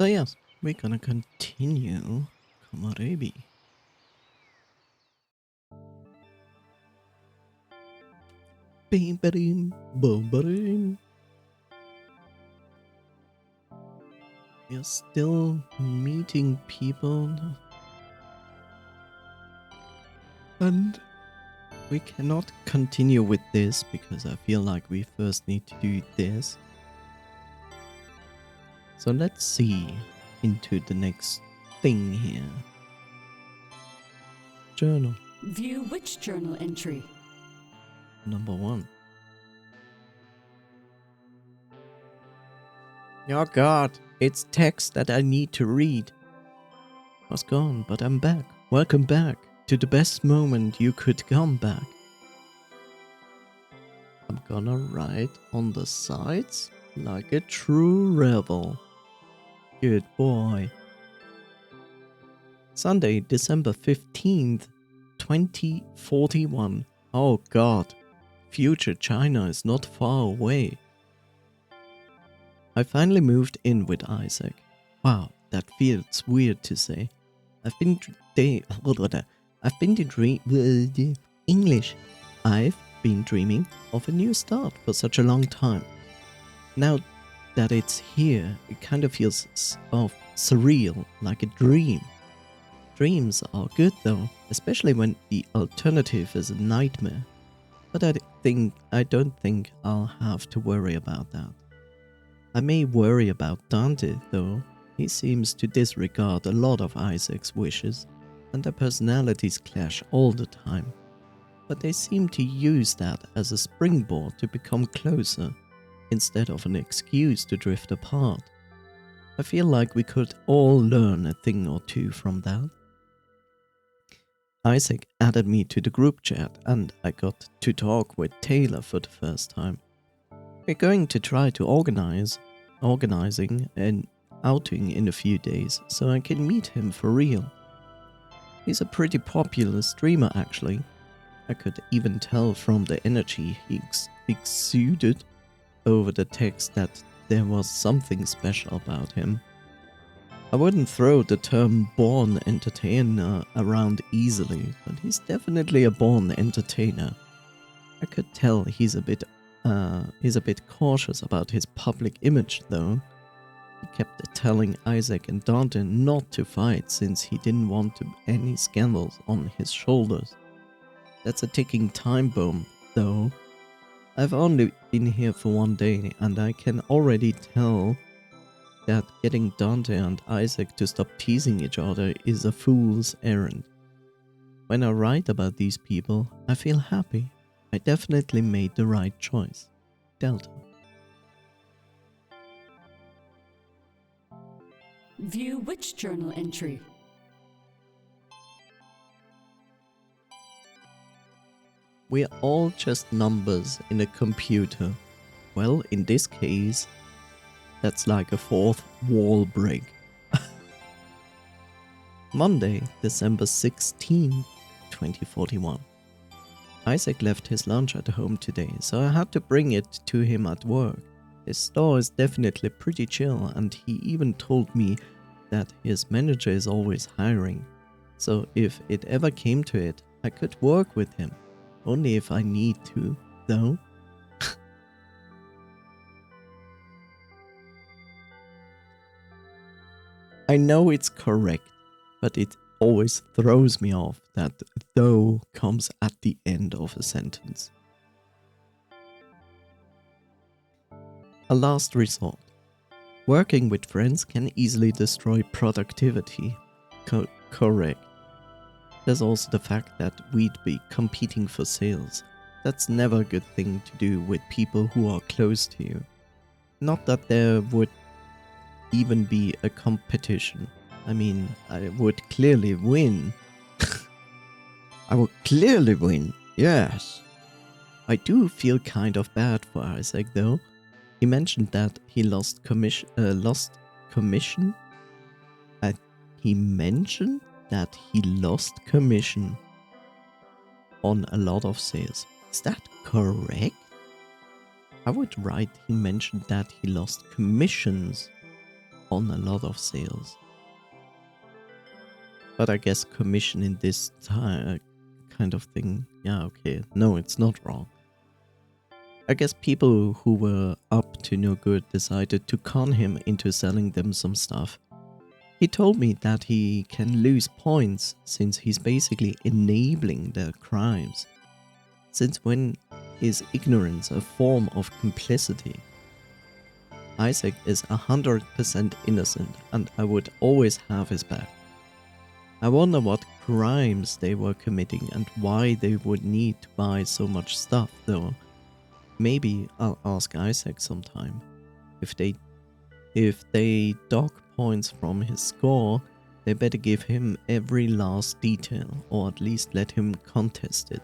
So yes, we're gonna continue Komorebi. Bim badim, boom badim. We're still meeting people, and we cannot continue with this because I feel like we first need to do this. So let's see into the next thing here. Journal. View which journal entry. Number 1. Oh god, it's text that I need to read. I was gone, but I'm back. Welcome back to the best moment you could come back. I'm gonna write on the sides like a true rebel. Good boy. Sunday, December 15th, 2041. Oh god, future China is not far away. I finally moved in with Isaac. Wow, that feels weird to say. I've been dreaming of a new start for such a long time. Now that it's here, it kind of feels surreal, like a dream. Dreams are good though, especially when the alternative is a nightmare. But I don't think I'll have to worry about that. I may worry about Dante though. He seems to disregard a lot of Isaac's wishes, and their personalities clash all the time. But they seem to use that as a springboard to become closer, instead of an excuse to drift apart. I feel like we could all learn a thing or two from that. Isaac added me to the group chat and I got to talk with Taylor for the first time. We're going to try to organizing an outing in a few days so I can meet him for real. He's a pretty popular streamer actually. I could even tell from the energy he exuded over the text that there was something special about him. I wouldn't throw the term born entertainer around easily, but he's definitely a born entertainer. I could tell he's a bit cautious about his public image though. He kept telling Isaac and Dante not to fight since he didn't want any scandals on his shoulders. That's a ticking time bomb though. I've only been here for 1 day and I can already tell that getting Dante and Isaac to stop teasing each other is a fool's errand. When I write about these people, I feel happy. I definitely made the right choice. Delta. View which journal entry. We're all just numbers in a computer. Well, in this case, that's like a fourth wall break. Monday, December 16, 2041. Isaac left his lunch at home today, so I had to bring it to him at work. His store is definitely pretty chill, and he even told me that his manager is always hiring. So if it ever came to it, I could work with him. Only if I need to, though. I know it's correct, but it always throws me off that though comes at the end of a sentence. A last resort. Working with friends can easily destroy productivity. Correct. There's also the fact that we'd be competing for sales. That's never a good thing to do with people who are close to you. Not that there would even be a competition. I mean, I would clearly win. I would clearly win, yes. I do feel kind of bad for Isaac though. He mentioned that he lost commission. He mentioned that he lost commission on a lot of sales. Is that correct? I would write he mentioned that he lost commissions on a lot of sales. But I guess commission in this kind of thing, yeah, okay, no, it's not wrong. I guess people who were up to no good decided to con him into selling them some stuff. He told me that he can lose points since he's basically enabling their crimes. Since when is ignorance a form of complicity? Isaac is 100% innocent and I would always have his back. I wonder what crimes they were committing and why they would need to buy so much stuff though. Maybe I'll ask Isaac sometime. If they dock points from his score, they better give him every last detail, or at least let him contest it.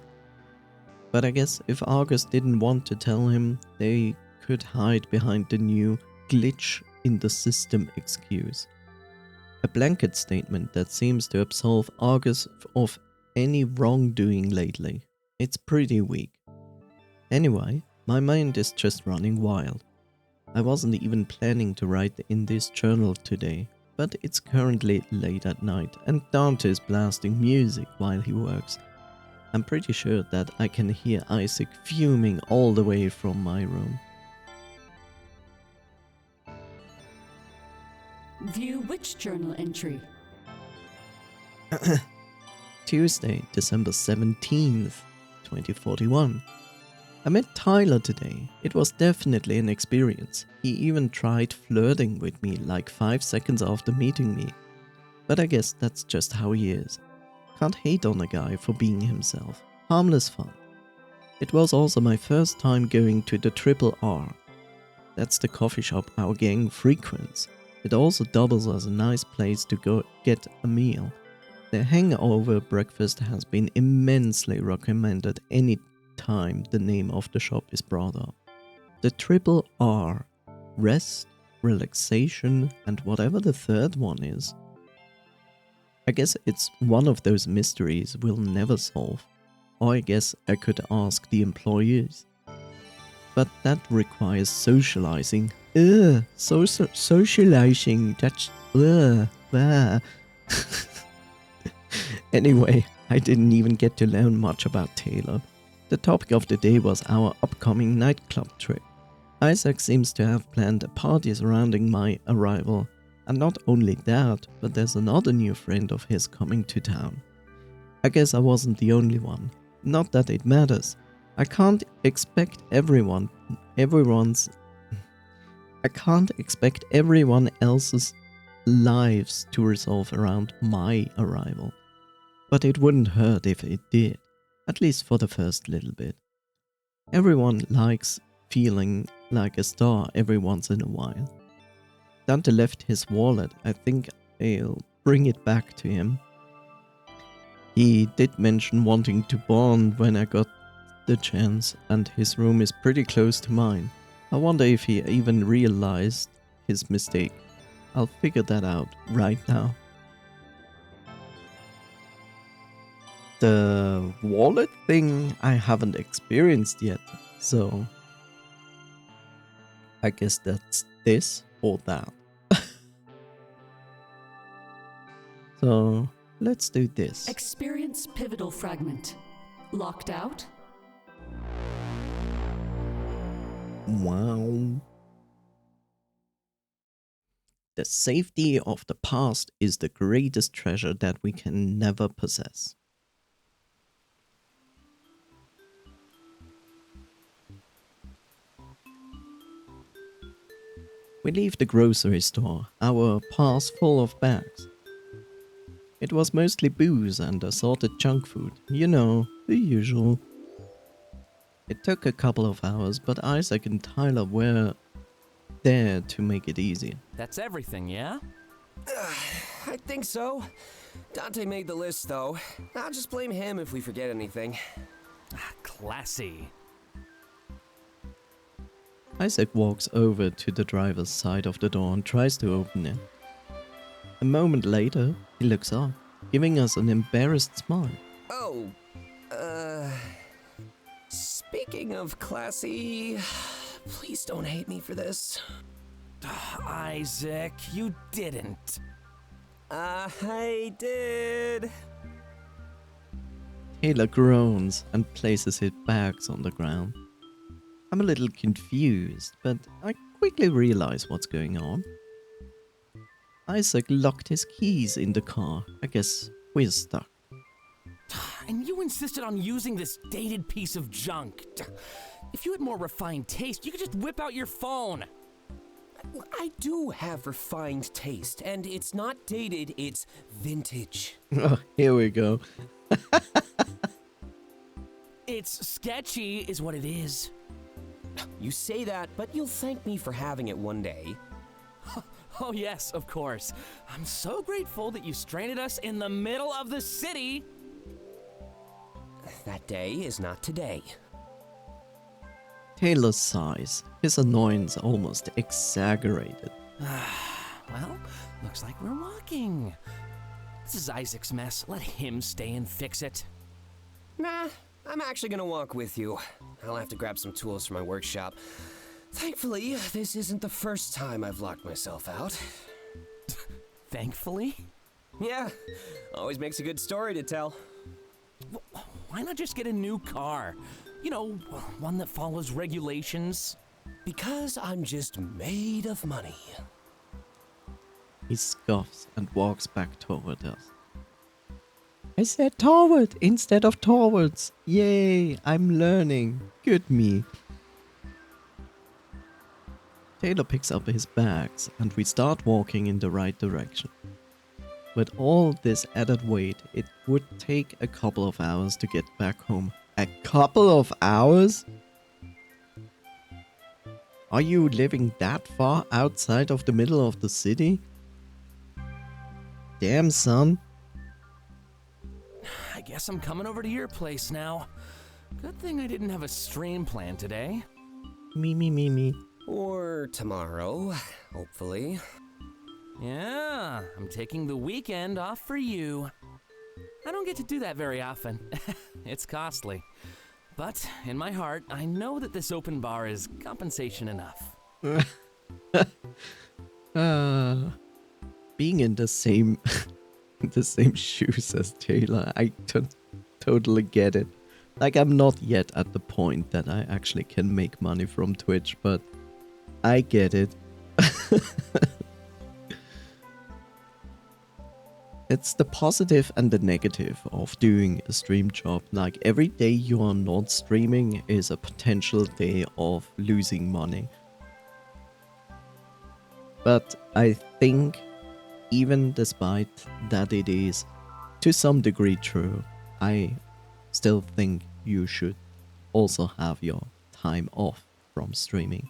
But I guess if Argus didn't want to tell him, they could hide behind the new glitch in the system excuse. A blanket statement that seems to absolve Argus of any wrongdoing lately. It's pretty weak. Anyway, my mind is just running wild. I wasn't even planning to write in this journal today, but it's currently late at night and Dante is blasting music while he works. I'm pretty sure that I can hear Isaac fuming all the way from my room. View which journal entry? Tuesday, December 17th, 2041. I met Tyler today. It was definitely an experience. He even tried flirting with me like 5 seconds after meeting me. But I guess that's just how he is. Can't hate on a guy for being himself. Harmless fun. It was also my first time going to the Triple R. That's the coffee shop our gang frequents. It also doubles as a nice place to go get a meal. The hangover breakfast has been immensely recommended any time the name of the shop is brought up. The Triple R. Rest, relaxation, and whatever the third one is. I guess it's one of those mysteries we'll never solve. Or I guess I could ask the employees. But that requires socializing. Socializing, that's Anyway, I didn't even get to learn much about Taylor. The topic of the day was our upcoming nightclub trip. Isaac seems to have planned a party surrounding my arrival. And not only that, but there's another new friend of his coming to town. I guess I wasn't the only one. Not that it matters. I can't expect everyone else's lives to resolve around my arrival. But it wouldn't hurt if it did, at least for the first little bit. Everyone likes feeling like a star every once in a while. Dante left his wallet. I think I'll bring it back to him. He did mention wanting to bond when I got the chance, and his room is pretty close to mine. I wonder if he even realized his mistake. I'll figure that out right now. The wallet thing I haven't experienced yet, so I guess that's this or that. So let's do this. Experience pivotal fragment. Locked out? Wow. The safety of the past is the greatest treasure that we can never possess. We leave the grocery store, our pass full of bags. It was mostly booze and assorted junk food, you know, the usual. It took a couple of hours, but Isaac and Tyler were there to make it easy. That's everything, yeah? I think so. Dante made the list, though. I'll just blame him if we forget anything. Classy. Isaac walks over to the driver's side of the door and tries to open it. A moment later, he looks up, giving us an embarrassed smile. Oh, speaking of classy, please don't hate me for this. Isaac, you didn't. I did. Taylor groans and places his bags on the ground. I'm a little confused, but I quickly realize what's going on. Isaac locked his keys in the car. I guess we're stuck. And you insisted on using this dated piece of junk. If you had more refined taste, you could just whip out your phone. I do have refined taste, and it's not dated, it's vintage. Oh, here we go. It's sketchy, is what it is. You say that, but you'll thank me for having it one day. Oh, yes, of course. I'm so grateful that you stranded us in the middle of the city. That day is not today. Taylor sighs, his annoyance almost exaggerated. Well, looks like we're walking. This is Isaac's mess. Let him stay and fix it. Nah, I'm actually gonna walk with you. I'll have to grab some tools from my workshop. Thankfully, this isn't the first time I've locked myself out. Thankfully? Yeah, always makes a good story to tell. Why not just get a new car? You know, one that follows regulations. Because I'm just made of money. He scoffs and walks back toward us. I said toward instead of towards. Yay, I'm learning. Good me. Taylor picks up his bags and we start walking in the right direction. With all this added weight, it would take a couple of hours to get back home. A couple of hours? Are you living that far outside of the middle of the city? Damn, son. I guess I'm coming over to your place now. Good thing I didn't have a stream plan today. Me. Or tomorrow, hopefully. Yeah, I'm taking the weekend off for you. I don't get to do that very often. It's costly. But in my heart, I know that this open bar is compensation enough. Being in the same the same shoes as Taylor, I totally get it. Like, I'm not yet at the point that I actually can make money from Twitch, but I get it. It's the positive and the negative of doing a stream job. Like, every day you are not streaming is a potential day of losing money. But I think, even despite that it is to some degree true, I still think you should also have your time off from streaming.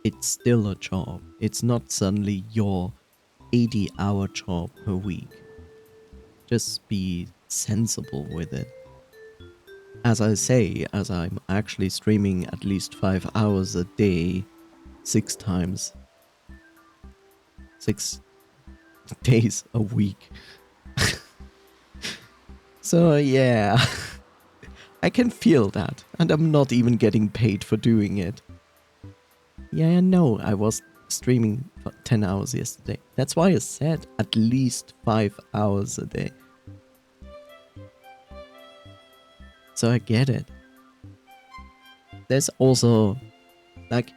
It's still a job. It's not suddenly your 80-hour job per week. Just be sensible with it. As I say, as I'm actually streaming at least 5 hours a day, 6 times, 6 days a week. So yeah, I can feel that, and I'm not even getting paid for doing it. Yeah, I know, I was streaming for 10 hours yesterday. That's why I said at least 5 hours a day. So I get it. There's also, like,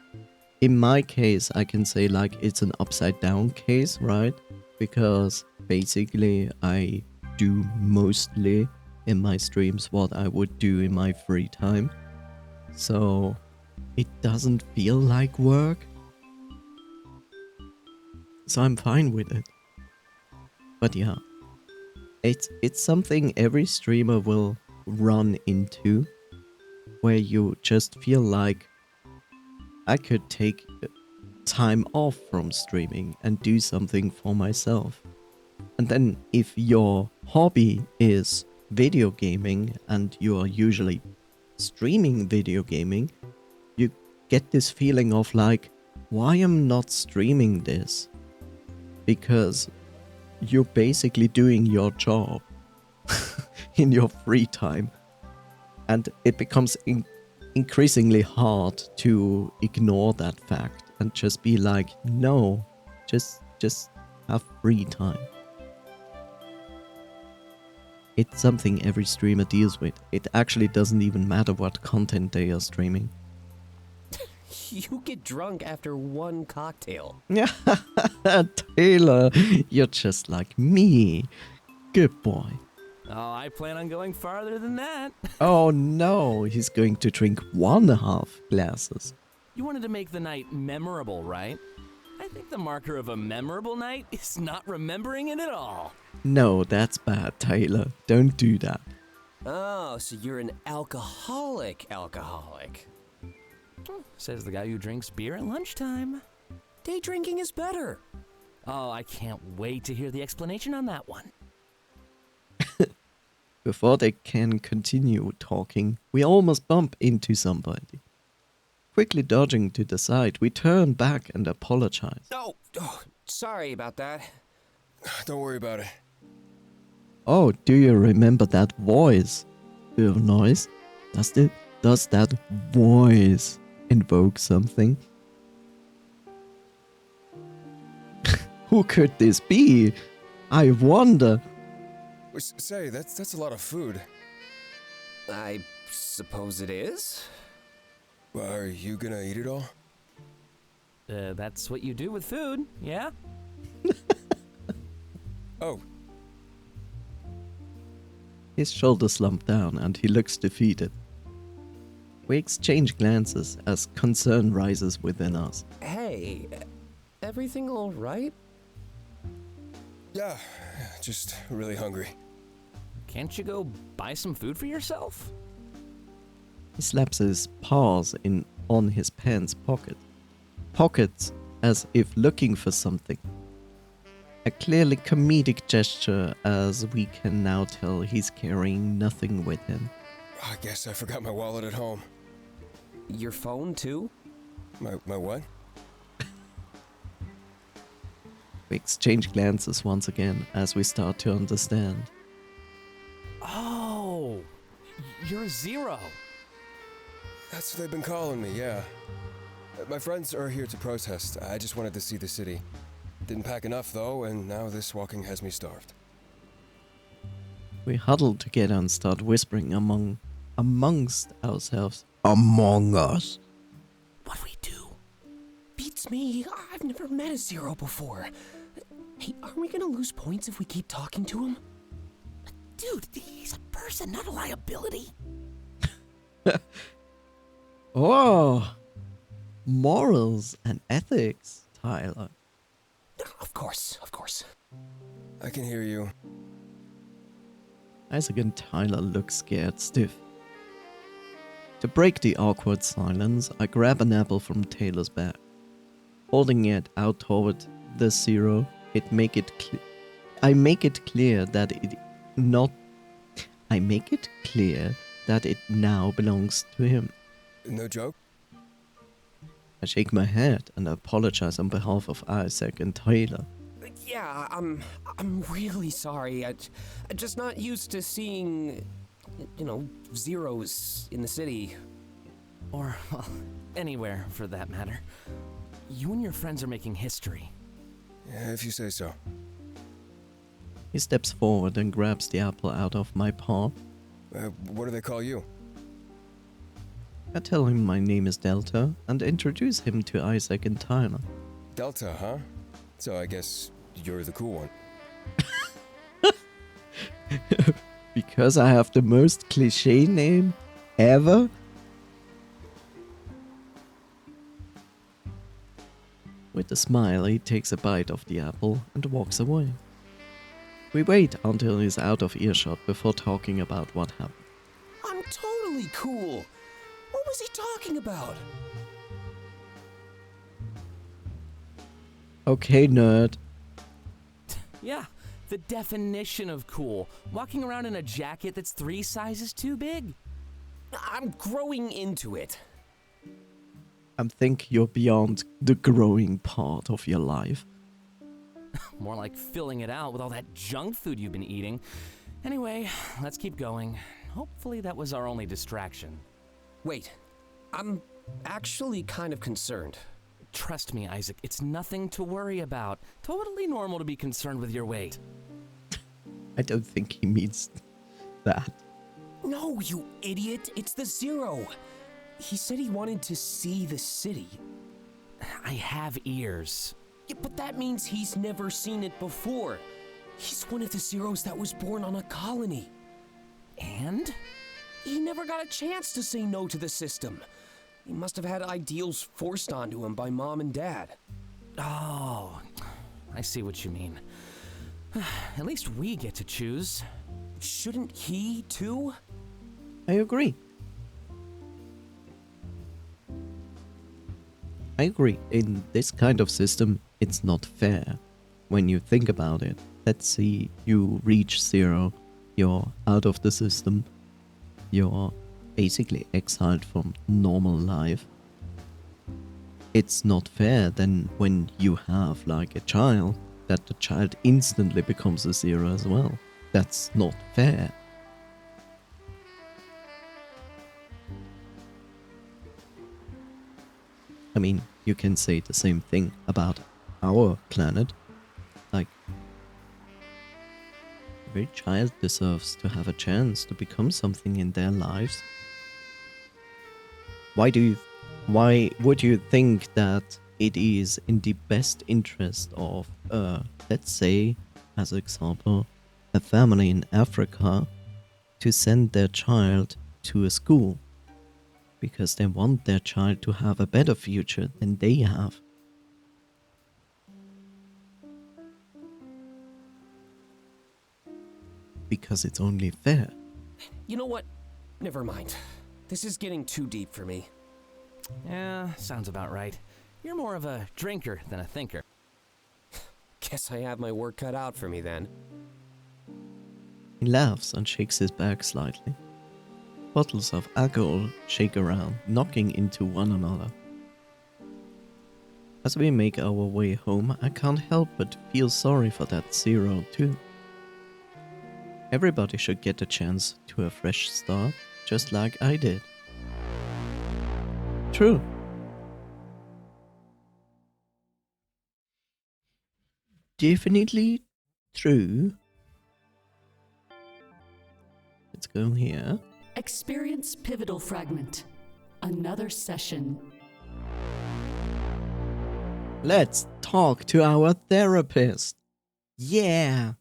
in my case, I can say, like, it's an upside down case, right? Because basically I do mostly in my streams what I would do in my free time. So it doesn't feel like work. So I'm fine with it. But yeah, it's something every streamer will run into, where you just feel like I could take time off from streaming and do something for myself. And then if your hobby is video gaming and you are usually streaming video gaming, you get this feeling of like, why am I not streaming this? Because you're basically doing your job in your free time. And it becomes increasingly hard to ignore that fact and just be like, no, just have free time. It's something every streamer deals with. It actually doesn't even matter what content they are streaming. You get drunk after one cocktail. Taylor, you're just like me. Good boy. Oh, I plan on going farther than that. Oh no, he's going to drink 1.5 glasses. You wanted to make the night memorable, right? I think the marker of a memorable night is not remembering it at all. No, that's bad, Taylor. Don't do that. Oh, so you're an alcoholic. Says the guy who drinks beer at lunchtime. Day drinking is better. Oh, I can't wait to hear the explanation on that one. Before they can continue talking, we almost bump into somebody. Quickly dodging to the side, we turn back and apologize. Oh, sorry about that. Don't worry about it. Oh, do you remember that voice? Noise? Does that voice invoke something? Who could this be? I wonder. Say, that's a lot of food. I suppose it is. Well, are you gonna eat it all? That's what you do with food, yeah? Oh. His shoulders slump down and he looks defeated. We exchange glances as concern rises within us. Hey, everything all right? Yeah, just really hungry. Can't you go buy some food for yourself? He slaps his paws on his pants pockets as if looking for something. A clearly comedic gesture, as we can now tell he's carrying nothing with him. I guess I forgot my wallet at home. Your phone too? My what? We exchange glances once again as we start to understand. Oh, you're Zero. That's what they've been calling me, yeah. My friends are here to protest. I just wanted to see the city. Didn't pack enough though, and now this walking has me starved. We huddle together and start whispering amongst ourselves. Among us. What do we do? Beats me. I've never met a Zero before. Hey, aren't we gonna lose points if we keep talking to him? Dude, he's a person, not a liability. Oh, morals and ethics, Tyler. Of course. I can hear you. Isaac and Tyler look scared stiff. To break the awkward silence, I grab an apple from Taylor's bag. Holding it out toward the Zero, I make it clear that it now belongs to him. No joke? I shake my head and apologize on behalf of Isaac and Taylor. Yeah, I'm really sorry. I'm just not used to seeing, Zeros in the city. Or, well, anywhere for that matter. You and your friends are making history. Yeah, if you say so. He steps forward and grabs the apple out of my paw. What do they call you? I tell him my name is Delta and introduce him to Isaac and Tyler. Delta, huh? So I guess you're the cool one. Because I have the most cliché name ever? With a smile, he takes a bite of the apple and walks away. We wait until he's out of earshot before talking about what happened. I'm totally cool. What was he talking about? Okay, nerd. Yeah, the definition of cool. Walking around in a jacket that's 3 sizes too big. I'm growing into it. I think you're beyond the growing part of your life. More like filling it out with all that junk food you've been eating. Anyway, let's keep going. Hopefully that was our only distraction. Wait, I'm actually kind of concerned. Trust me, Isaac, it's nothing to worry about. Totally normal to be concerned with your weight. I don't think he means that. No, you idiot. It's the Zero. He said he wanted to see the city. I have ears. Yeah, but that means he's never seen it before. He's one of the Zeros that was born on a colony. And? He never got a chance to say no to the system. He must have had ideals forced onto him by mom and dad. Oh, I see what you mean. At least we get to choose. Shouldn't he, too? I agree. I agree. In this kind of system, it's not fair. When you think about it, let's see, you reach 0, you're out of the system, you're basically exiled from normal life. It's not fair then when you have like a child, that the child instantly becomes a 0 as well. That's not fair. I mean, you can say the same thing about our planet. Like, every child deserves to have a chance to become something in their lives. Why would you think that it is in the best interest of, let's say, as an example, a family in Africa to send their child to a school? Because they want their child to have a better future than they have. Because it's only fair. You know what? Never mind. This is getting too deep for me. Yeah, sounds about right. You're more of a drinker than a thinker. Guess I have my work cut out for me then. He laughs and shakes his back slightly. Bottles of alcohol shake around, knocking into one another. As we make our way home, I can't help but feel sorry for that 0 too. Everybody should get a chance to a fresh start, just like I did. True. Definitely true. Let's go here. Experience pivotal fragment. Another session. Let's talk to our therapist. Yeah.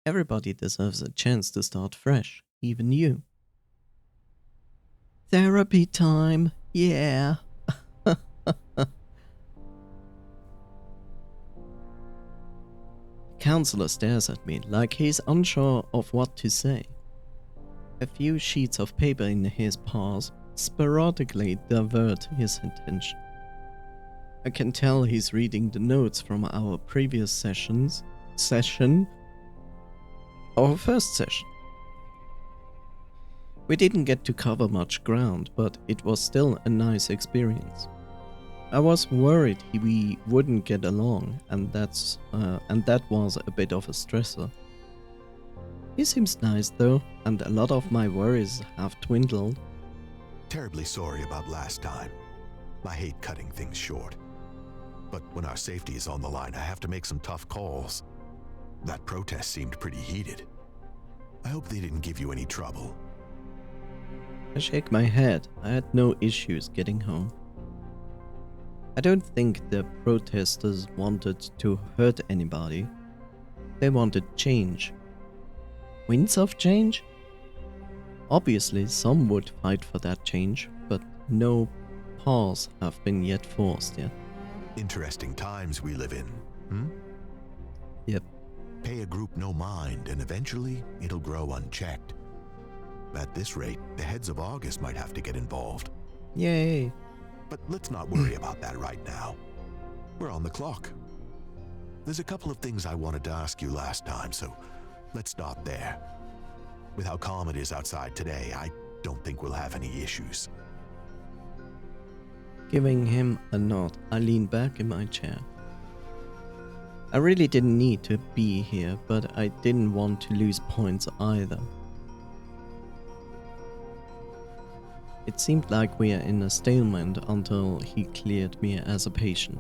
Everybody deserves a chance to start fresh, even you. Therapy time. Yeah. Counselor stares at me like he's unsure of what to say. A few sheets of paper in his paws sporadically divert his attention. I can tell he's reading the notes from our previous our first session. We didn't get to cover much ground, but it was still a nice experience. I was worried we wouldn't get along, and that was a bit of a stressor. He seems nice though, and a lot of my worries have dwindled. Terribly sorry about last time. I hate cutting things short. But when our safety is on the line, I have to make some tough calls. That protest seemed pretty heated. I hope they didn't give you any trouble. I shake my head. I had no issues getting home. I don't think the protesters wanted to hurt anybody. They wanted change. Winds of change? Obviously, some would fight for that change, but no paws have been yet forced yet. Interesting times we live in, hmm? Yep. Pay a group no mind, and eventually it'll grow unchecked. At this rate, the heads of August might have to get involved. Yay. But let's not worry about that right now. We're on the clock. There's a couple of things I wanted to ask you last time, so let's start there. With how calm it is outside today, I don't think we'll have any issues. Giving him a nod, I lean back in my chair. I really didn't need to be here, but I didn't want to lose points either. It seemed like we are in a stalemate until he cleared me as a patient.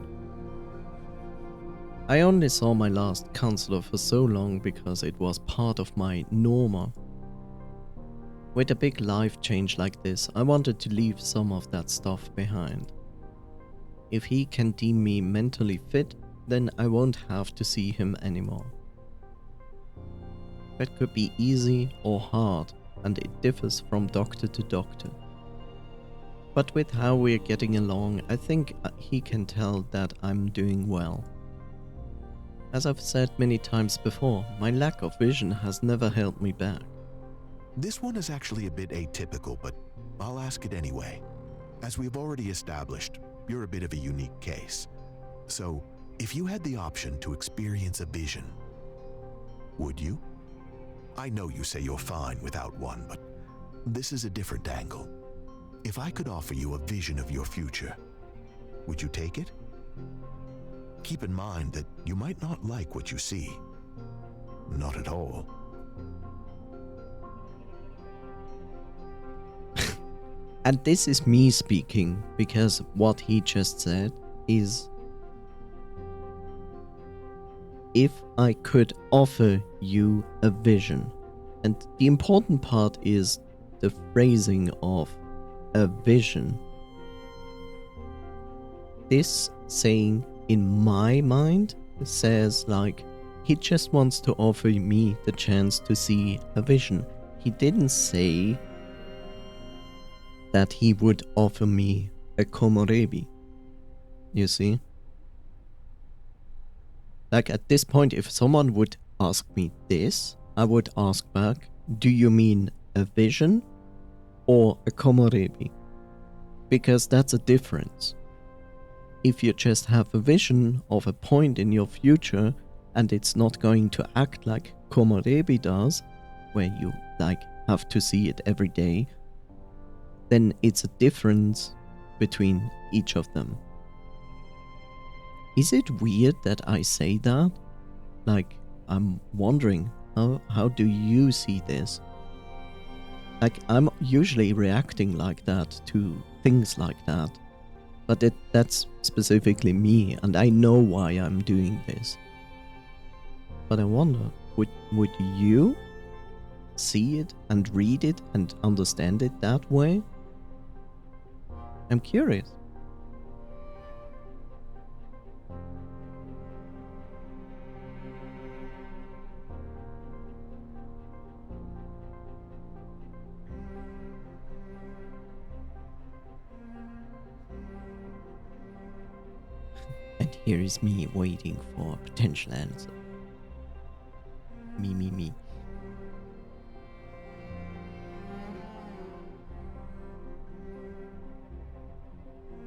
I only saw my last counselor for so long because it was part of my norma. With a big life change like this, I wanted to leave some of that stuff behind. If he can deem me mentally fit, then I won't have to see him anymore. That could be easy or hard, and it differs from doctor to doctor. But with how we're getting along, I think he can tell that I'm doing well. As I've said many times before, my lack of vision has never held me back. This one is actually a bit atypical, but I'll ask it anyway. As we've already established, you're a bit of a unique case. So, if you had the option to experience a vision, would you? I know you say you're fine without one, but this is a different angle. If I could offer you a vision of your future, would you take it? Keep in mind that you might not like what you see. Not at all. And this is me speaking, because what he just said is, if I could offer you a vision. And the important part is the phrasing of a vision. This saying in my mind says like, he just wants to offer me the chance to see a vision. He didn't say that he would offer me a Komorebi. You see? Like at this point, if someone would ask me this, I would ask back, do you mean a vision or a Komorebi? Because that's a difference. If you just have a vision of a point in your future and it's not going to act like Komorebi does, where you like have to see it every day, then it's a difference between each of them. Is it weird that I say that? Like, I'm wondering, how do you see this? Like, I'm usually reacting like that to things like that. But that's specifically me, and I know why I'm doing this. But I wonder, would you see it and read it and understand it that way? I'm curious. And here is me waiting for a potential answer. Me.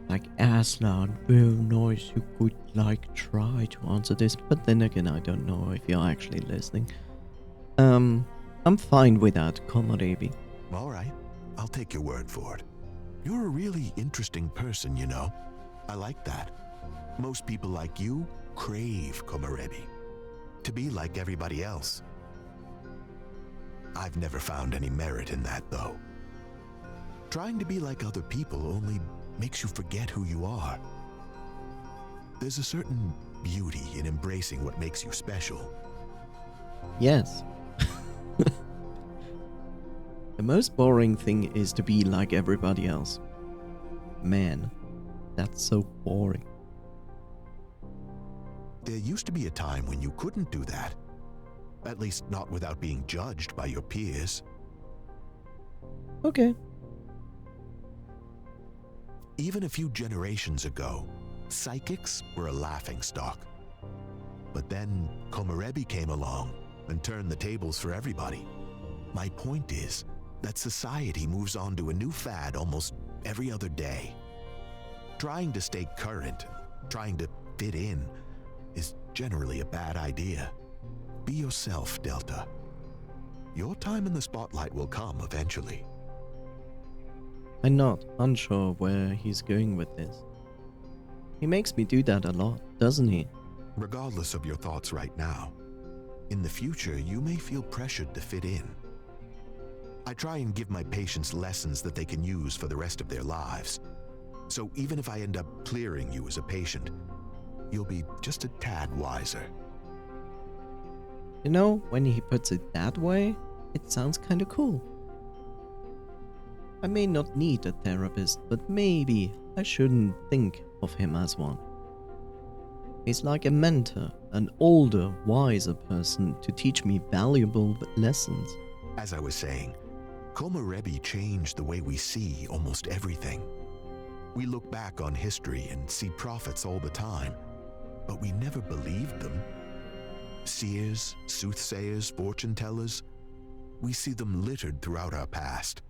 Like, Aslan, very nice, you could like try to answer this, but then again, I don't know if you're actually listening. I'm fine with that, Komorebi. All right, I'll take your word for it. You're a really interesting person, you know. I like that. Most people like you crave Komorebi. To be like everybody else. I've never found any merit in that, though. Trying to be like other people only makes you forget who you are. There's a certain beauty in embracing what makes you special. Yes. The most boring thing is to be like everybody else. Man, that's so boring. There used to be a time when you couldn't do that. At least not without being judged by your peers. Okay. Even a few generations ago, psychics were a laughingstock. But then Komorebi came along and turned the tables for everybody. My point is that society moves on to a new fad almost every other day. Trying to stay current, trying to fit in, is generally a bad idea. Be yourself, Delta. Your time in the spotlight will come eventually. I'm not unsure where he's going with this. He makes me do that a lot, doesn't he? Regardless of your thoughts right now, in the future you may feel pressured to fit in. I try and give my patients lessons that they can use for the rest of their lives. So even if I end up clearing you as a patient, you'll be just a tad wiser. You know, when he puts it that way, it sounds kinda cool. I may not need a therapist, but maybe I shouldn't think of him as one. He's like a mentor, an older, wiser person to teach me valuable lessons. As I was saying, Komorebi changed the way we see almost everything. We look back on history and see prophets all the time, but we never believed them. Seers, soothsayers, fortune tellers, we see them littered throughout our past.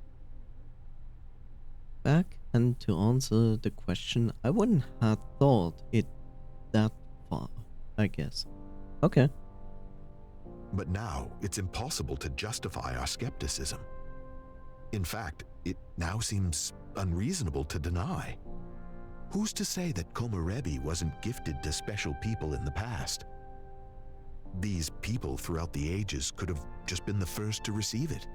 Back and to answer the question, I wouldn't have thought it that far, I guess. Okay. But now it's impossible to justify our skepticism. In fact, it now seems unreasonable to deny. Who's to say that Komorebi wasn't gifted to special people in the past? These people throughout the ages could have just been the first to receive it.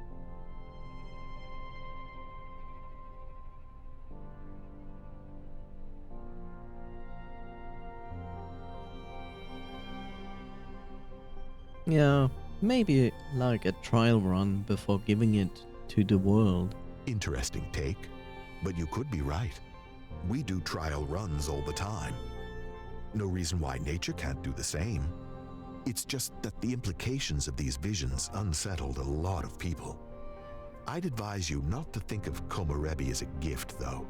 Yeah, maybe like a trial run before giving it to the world. Interesting take, but you could be right. We do trial runs all the time. No reason why nature can't do the same. It's just that the implications of these visions unsettled a lot of people. I'd advise you not to think of Komorebi as a gift, though.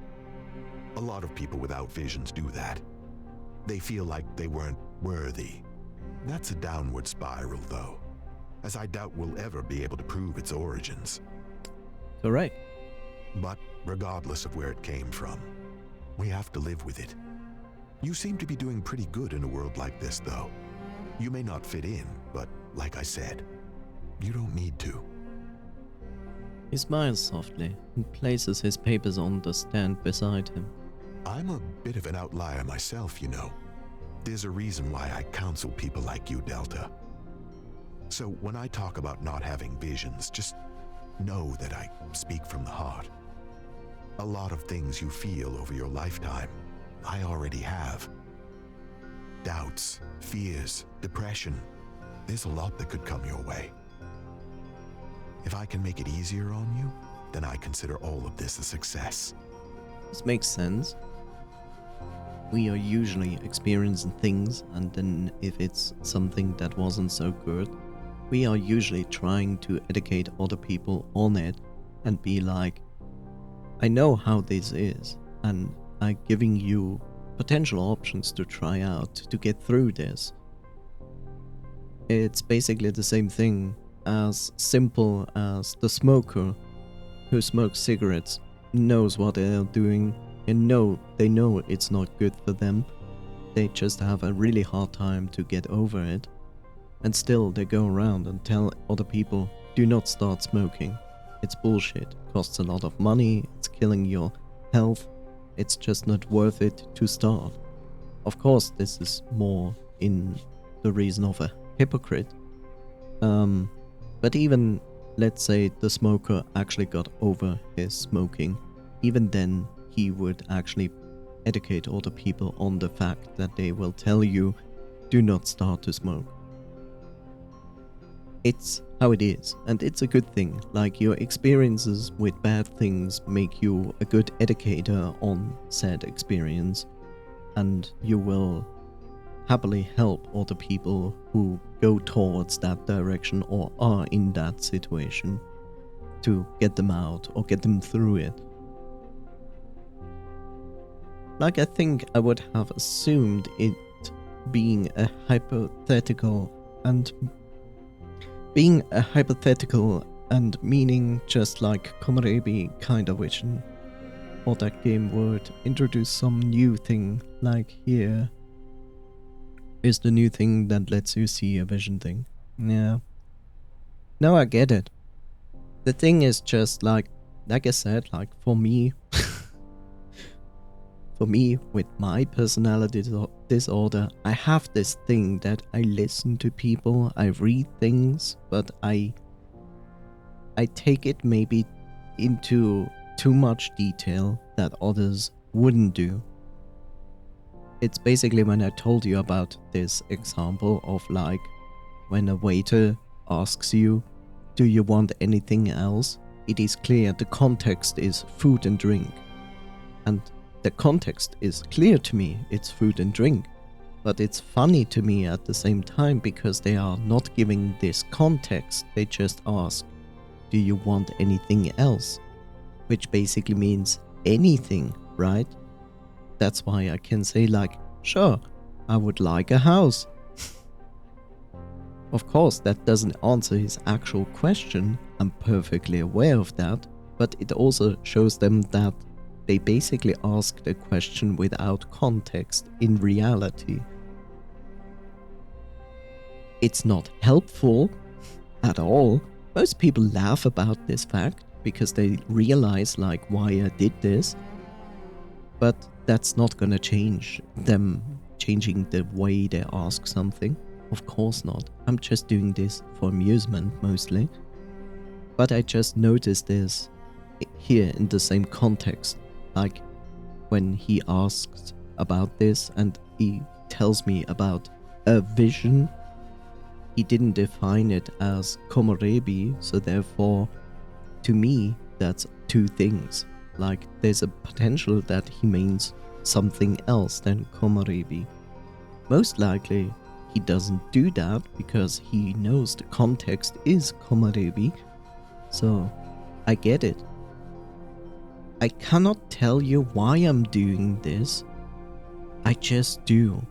A lot of people without visions do that. They feel like they weren't worthy. That's a downward spiral, though, as I doubt we'll ever be able to prove its origins. Correct. But regardless of where it came from, we have to live with it. You seem to be doing pretty good in a world like this, though. You may not fit in, but like I said, you don't need to. He smiles softly and places his papers on the stand beside him. I'm a bit of an outlier myself, you know. There's a reason why I counsel people like you, Delta. So when I talk about not having visions, just know that I speak from the heart. A lot of things you feel over your lifetime, I already have. Doubts, fears, depression. There's a lot that could come your way. If I can make it easier on you, then I consider all of this a success. This makes sense. We are usually experiencing things, and then if it's something that wasn't so good, we are usually trying to educate other people on it and be like, I know how this is, and I'm giving you potential options to try out to get through this. It's basically the same thing, as simple as the smoker who smokes cigarettes knows what they're doing and they know it's not good for them. They just have a really hard time to get over it, and still they go around and tell other people, do not start smoking. It's bullshit, costs a lot of money, it's killing your health, it's just not worth it to start. Of course, this is more in the reason of a hypocrite. But even, let's say the smoker actually got over his smoking, even then he would actually educate other people on the fact that they will tell you, do not start to smoke. It's how it is, and it's a good thing. Like, your experiences with bad things make you a good educator on said experience, and you will happily help other people who go towards that direction or are in that situation to get them out or get them through it. Like, I think I would have assumed it being a hypothetical and meaning just like Komorebi kind of vision, or that game would introduce some new thing, like here is the new thing that lets you see a vision thing. Yeah. No, I get it. The thing is just like I said, like for me, with my personality disorder, I have this thing that I listen to people, I read things, but I I take it maybe into too much detail that others wouldn't do. It's basically when I told you about this example of like when a waiter asks you, do you want anything else? It is clear the context is food and drink. And the context is clear to me, it's food and drink. But it's funny to me at the same time because they are not giving this context. They just ask, do you want anything else? Which basically means anything, right? That's why I can say like, sure, I would like a house. Of course, that doesn't answer his actual question. I'm perfectly aware of that. But it also shows them that they basically asked a question without context in reality. It's not helpful at all. Most people laugh about this fact because they realize like why I did this. But that's not gonna change them changing the way they ask something. Of course not. I'm just doing this for amusement mostly. But I just noticed this here in the same context. Like when he asks about this and he tells me about a vision, he didn't define it as Komorebi, so therefore to me that's two things. Like there's a potential that he means something else than Komorebi. Most likely he doesn't do that because he knows the context is Komorebi, so I get it. I cannot tell you why I'm doing this. I just do.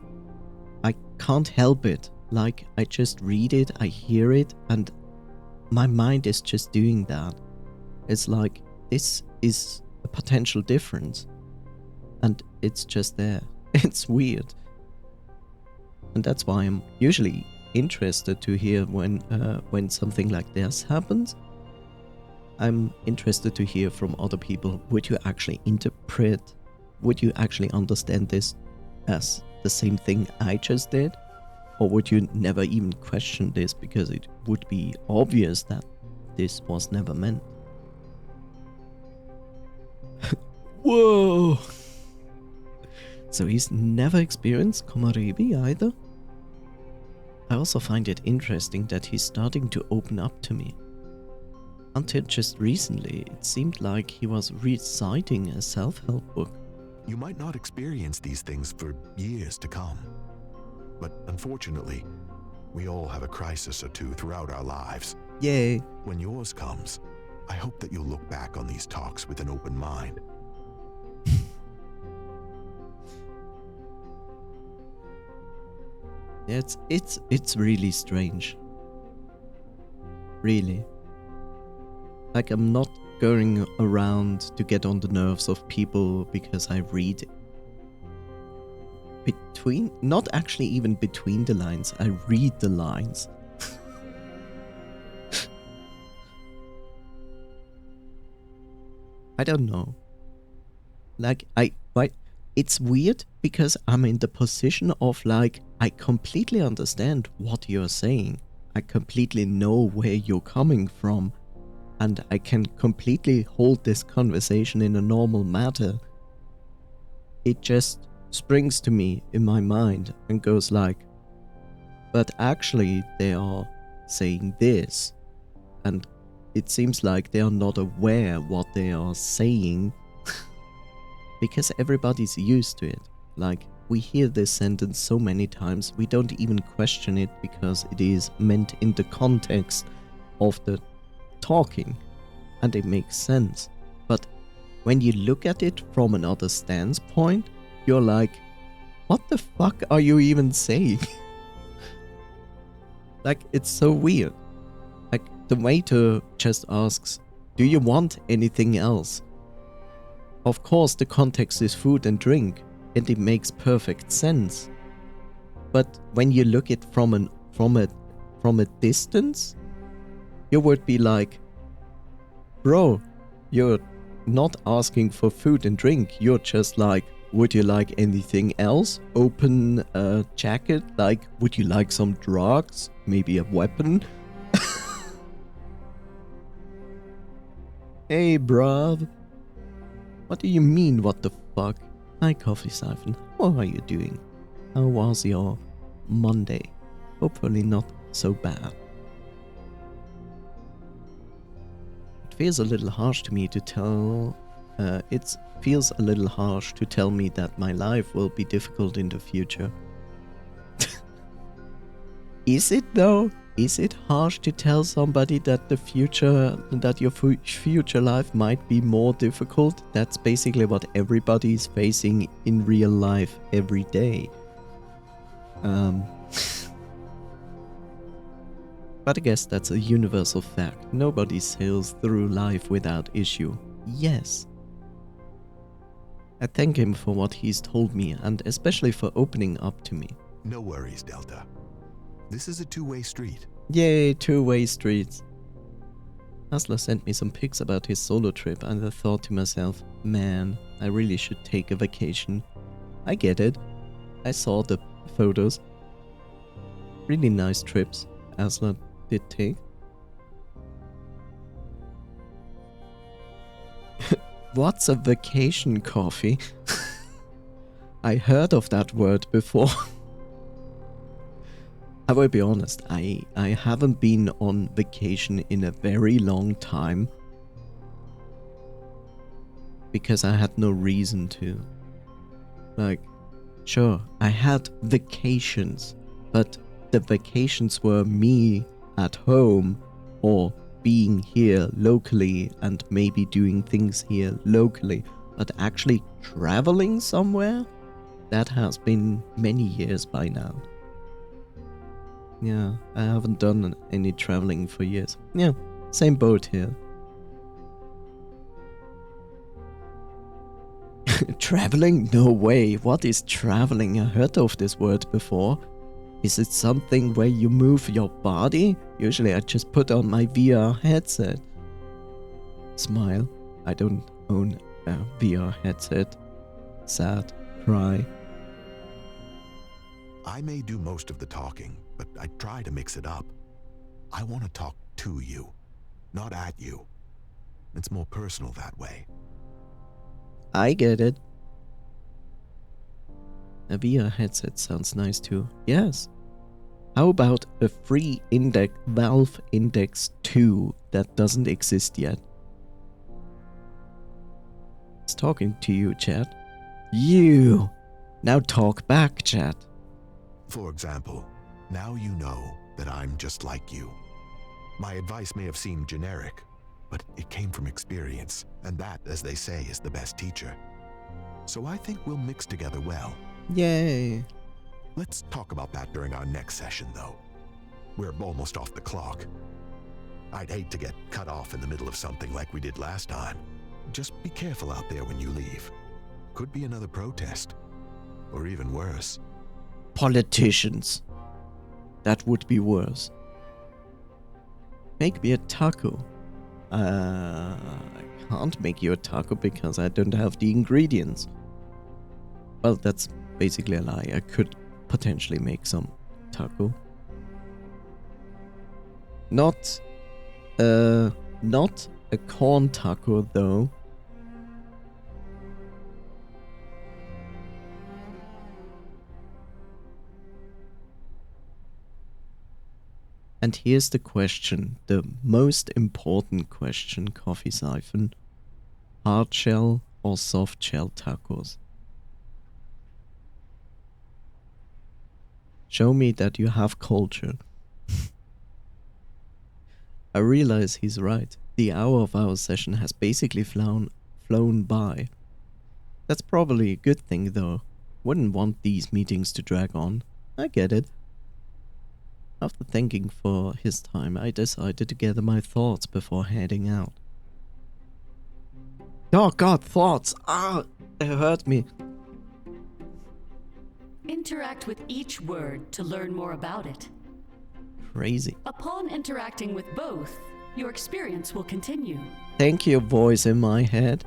I can't help it. Like, I just read it, I hear it, and my mind is just doing that. It's like, this is a potential difference. And it's just there. It's weird. And that's why I'm usually interested to hear when something like this happens. I'm interested to hear from other people. Would you actually interpret? Would you actually understand this as the same thing I just did? Or would you never even question this because it would be obvious that this was never meant? Whoa! So he's never experienced Komorebi either? I also find it interesting that he's starting to open up to me. Until just recently, it seemed like he was reciting a self-help book. You might not experience these things for years to come. But unfortunately, we all have a crisis or two throughout our lives. Yay! When yours comes, I hope that you'll look back on these talks with an open mind. It's really strange. Really. Like, I'm not going around to get on the nerves of people because I read not actually even between the lines, I read the lines. I don't know. Like, it's weird because I'm in the position of like, I completely understand what you're saying. I completely know where you're coming from. And I can completely hold this conversation in a normal matter. It just springs to me in my mind and goes like, but actually they are saying this. And it seems like they are not aware what they are saying. Because everybody's used to it. Like, we hear this sentence so many times, we don't even question it because it is meant in the context of the talking, and it makes sense. But when you look at it from another stance point, you're like, what the fuck are you even saying? Like, it's so weird. Like, the waiter just asks, do you want anything else? Of course the context is food and drink, and it makes perfect sense. But when you look at from a distance, you would be like, bro, you're not asking for food and drink. You're just like, would you like anything else? Open a jacket, like, would you like some drugs? Maybe a weapon? Hey, bruv. What do you mean, what the fuck? Hi, Coffee Siphon. How are you doing? How was your Monday? Hopefully not so bad. It feels a little harsh to me to tell... it feels a little harsh to tell me that my life will be difficult in the future. Is it though? Is it harsh to tell somebody that your future life might be more difficult? That's basically what everybody's facing in real life every day. But I guess that's a universal fact. Nobody sails through life without issue. Yes. I thank him for what he's told me, and especially for opening up to me. No worries, Delta. This is a two-way street. Yay, two-way streets. Hustler sent me some pics about his solo trip, and I thought to myself, man, I really should take a vacation. I get it. I saw the photos. Really nice trips Hustler did take. What's a vacation, Coffee? I heard of that word before. I will be honest, I haven't been on vacation in a very long time. Because I had no reason to. Like, sure, I had vacations, but the vacations were me at home or being here locally and maybe doing things here locally. But actually traveling somewhere? That has been many years by now. Yeah, I haven't done any traveling for years. Yeah, same boat here. Traveling? No way. What is traveling? I heard of this word before. Is it something where you move your body? Usually I just put on my VR headset. Smile. I don't own a VR headset. Sad. Cry. I may do most of the talking, but I try to mix it up. I want to talk to you, not at you. It's more personal that way. I get it. A VR headset sounds nice too. Yes. How about a free Valve Index 2 that doesn't exist yet? It's talking to you, chat. You! Now talk back, chat. For example, now you know that I'm just like you. My advice may have seemed generic, but it came from experience, and that, as they say, is the best teacher. So I think we'll mix together well. Yay. Let's talk about that during our next session, though. We're almost off the clock. I'd hate to get cut off in the middle of something like we did last time. Just be careful out there when you leave. Could be another protest. Or even worse. Politicians. That would be worse. Make me a taco. I can't make you a taco because I don't have the ingredients. Well, that's basically a lie. I could potentially make some taco. Not a corn taco though. And here's the question, the most important question, Coffee Siphon. Hard shell or soft shell tacos? Show me that you have culture. I realize he's right. The hour of our session has basically flown by. That's probably a good thing though. Wouldn't want these meetings to drag on. I get it. After thanking for his time, I decided to gather my thoughts before heading out. Oh god, thoughts! Ah, it hurt me. Interact with each word to learn more about it. Crazy. Upon interacting with both, your experience will continue. Thank you, voice in my head.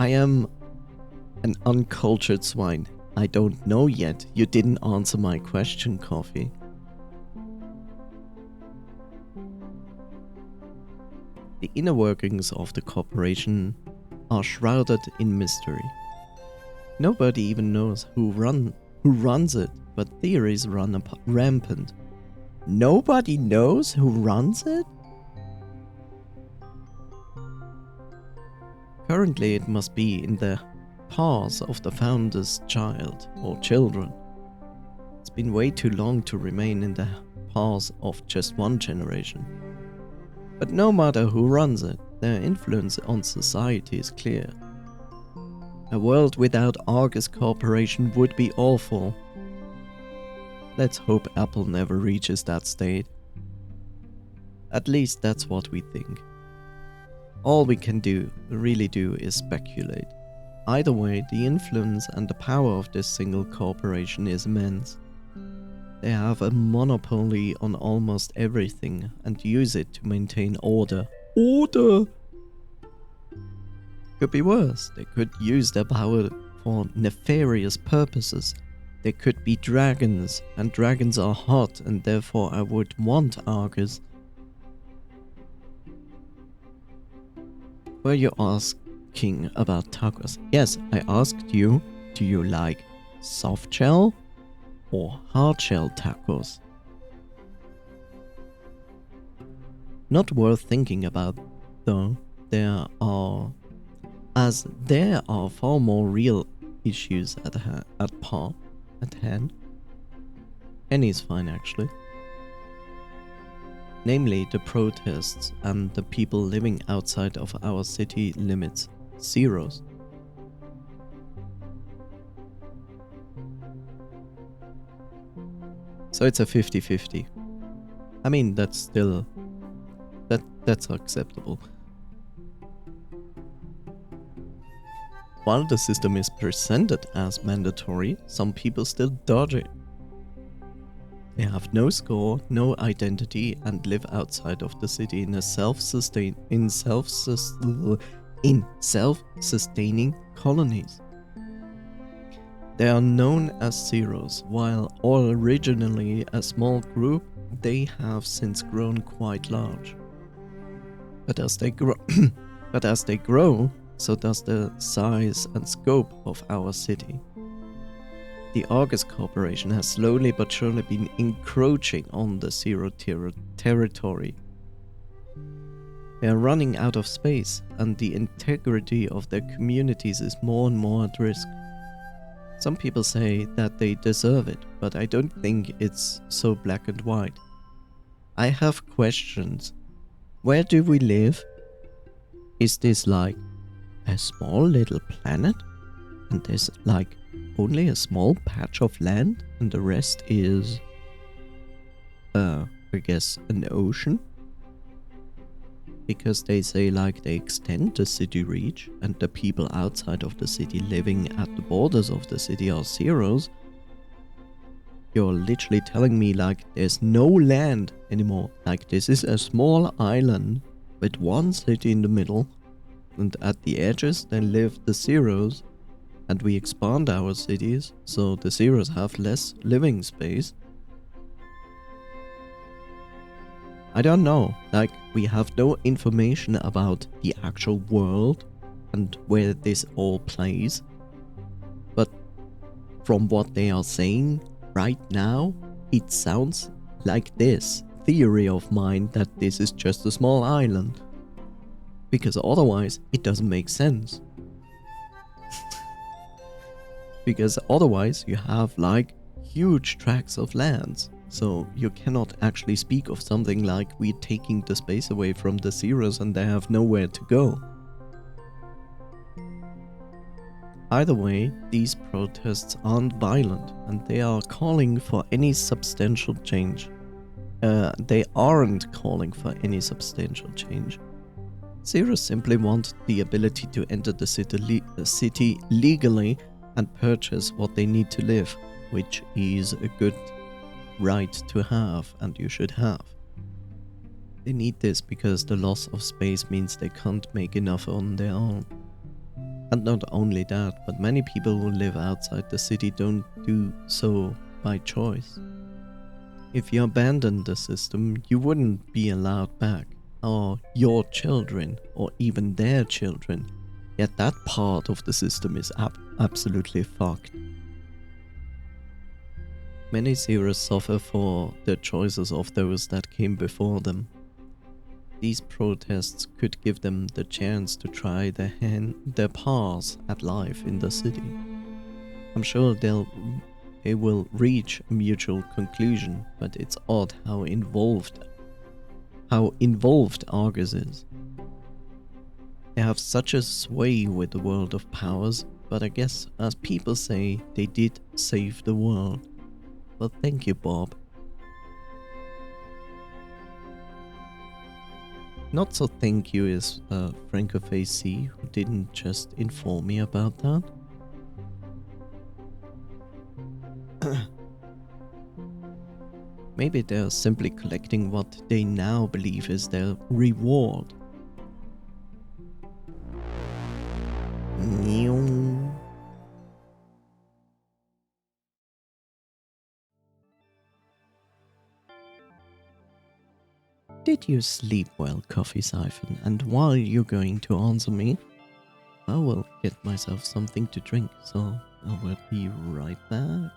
I am an uncultured swine. I don't know yet. You didn't answer my question, Coffee. The inner workings of the corporation are shrouded in mystery. Nobody even knows who runs it, but theories run rampant. Nobody knows who runs it? Currently, it must be in the paws of the founder's child or children. It's been way too long to remain in the paws of just one generation. But no matter who runs it, their influence on society is clear. A world without Argus Corporation would be awful. Let's hope Apple never reaches that state. At least that's what we think. All we can really do, is speculate. Either way, the influence and the power of this single corporation is immense. They have a monopoly on almost everything and use it to maintain order. Order! Could be worse. They could use their power for nefarious purposes. They could be dragons, and dragons are hot, and therefore I would want Argus. Were you asking about tacos? Yes, I asked you, do you like soft shell or hard shell tacos? Not worth thinking about, though. There are far more real issues at hand. Any's fine, actually. Namely, the protests and the people living outside of our city limits. Zeros. So it's a 50-50. I mean, that's still... That's acceptable. While the system is presented as mandatory, some people still dodge it. They have no score, no identity, and live outside of the city in self-sustaining colonies. They are known as Zeros. While originally a small group, they have since grown quite large. But as they grow, so does the size and scope of our city. The Argus Corporation has slowly but surely been encroaching on the Zero territory. They are running out of space, and the integrity of their communities is more and more at risk. Some people say that they deserve it, but I don't think it's so black and white. I have questions. Where do we live? Is this like a small little planet? And there's like only a small patch of land and the rest is, I guess, an ocean? Because they say like they extend the city reach and the people outside of the city living at the borders of the city are Zeros. You're literally telling me like there's no land anymore. Like this is a small island with one city in the middle, and at the edges then live the Zeros, and we expand our cities so the Zeros have less living space. I don't know, like we have no information about the actual world and where this all plays, but from what they are saying right now, it sounds like this theory of mine that this is just a small island, because otherwise it doesn't make sense. Because otherwise you have like huge tracts of lands, so you cannot actually speak of something like we're taking the space away from the Zeros and they have nowhere to go. Either way, these protests aren't violent and they are calling for any substantial change. They aren't calling for any substantial change. Zeros simply want the ability to enter the city legally and purchase what they need to live, which is a good right to have and you should have. They need this because the loss of space means they can't make enough on their own. And not only that, but many people who live outside the city don't do so by choice. If you abandon the system, you wouldn't be allowed back. are your children or even their children, yet that part of the system is absolutely fucked. Many Zeros suffer for the choices of those that came before them. These protests could give them the chance to try their paws at life in the city. I'm sure they will reach a mutual conclusion, but it's odd how involved Argus is. They have such a sway with the world of powers, but I guess, as people say, they did save the world. Well, thank you, Bob. Not so thank you is Francoface C, who didn't just inform me about that. Maybe they're simply collecting what they now believe is their reward. Did you sleep well, Coffee Siphon? And while you're going to answer me, I will get myself something to drink, so I will be right back.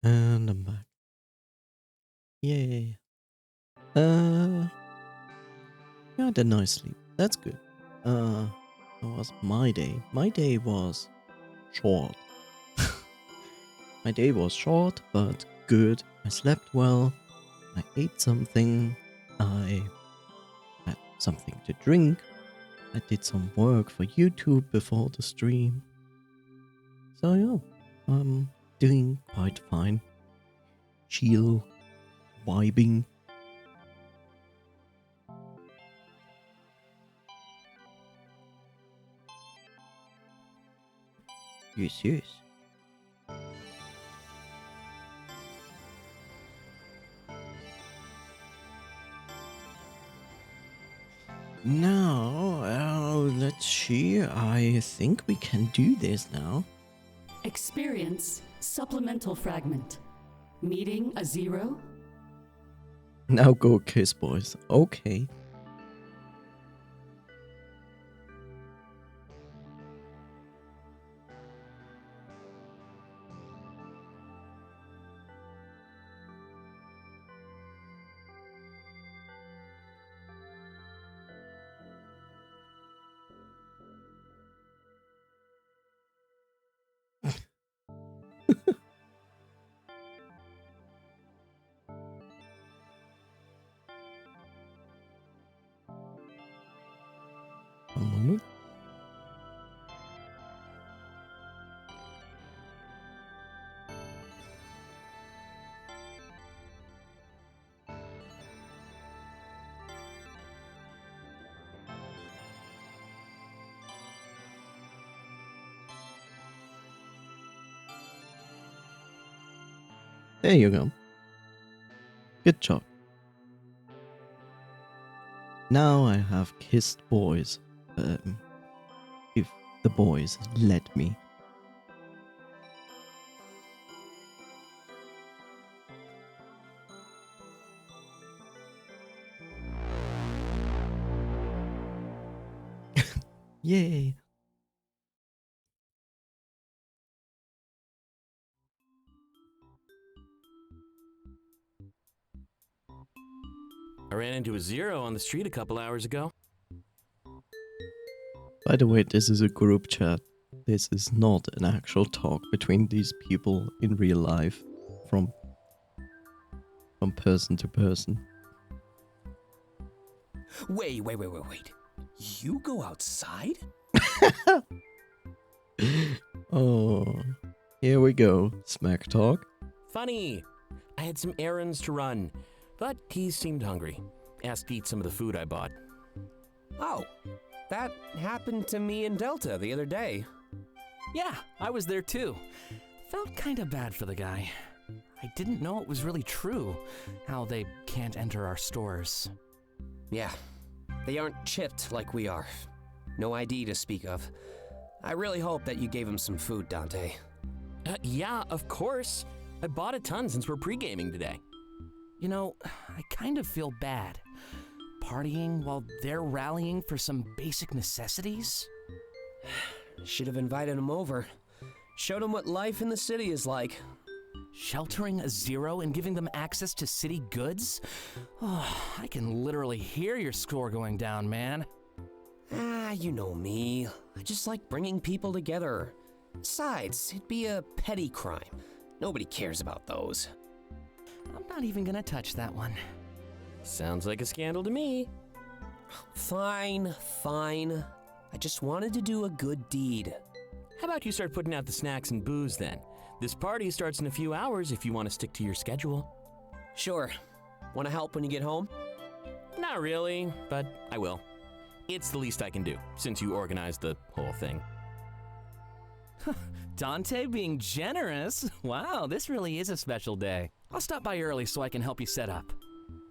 And I'm back. Yay. Yeah, I did nice sleep. That's good. How was my day? My day was short. My day was short, but good. I slept well. I ate something. I had something to drink. I did some work for YouTube before the stream. So yeah, I'm doing quite fine. Chill, vibing. Yes, yes. Now, let's see. I think we can do this now. Experience supplemental fragment. Meeting a 0? Now go kiss, boys. Okay. One moment. There you go. Good job. Now I have kissed boys. If the boys let me. Yay. I ran into a 0 on the street a couple hours ago. By the way, this is a group chat. This is not an actual talk between these people in real life from person to person. Wait. You go outside? Oh, here we go. Smack talk. Funny. I had some errands to run, but he seemed hungry. Asked to eat some of the food I bought. Oh, that happened to me in Delta the other day. Yeah, I was there too. Felt kinda bad for the guy. I didn't know it was really true, how they can't enter our stores. Yeah, they aren't chipped like we are. No ID to speak of. I really hope that you gave him some food, Dante. Yeah, of course. I bought a ton since we're pre-gaming today. You know, I kind of feel bad. Partying while they're rallying for some basic necessities? Should have invited him over. Showed him what life in the city is like. Sheltering a 0 and giving them access to city goods? Oh, I can literally hear your score going down, man. You know me. I just like bringing people together. Besides, it'd be a petty crime. Nobody cares about those. I'm not even gonna touch that one. Sounds like a scandal to me. Fine. I just wanted to do a good deed. How about you start putting out the snacks and booze then? This party starts in a few hours if you want to stick to your schedule. Sure. Want to help when you get home? Not really, but I will. It's the least I can do, since you organized the whole thing. Dante being generous? Wow, this really is a special day. I'll stop by early so I can help you set up.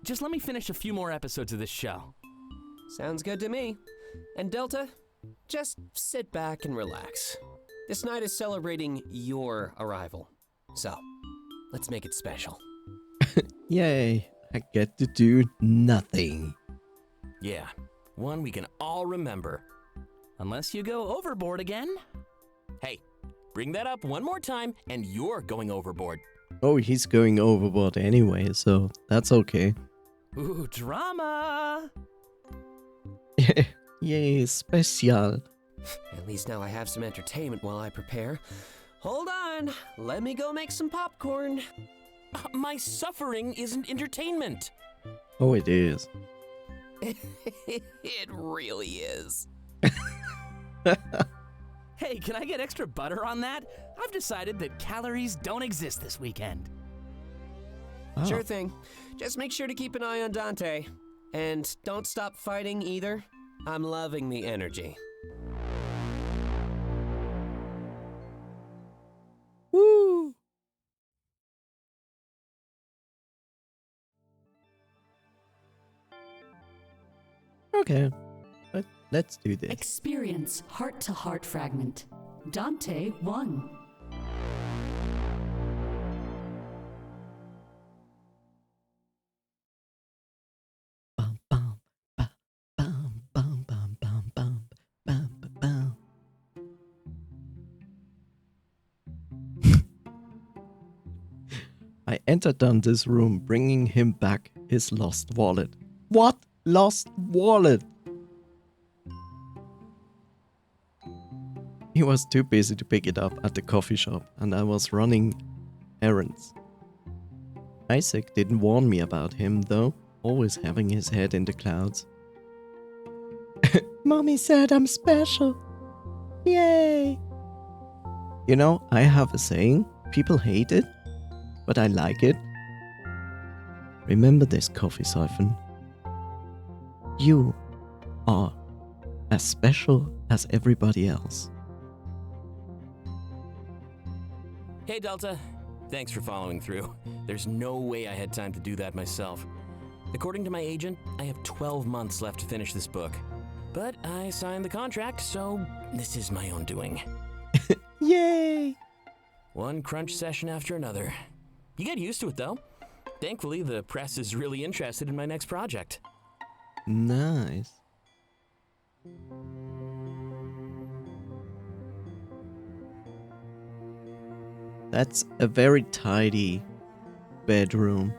Just let me finish a few more episodes of this show. Sounds good to me. And Delta, just sit back and relax. This night is celebrating your arrival. So, let's make it special. Yay, I get to do nothing. Yeah, one we can all remember. Unless you go overboard again. Hey, bring that up one more time and you're going overboard. Oh, he's going overboard anyway, so that's okay. Ooh, drama! Yay, special. At least now I have some entertainment while I prepare. Hold on, let me go make some popcorn. My suffering isn't entertainment. Oh, it is. It really is. Hey, can I get extra butter on that? I've decided that calories don't exist this weekend. Oh. Sure thing. Just make sure to keep an eye on Dante. And don't stop fighting either. I'm loving the energy. Woo! Okay, let's do this. Experience heart-to-heart fragment. Dante 1. Bum, bum, ba, bum, bum, bum, bum, bum, bum, ba, bum. I entered Dante's room, bringing him back his lost wallet. What? Lost wallet? He was too busy to pick it up at the coffee shop, and I was running errands. Isaac didn't warn me about him, though, always having his head in the clouds. Mommy said I'm special. Yay! You know, I have a saying, people hate it, but I like it. Remember this, coffee siphon. You are as special as everybody else. Hey, Delta. Thanks for following through. There's no way I had time to do that myself. According to my agent, I have 12 months left to finish this book. But I signed the contract, so this is my own doing. Yay! One crunch session after another. You get used to it, though. Thankfully, the press is really interested in my next project. Nice. That's a very tidy bedroom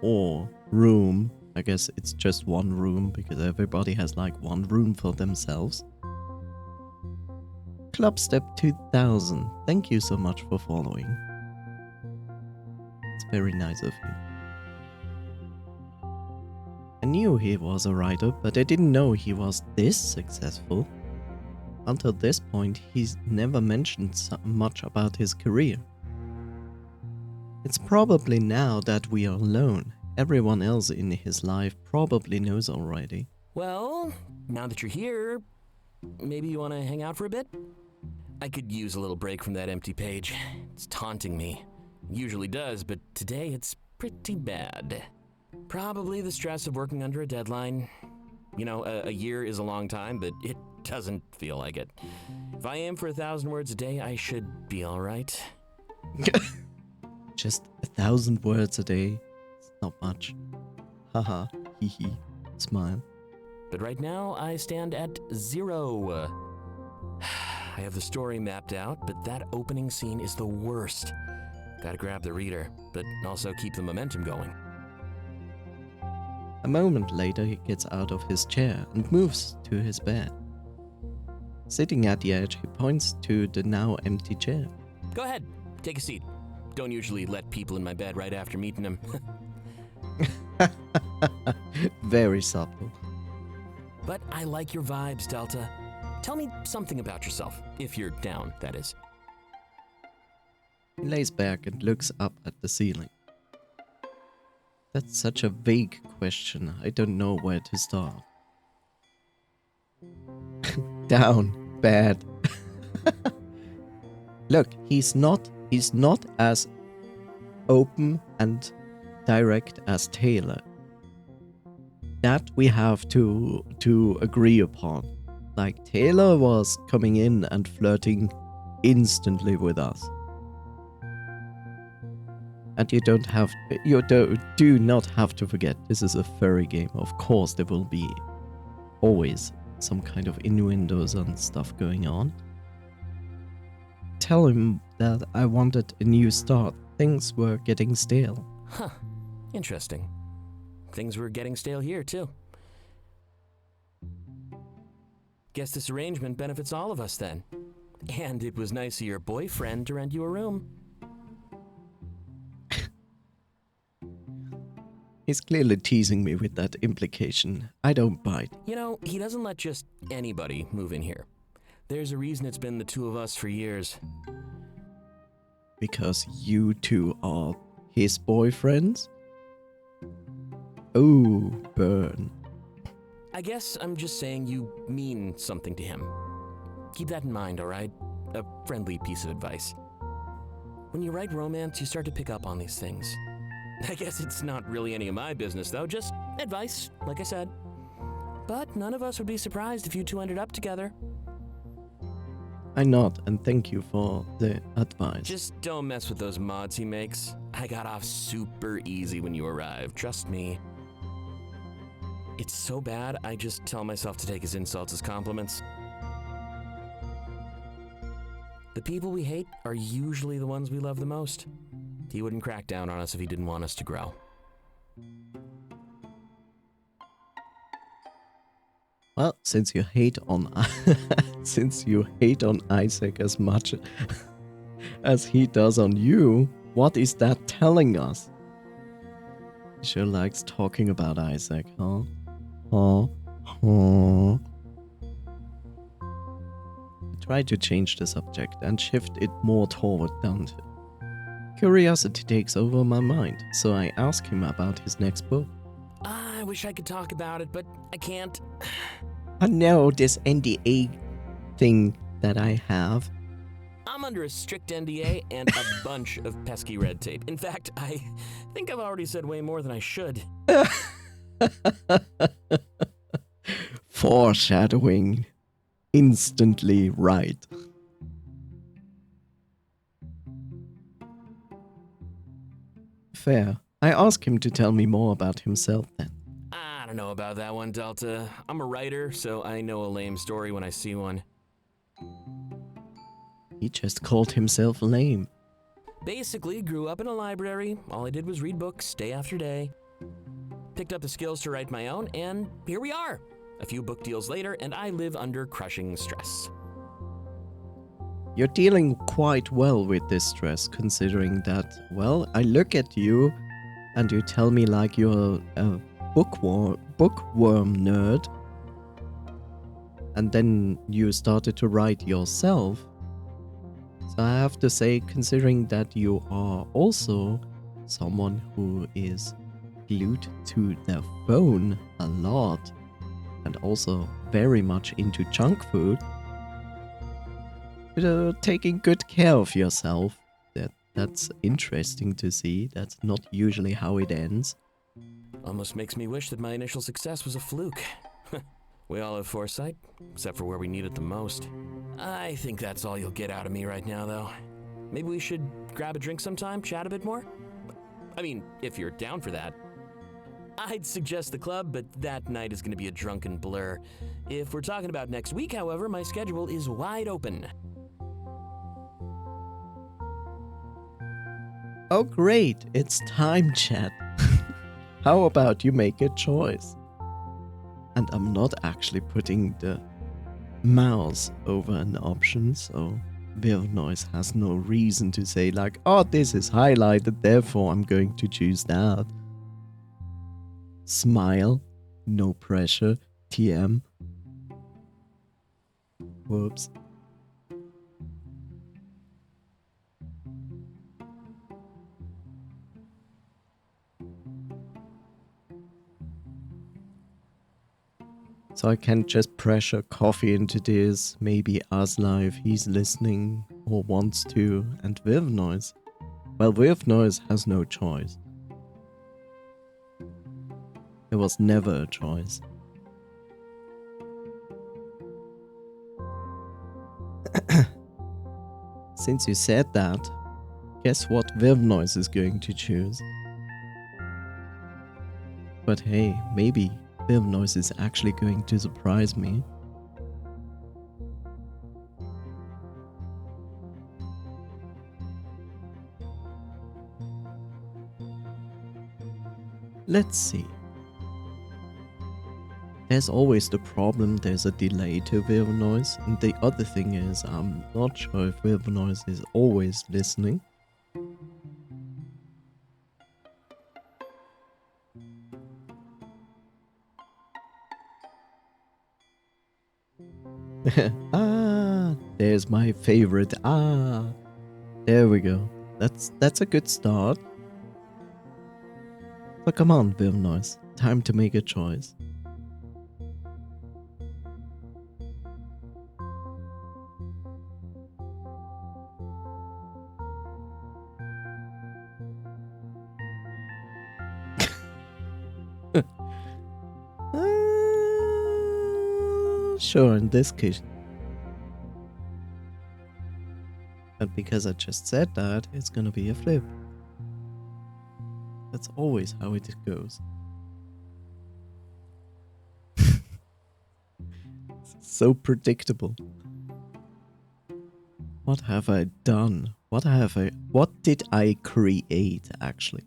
or room. I guess it's just one room because everybody has like one room for themselves. Clubstep 2000, thank you so much for following. It's very nice of you. I knew he was a writer, but I didn't know he was this successful. Until this point, he's never mentioned much about his career. It's probably now that we are alone. Everyone else in his life probably knows already. Well, now that you're here, maybe you want to hang out for a bit? I could use a little break from that empty page. It's taunting me. Usually does, but today it's pretty bad. Probably the stress of working under a deadline. You know, a year is a long time, but it doesn't feel like it. If I aim for 1,000 words a day, I should be all right. Just 1,000 words a day. It's not much. Haha, hee hee, smile. But right now, I stand at 0. I have the story mapped out, but that opening scene is the worst. Gotta grab the reader, but also keep the momentum going. A moment later, he gets out of his chair and moves to his bed. Sitting at the edge, he points to the now empty chair. Go ahead, take a seat. Don't usually let people in my bed right after meeting them. Very subtle. But I like your vibes, Delta. Tell me something about yourself, if you're down, that is. He lays back and looks up at the ceiling. That's such a vague question. I don't know where to start. Down. Bad. Look, he's not as open and direct as Taylor. That we have to agree upon. Like, Taylor was coming in and flirting instantly with us. And you do not have to forget, this is a furry game. Of course there will be always some kind of innuendos and stuff going on. Tell him that I wanted a new start Things were getting stale. Huh. Interesting. Things were getting stale here, too. Guess this arrangement benefits all of us then. And it was nice of your boyfriend to rent you a room. He's clearly teasing me with that implication. I don't bite. You know, he doesn't let just anybody move in here. There's a reason it's been the two of us for years. Because you two are his boyfriends? Oh, burn. I guess I'm just saying you mean something to him. Keep that in mind, alright? A friendly piece of advice. When you write romance, you start to pick up on these things. I guess it's not really any of my business, though, just advice, like I said. But none of us would be surprised if you two ended up together. I nod and thank you for the advice. Just don't mess with those mods he makes. I got off super easy when you arrived, trust me. It's so bad, I just tell myself to take his insults as compliments. The people we hate are usually the ones we love the most. He wouldn't crack down on us if he didn't want us to grow. Well, since you hate on Isaac as much as he does on you, what is that telling us? He sure likes talking about Isaac, huh? I try to change the subject and shift it more toward Dante. Curiosity takes over my mind, so I ask him about his next book. I wish I could talk about it, but I can't. I know this NDA thing that I have. I'm under a strict NDA and a bunch of pesky red tape. In fact, I think I've already said way more than I should. Foreshadowing. Instantly right. Fair. I ask him to tell me more about himself then. I don't know about that one, Delta. I'm a writer, so I know a lame story when I see one. He just called himself lame. Basically, grew up in a library. All I did was read books day after day. Picked up the skills to write my own, and here we are. A few book deals later, and I live under crushing stress. You're dealing quite well with this stress, considering that, well, I look at you and you tell me like you're a bookworm nerd, and then you started to write yourself. So I have to say, considering that you are also someone who is glued to their phone a lot, and also very much into junk food, taking good care of yourself. That's interesting to see. That's not usually how it ends. Almost makes me wish that my initial success was a fluke. We all have foresight, except for where we need it the most. I think that's all you'll get out of me right now, though. Maybe we should grab a drink sometime, chat a bit more? I mean, if you're down for that. I'd suggest the club, but that night is going to be a drunken blur. If we're talking about next week, however, my schedule is wide open. Oh great, it's time chat. How about you make a choice? And I'm not actually putting the mouse over an option, so Noise has no reason to say like, oh, this is highlighted, therefore I'm going to choose that. Smile, no pressure, TM. Whoops. So I can just pressure coffee into this, maybe Asla if he's listening or wants to, and Noise. Well, Noise has no choice. There was never a choice. Since you said that, guess what Noise is going to choose? But hey, maybe Noise is actually going to surprise me. Let's see. There's always the problem there's a delay to Wilbernoise, and the other thing is I'm not sure if Wilbernoise is always listening. Ah, there's my favorite. Ah, there we go. That's a good start. So come on, Wilbernoise, time to make a choice. Sure, in this case. But because I just said that, it's gonna be a flip. That's always how it goes. So predictable. What have I done? What did I create actually?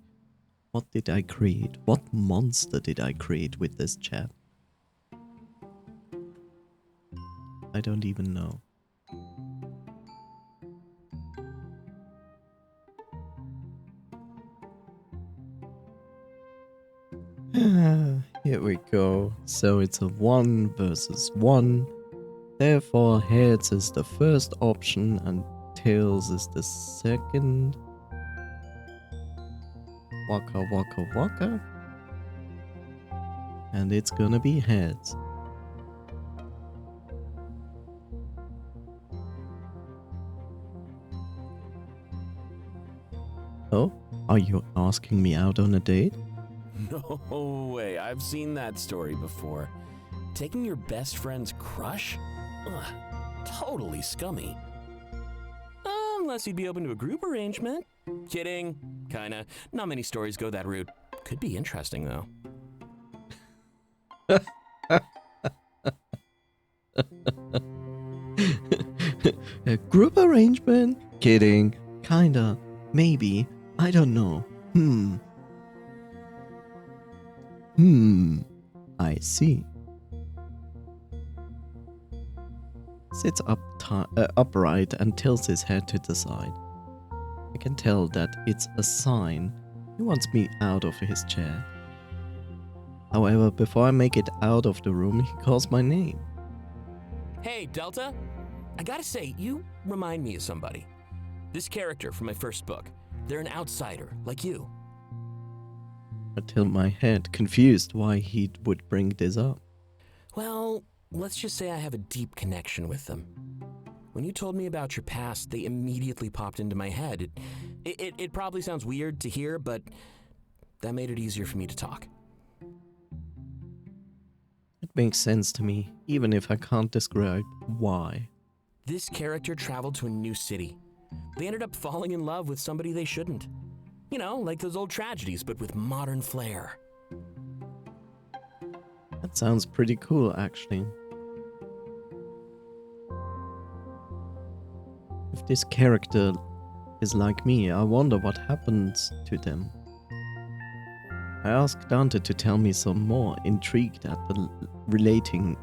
What did I create? What monster did I create with this chat? I don't even know. Here we go. So it's a 1 versus 1. Therefore, heads is the first option and tails is the second. Waka waka waka. And it's gonna be heads. Oh, are you asking me out on a date? No way, I've seen that story before. Taking your best friend's crush? Ugh, totally scummy. Unless you'd be open to a group arrangement. Kidding. Kinda. Not many stories go that route. Could be interesting, though. A group arrangement? Kidding. Kinda. Maybe. I don't know. I see. Sits upright and tilts his head to the side. I can tell that it's a sign he wants me out of his chair. However, before I make it out of the room, he calls my name. Hey, Delta. I gotta say, you remind me of somebody. This character from my first book. They're an outsider, like you. I tilt my head, confused why he would bring this up. Well, let's just say I have a deep connection with them. When you told me about your past, they immediately popped into my head. It probably sounds weird to hear, but that made it easier for me to talk. It makes sense to me, even if I can't describe why. This character traveled to a new city. They ended up falling in love with somebody they shouldn't. You know, like those old tragedies, but with modern flair. That sounds pretty cool, actually. If this character is like me, I wonder what happens to them. I asked Dante to tell me some more, intrigued at relating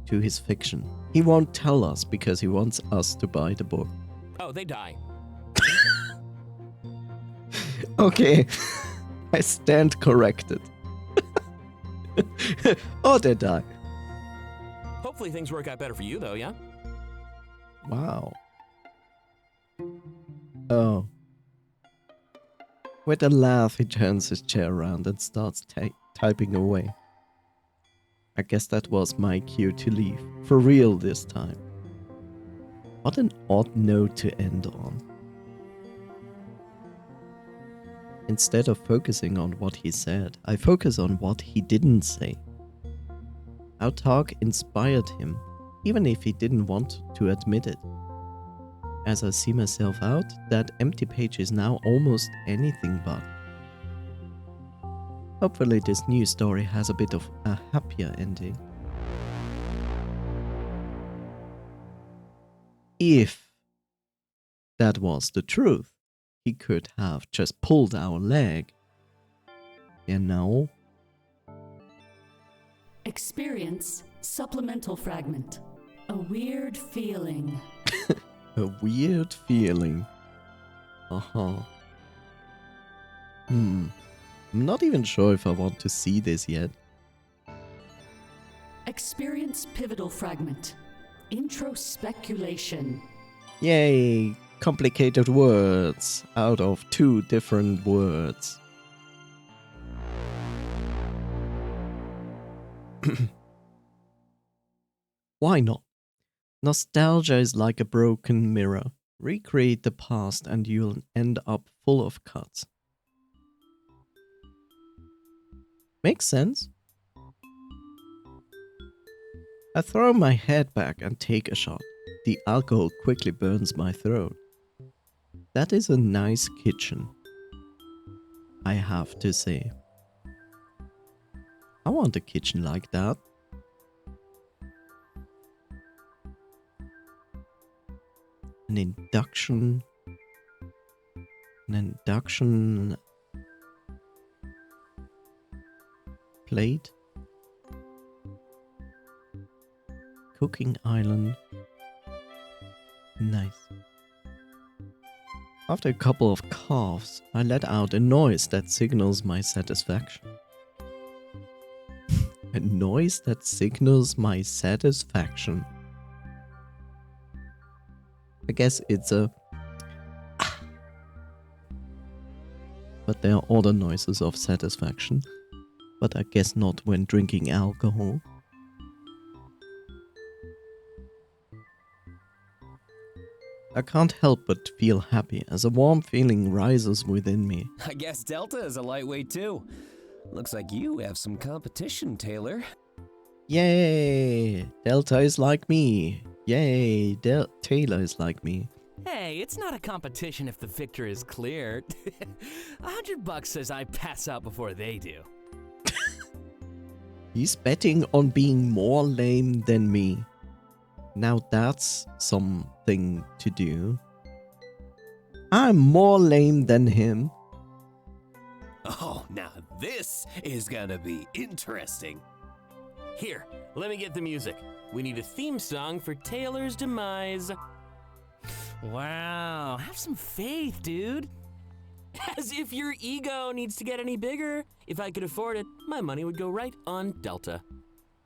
to his fiction. He won't tell us because he wants us to buy the book. Oh, they die. Okay, I stand corrected. Oh, they die. Hopefully things work out better for you, though, yeah? Wow. Oh. With a laugh, he turns his chair around and starts typing away. I guess that was my cue to leave. For real this time. What an odd note to end on. Instead of focusing on what he said, I focus on what he didn't say. Our talk inspired him, even if he didn't want to admit it. As I see myself out, that empty page is now almost anything but. Hopefully this new story has a bit of a happier ending. If that was the truth, he could have just pulled our leg. You know? Experience supplemental fragment. A weird feeling. A weird feeling. Uh-huh. I'm not even sure if I want to see this yet. Experience pivotal fragment. Introspeculation. Yay! Complicated words out of 2 different words. Why not? Nostalgia is like a broken mirror. Recreate the past and you'll end up full of cuts. Makes sense. I throw my head back and take a shot. The alcohol quickly burns my throat. That is a nice kitchen, I have to say. I want a kitchen like that. An induction plate. Cooking island. Nice. After a couple of coughs, I let out a noise that signals my satisfaction. A noise that signals my satisfaction. I guess it's a... But there are other noises of satisfaction. But I guess not when drinking alcohol. I can't help but feel happy as a warm feeling rises within me. I guess Delta is a lightweight too. Looks like you have some competition, Taylor. Yay! Delta is like me. Yay! Taylor is like me. Hey, it's not a competition if the victor is clear. $100 says I pass out before they do. He's betting on being more lame than me. Now that's something to do. I'm more lame than him. Oh, now this is gonna be interesting. Here, let me get the music. We need a theme song for Taylor's demise. Wow, have some faith, dude. As if your ego needs to get any bigger. If I could afford it, my money would go right on Delta.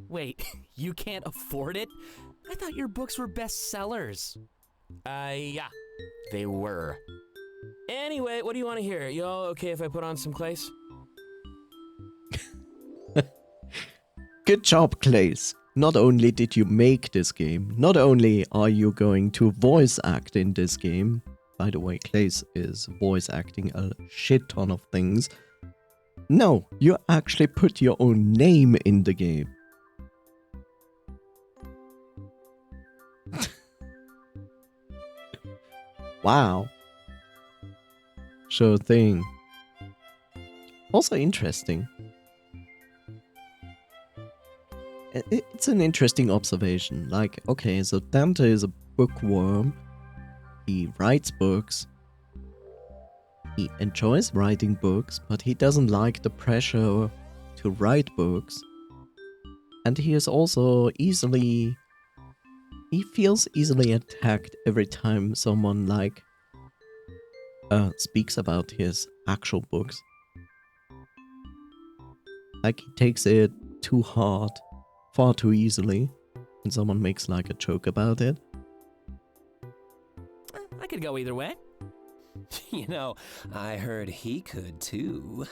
Wait, you can't afford it? I thought your books were bestsellers. Yeah, they were. Anyway, what do you want to hear? You all okay if I put on some Clays? Good job, Clays. Not only did you make this game, not only are you going to voice act in this game. By the way, Clays is voice acting a shit ton of things. No, you actually put your own name in the game. Wow. Sure thing. Also interesting. It's an interesting observation. Like, okay, so Dante is a bookworm. He writes books. He enjoys writing books, but he doesn't like the pressure to write books. And he is also easily... He feels easily attacked every time someone like speaks about his actual books. Like he takes it too hard, far too easily, and someone makes like a joke about it. I could go either way. You know, I heard he could too.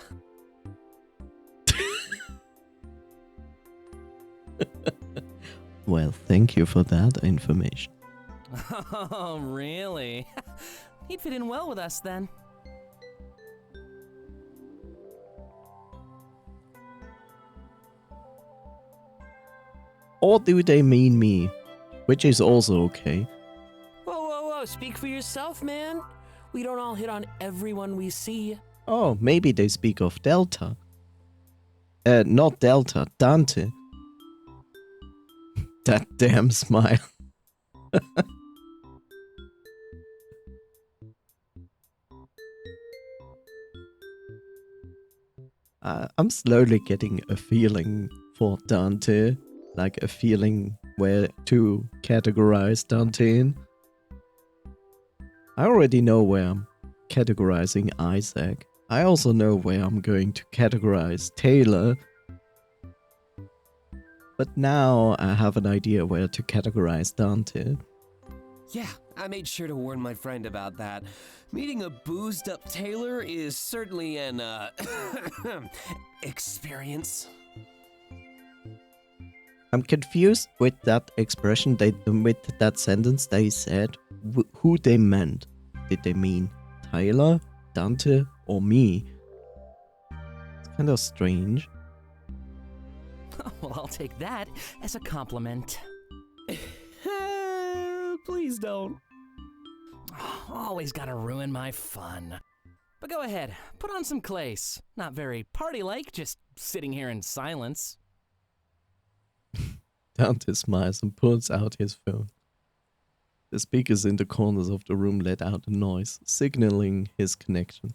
Well, thank you for that information. Oh, really? He'd fit in well with us then. Or do they mean me? Which is also okay. Whoa, speak for yourself, man. We don't all hit on everyone we see. Oh, maybe they speak of Delta. Not Delta, Dante. That damn smile. I'm slowly getting a feeling for Dante, like a feeling where to categorize Dante in. I already know where I'm categorizing Isaac. I also know where I'm going to categorize Taylor. But now I have an idea where to categorize Dante. Yeah, I made sure to warn my friend about that. Meeting a boozed up Taylor is certainly an, experience. I'm confused with that expression, with that sentence they said, who they meant. Did they mean Tyler, Dante, or me? It's kind of strange. Well, I'll take that as a compliment. Please don't. Always gotta ruin my fun. But go ahead, put on some clays. Not very party-like, just sitting here in silence. Dante smiles and pulls out his phone. The speakers in the corners of the room let out a noise, signaling his connection.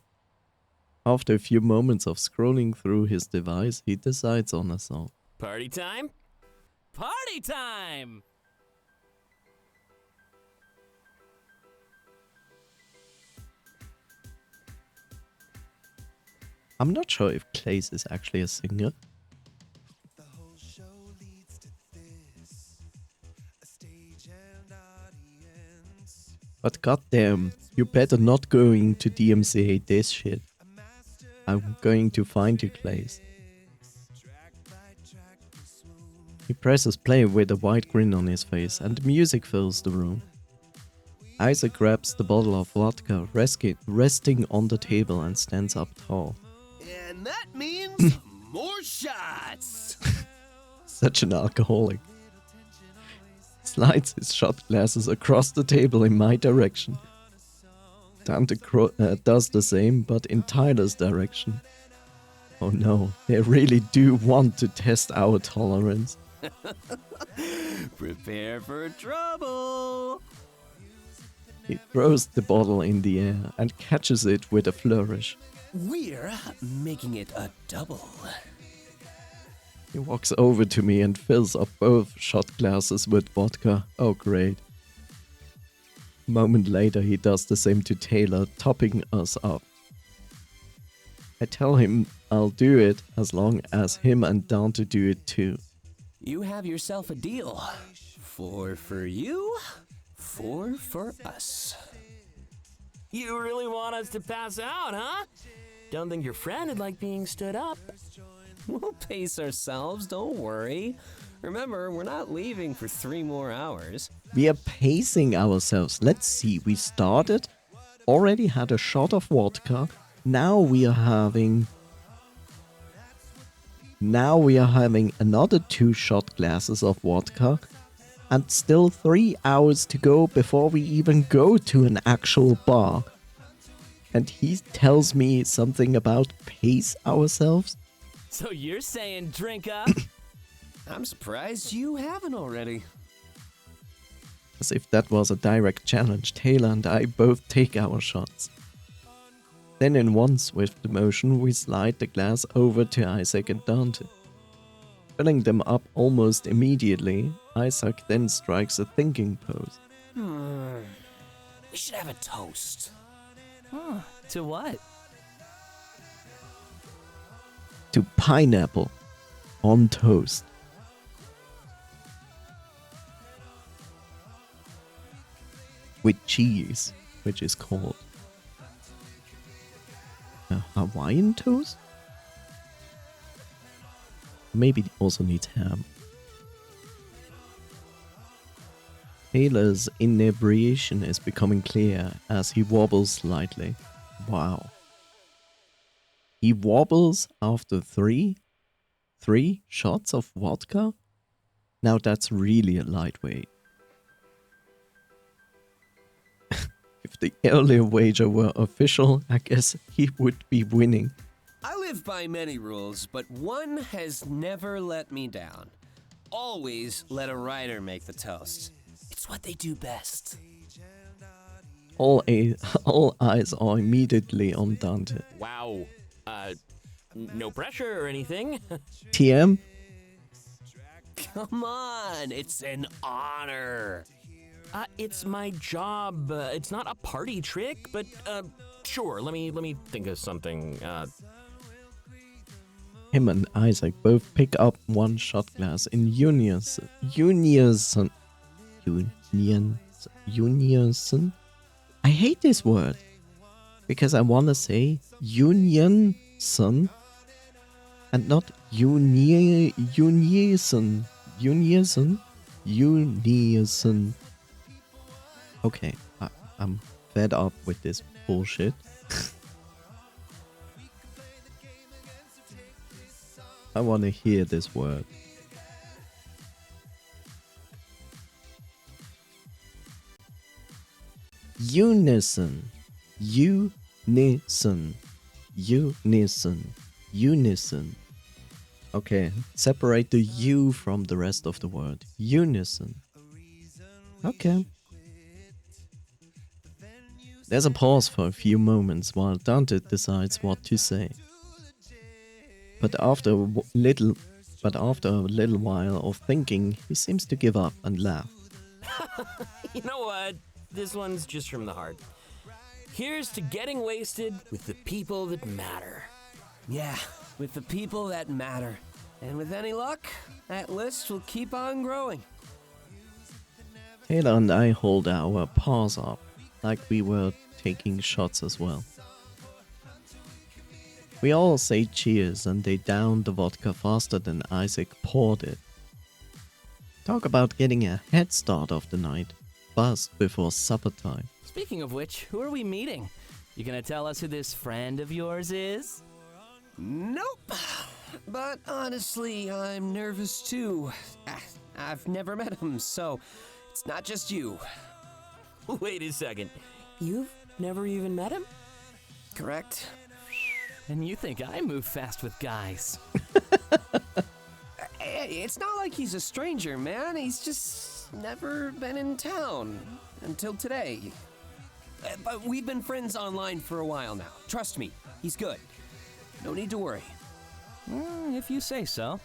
After a few moments of scrolling through his device, he decides on a song. Party time? Party time! I'm not sure if Clays is actually a singer. But goddamn, you better not going to DMCA this shit. I'm going to find you, Clays. He presses play with a wide grin on his face, and the music fills the room. Isaac grabs the bottle of vodka, resting on the table, and stands up tall. And that means more shots! Such an alcoholic. Slides his shot glasses across the table in my direction. Dante does the same, but in Tyler's direction. Oh no, they really do want to test our tolerance. Prepare for trouble! He throws the bottle in the air and catches it with a flourish. We're making it a double. He walks over to me and fills up both shot glasses with vodka. Oh great. A moment later he does the same to Taylor, topping us up. I tell him I'll do it as long as him and Dante do it too. You have yourself a deal. 4 for you, 4 for us. You really want us to pass out, huh? Don't think your friend would like being stood up. We'll pace ourselves, don't worry. Remember, we're not leaving for 3 more hours. We are pacing ourselves. Let's see, we started, already had a shot of vodka. Now we are having another 2 shot glasses of vodka. And still 3 hours to go before we even go to an actual bar. And he tells me something about pace ourselves? So you're saying drink up? I'm surprised you haven't already. As if that was a direct challenge, Taylor and I both take our shots. Then in one swift motion, we slide the glass over to Isaac and Dante. Filling them up almost immediately, Isaac then strikes a thinking pose. We should have a toast. To what? To pineapple on toast. With cheese, which is called a Hawaiian toast? Maybe it also needs ham. Taylor's inebriation is becoming clear as he wobbles slightly. Wow. He wobbles after three shots of vodka? Now that's really a lightweight. If the earlier wager were official, I guess he would be winning. I live by many rules, but one has never let me down. Always let a rider make the toast. It's what they do best. All eyes are immediately on Dante. Wow. No pressure or anything. TM? Come on, it's an honor. It's my job. It's not a party trick, but sure. Let me think of something. Him and Isaac both pick up one shot glass in unison. Unison. I hate this word because I want to say unison and not unison. Unison. Okay, I'm fed up with this bullshit. I want to hear this word. Unison. Unison. Unison. Unison. Okay, separate the U from the rest of the word. Unison. Okay. There's a pause for a few moments while Dante decides what to say. But after a little while of thinking, he seems to give up and laugh. You know what? This one's just from the heart. Here's to getting wasted with the people that matter. Yeah, with the people that matter. And with any luck, that list will keep on growing. Taylor and I hold our paws up, like we were taking shots as well. We all say cheers and they down the vodka faster than Isaac poured it. Talk about getting a head start of the night, fast before supper time. Speaking of which, who are we meeting? You gonna tell us who this friend of yours is? Nope. But honestly, I'm nervous too. I've never met him, so it's not just you. Wait a second. You've never even met him? Correct? And you think I move fast with guys? It's not like he's a stranger, man. He's just never been in town until today. But we've been friends online for a while now. Trust me, he's good. No need to worry. If you say so.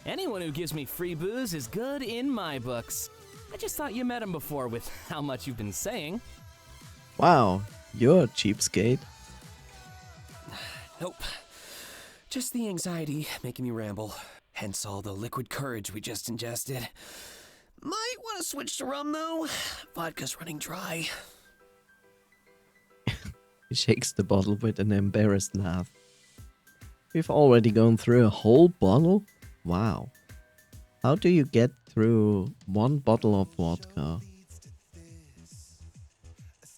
Anyone who gives me free booze is good in my books. I just thought you met him before with how much you've been saying. Wow, you're a cheapskate. Nope. Just the anxiety making me ramble. Hence all the liquid courage we just ingested. Might want to switch to rum, though. Vodka's running dry. He shakes the bottle with an embarrassed laugh. We've already gone through a whole bottle? Wow. How do you get through one bottle of vodka?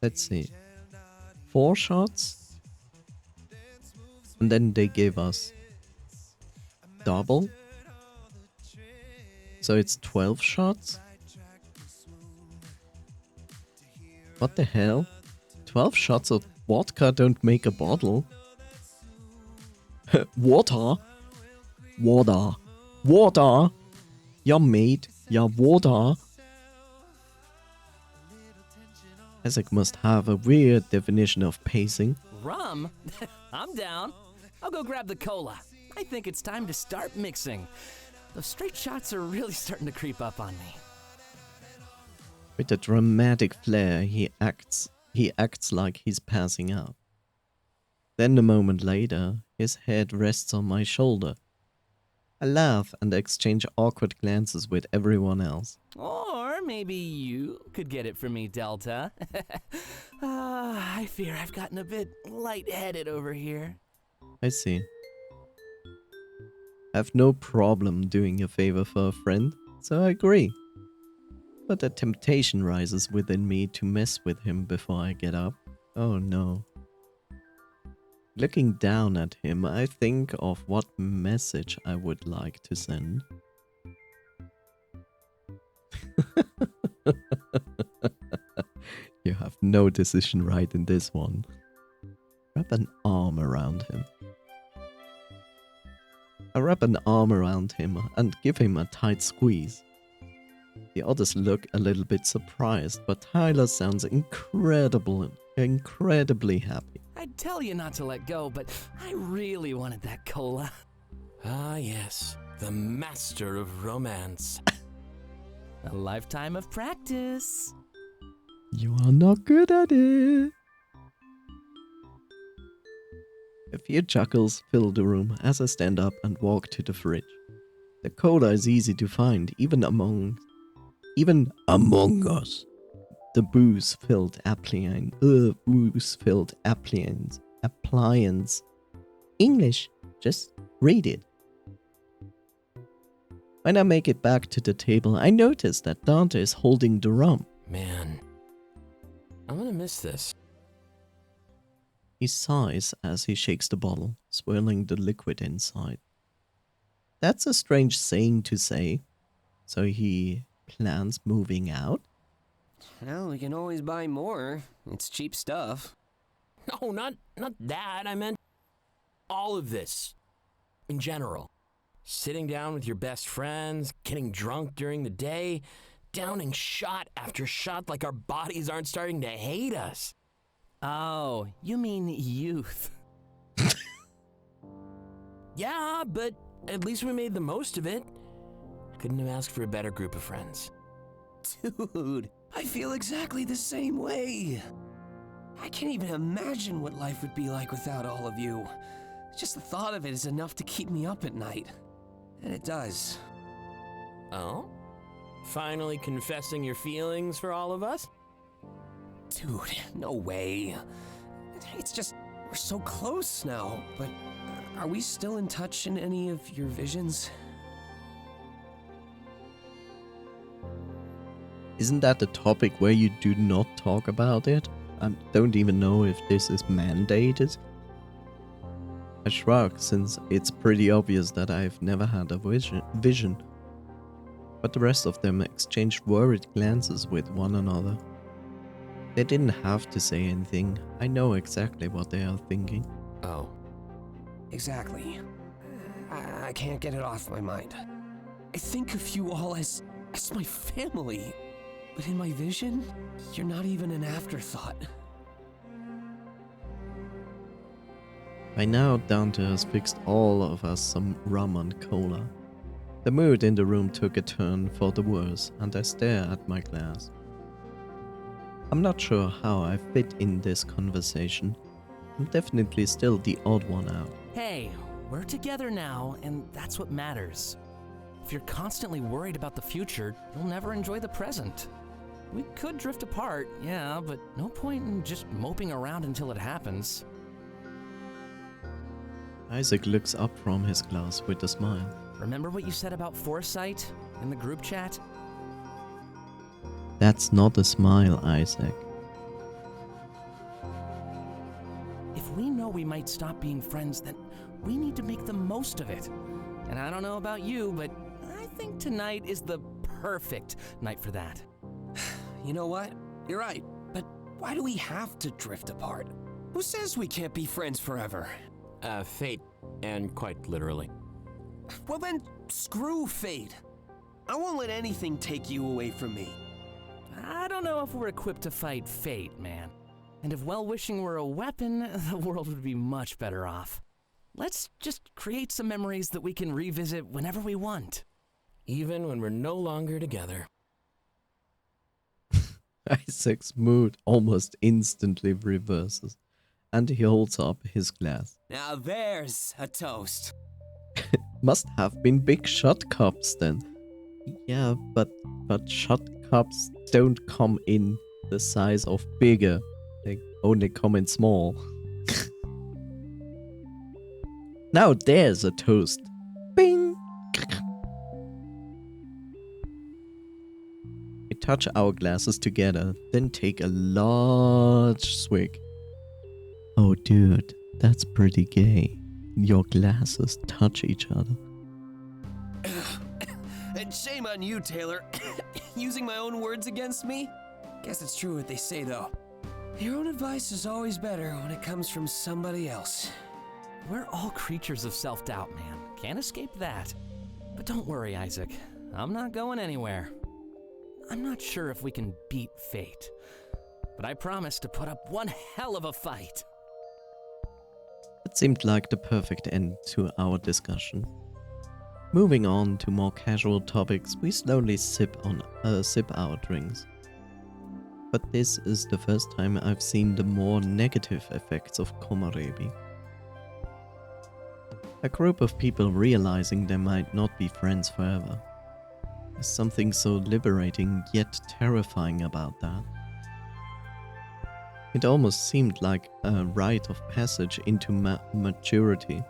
Let's see. 4 shots? And then they gave us double? So it's 12 shots? What the hell? 12 shots of vodka don't make a bottle. Water? Water. Water! Yeah, mate. Yeah, water. Isaac must have a weird definition of pacing. Rum? I'm down. I'll go grab the cola. I think it's time to start mixing. Those straight shots are really starting to creep up on me. With a dramatic flair, he acts like he's passing out. Then a moment later, his head rests on my shoulder. I laugh and exchange awkward glances with everyone else. Or maybe you could get it for me, Delta. I fear I've gotten a bit lightheaded over here. I see. I have no problem doing a favor for a friend, so I agree. But a temptation rises within me to mess with him before I get up. Oh no. Looking down at him, I think of what message I would like to send. You have no decision right in this one. Wrap an arm around him. I wrap an arm around him and give him a tight squeeze. The others look a little bit surprised, but Tyler sounds incredibly happy. I I'd tell you not to let go, but I really wanted that cola. Ah, yes. The master of romance. A lifetime of practice. You are not good at it. A few chuckles fill the room as I stand up and walk to the fridge. The cola is easy to find, even among us. The booze-filled appliance. English, just read it. When I make it back to the table, I notice that Dante is holding the rum. Man, I'm gonna miss this. He sighs as he shakes the bottle, swirling the liquid inside. That's a strange saying to say. So he plans moving out? Well, we can always buy more. It's cheap stuff. No, not that. I meant all of this. In general. Sitting down with your best friends, getting drunk during the day, downing shot after shot like our bodies aren't starting to hate us. Oh, you mean youth. Yeah, but at least we made the most of it. Couldn't have asked for a better group of friends. Dude, I feel exactly the same way. I can't even imagine what life would be like without all of you. Just the thought of it is enough to keep me up at night. And it does. Oh? Finally confessing your feelings for all of us? Dude, no way. It's just, we're so close now, but are we still in touch in any of your visions? Isn't that the topic where you do not talk about it? I don't even know if this is mandated. I shrug, since it's pretty obvious that I've never had a vision. But the rest of them exchanged worried glances with one another. They didn't have to say anything. I know exactly what they are thinking. Oh. Exactly. I can't get it off my mind. I think of you all as my family. But in my vision, you're not even an afterthought. By now, Dante has fixed all of us some rum and cola. The mood in the room took a turn for the worse, and I stare at my glass. I'm not sure how I fit in this conversation. I'm definitely still the odd one out. Hey, we're together now, and that's what matters. If you're constantly worried about the future, you'll never enjoy the present. We could drift apart, yeah, but no point in just moping around until it happens. Isaac looks up from his glass with a smile. Remember what you said about foresight in the group chat? That's not a smile, Isaac. If we know we might stop being friends, then we need to make the most of it. And I don't know about you, but I think tonight is the perfect night for that. You know what? You're right. But why do we have to drift apart? Who says we can't be friends forever? Fate, and quite literally. Well then, screw fate. I won't let anything take you away from me. I don't know if we're equipped to fight fate, man. And if well-wishing were a weapon, the world would be much better off. Let's just create some memories that we can revisit whenever we want. Even when we're no longer together. Isaac's mood almost instantly reverses, and he holds up his glass. Now there's a toast. Must have been big shot cups then. Yeah, but shot cups don't come in the size of bigger. They only come in small. Now there's a toast. Bing! We touch our glasses together, then take a large swig. Oh dude, that's pretty gay. Your glasses touch each other. And shame on you, Taylor. Using my own words against me? Guess it's true what they say, though. Your own advice is always better when it comes from somebody else. We're all creatures of self-doubt, man. Can't escape that. But don't worry, Isaac. I'm not going anywhere. I'm not sure if we can beat fate, but I promise to put up one hell of a fight. Seemed like the perfect end to our discussion. Moving on to more casual topics, we slowly sip our drinks. But this is the first time I've seen the more negative effects of Komorebi. A group of people realizing they might not be friends forever. There's something so liberating yet terrifying about that. It almost seemed like a rite of passage into maturity.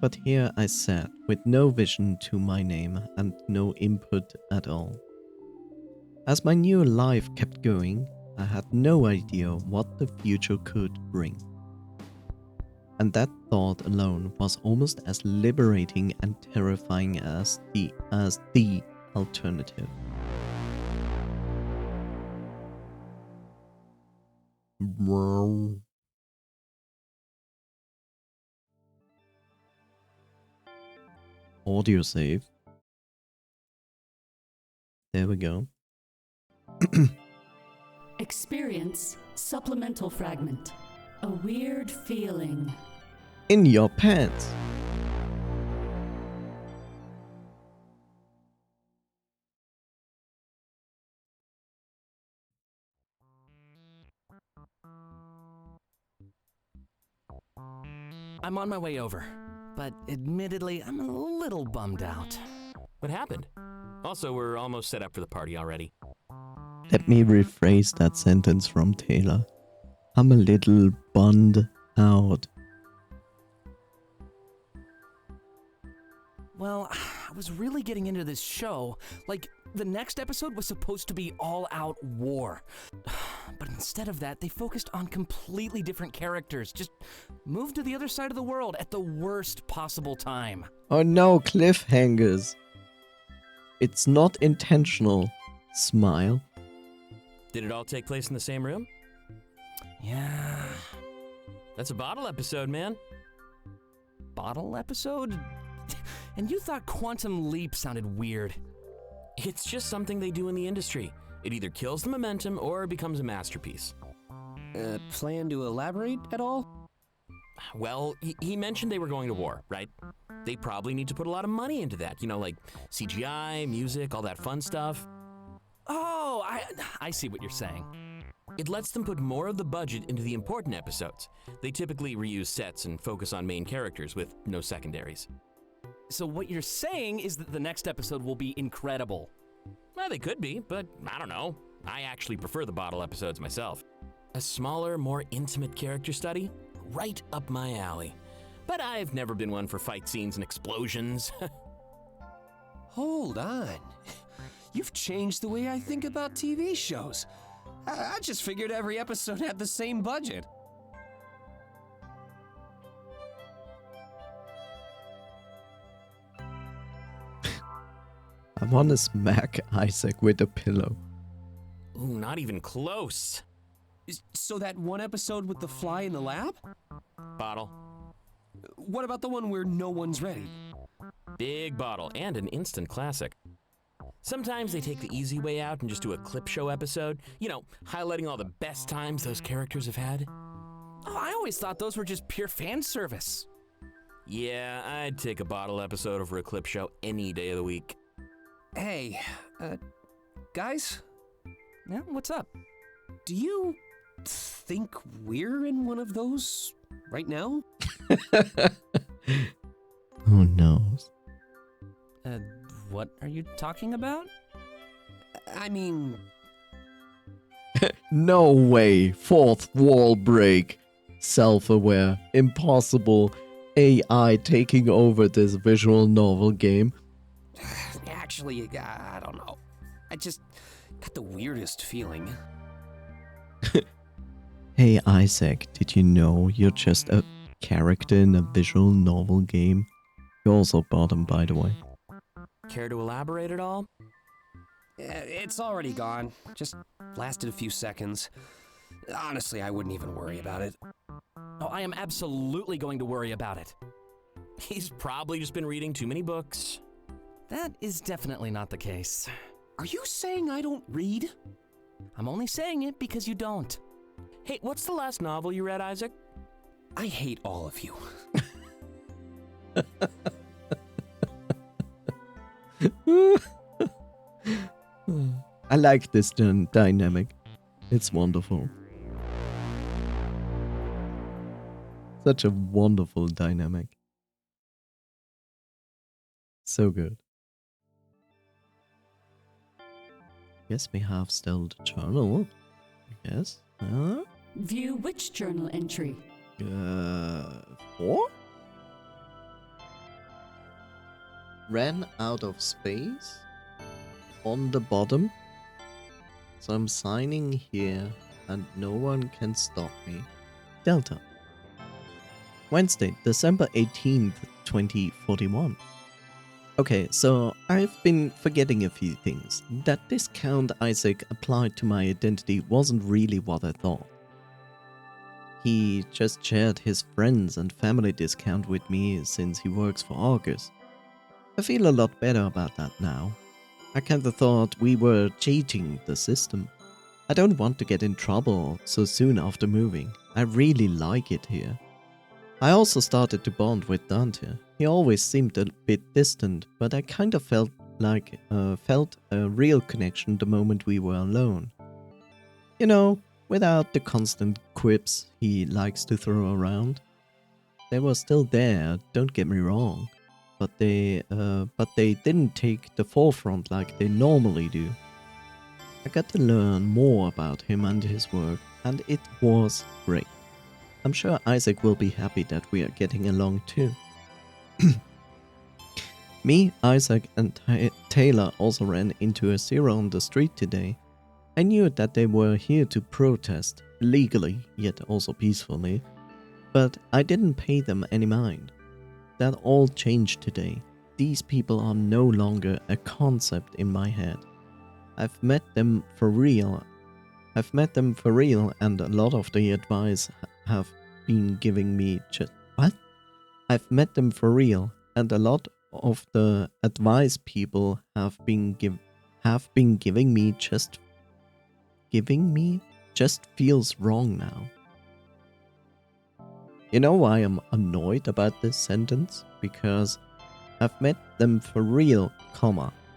But here I sat with no vision to my name and no input at all. As my new life kept going, I had no idea what the future could bring. And that thought alone was almost as liberating and terrifying as the alternative. Audio save. There we go. Experience supplemental fragment. A weird feeling. In your pants. I'm on my way over, but admittedly, I'm a little bummed out. What happened? Also, we're almost set up for the party already. Let me rephrase that sentence from Taylor. I'm a little bummed out. Well, I was really getting into this show. Like, the next episode was supposed to be all-out war. But instead of that, they focused on completely different characters. Just moved to the other side of the world at the worst possible time. Oh no, cliffhangers. It's not intentional. Smile. Did it all take place in the same room? Yeah. That's a bottle episode, man. Bottle episode? And you thought Quantum Leap sounded weird. It's just something they do in the industry. It either kills the momentum or becomes a masterpiece. Plan to elaborate at all? Well, he mentioned they were going to war, right? They probably need to put a lot of money into that. You know, like CGI, music, all that fun stuff. Oh, I see what you're saying. It lets them put more of the budget into the important episodes. They typically reuse sets and focus on main characters with no secondaries. So what you're saying is that the next episode will be incredible. Well, they could be, but I don't know. I actually prefer the bottle episodes myself. A smaller, more intimate character study? Right up my alley. But I've never been one for fight scenes and explosions. Hold on. You've changed the way I think about TV shows. I just figured every episode had the same budget. I want to smack Isaac with a pillow. Ooh, not even close. So that one episode with the fly in the lab? Bottle. What about the one where no one's ready? Big bottle and an instant classic. Sometimes they take the easy way out and just do a clip show episode, you know, highlighting all the best times those characters have had. Oh, I always thought those were just pure fan service. Yeah, I'd take a bottle episode over a clip show any day of the week. Hey, guys? Yeah, what's up? Do you think we're in one of those right now? Who knows? What are you talking about? I mean... No way. Fourth wall break. Self-aware. Impossible. AI taking over this visual novel game. Actually, I don't know. I just got the weirdest feeling. Hey Isaac, did you know you're just a character in a visual novel game? You're also bottom, by the way. Care to elaborate at all? It's already gone. Just lasted a few seconds. Honestly, I wouldn't even worry about it. Oh, I am absolutely going to worry about it. He's probably just been reading too many books. That is definitely not the case. Are you saying I don't read? I'm only saying it because you don't. Hey, what's the last novel you read, Isaac? I hate all of you. I like this dynamic. It's wonderful. Such a wonderful dynamic. So good. Yes, we have still the journal. Yes. View which journal entry? 4? Ran out of space on the bottom. So I'm signing here and no one can stop me. Delta. Wednesday, December 18th, 2041. Okay, so I've been forgetting a few things. That discount Isaac applied to my identity wasn't really what I thought. He just shared his friends and family discount with me since he works for Argus. I feel a lot better about that now. I kinda thought we were cheating the system. I don't want to get in trouble so soon after moving. I really like it here. I also started to bond with Dante. He always seemed a bit distant, but I kind of felt a real connection the moment we were alone. You know, without the constant quips he likes to throw around. They were still there, don't get me wrong, but they didn't take the forefront like they normally do. I got to learn more about him and his work, and it was great. I'm sure Isaac will be happy that we are getting along too. Me, Isaac, and Taylor also ran into a Zero on the street today. I knew that they were here to protest, legally, yet also peacefully, but I didn't pay them any mind. That all changed today. These people are no longer a concept in my head. I've met them for real, and a lot of the advice have been giving me I've met them for real, and a lot of the advice people have been giving me just feels wrong now. You know why I'm annoyed about this sentence? Because I've met them for real,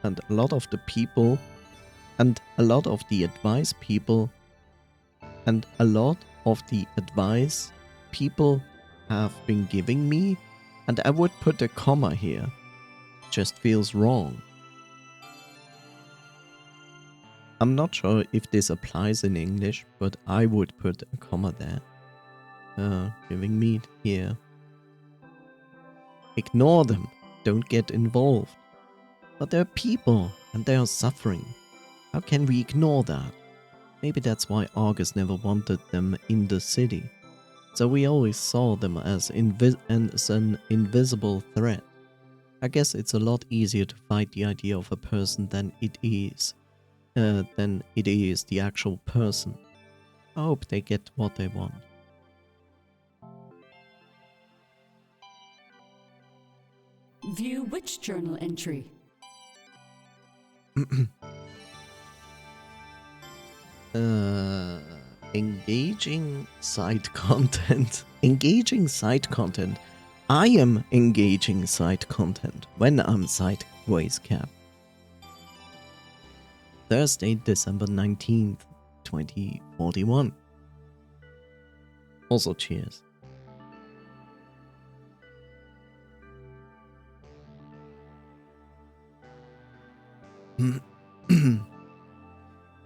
and a lot of the people and a lot of the advice people have been giving me, and I would put a comma here. Just feels wrong. I'm not sure if this applies in English, but I would put a comma there. Giving me here. Ignore them. Don't get involved. But they're people, and they are suffering. How can we ignore that? Maybe that's why Argus never wanted them in the city. So we always saw them as an invisible threat. I guess it's a lot easier to fight the idea of a person than it is the actual person. I hope they get what they want. View which journal entry? Engaging side content. Engaging side content. I am engaging side content when I'm sideways cap. Thursday, December 19th, 2041. Also cheers.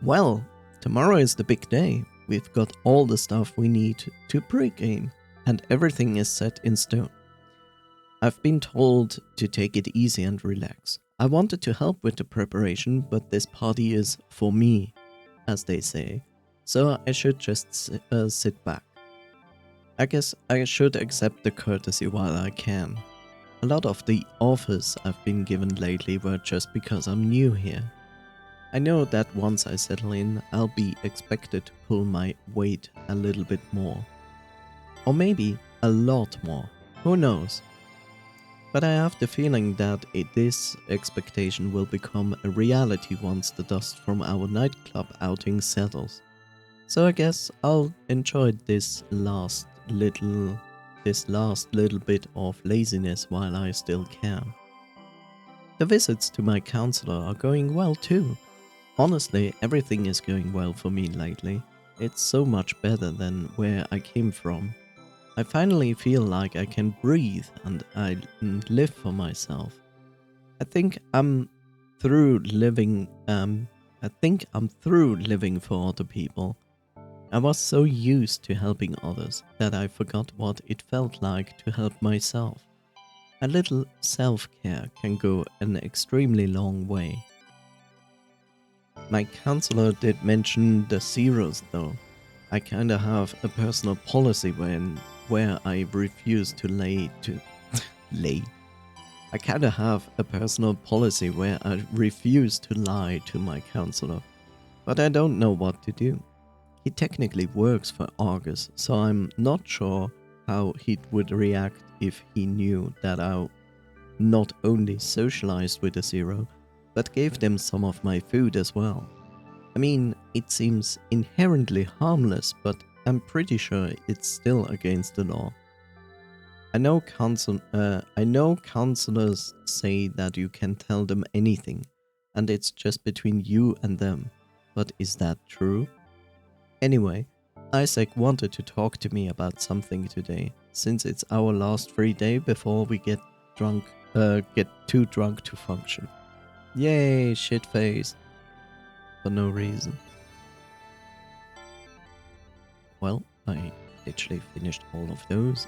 Well, tomorrow is the big day. We've got all the stuff we need to pre-game, and everything is set in stone. I've been told to take it easy and relax. I wanted to help with the preparation, but this party is for me, as they say, so I should just sit back. I guess I should accept the courtesy while I can. A lot of the offers I've been given lately were just because I'm new here. I know that once I settle in, I'll be expected to pull my weight a little bit more. Or maybe a lot more, who knows? But I have the feeling that this expectation will become a reality once the dust from our nightclub outing settles. So I guess I'll enjoy this last little this last little bit of laziness while I still can. The visits to my counselor are going well too. Honestly, everything is going well for me lately. It's so much better than where I came from. I finally feel like I can breathe and I live for myself. I think I'm through living for other people. I was so used to helping others that I forgot what it felt like to help myself. A little self-care can go an extremely long way. My counselor did mention the zeros though. I kinda have a personal policy where I refuse to lay. I kinda have a personal policy where I refuse to lie to my counselor, but I don't know what to do. He technically works for Argus, so I'm not sure how he would react if he knew that I not only socialized with the Zero, but gave them some of my food as well. I mean, it seems inherently harmless, but I'm pretty sure it's still against the law. I know counselors say that you can tell them anything, and it's just between you and them. But is that true? Anyway, Isaac wanted to talk to me about something today, since it's our last free day before we get too drunk to function. Yay, shitface. For no reason. Well, I literally finished all of those.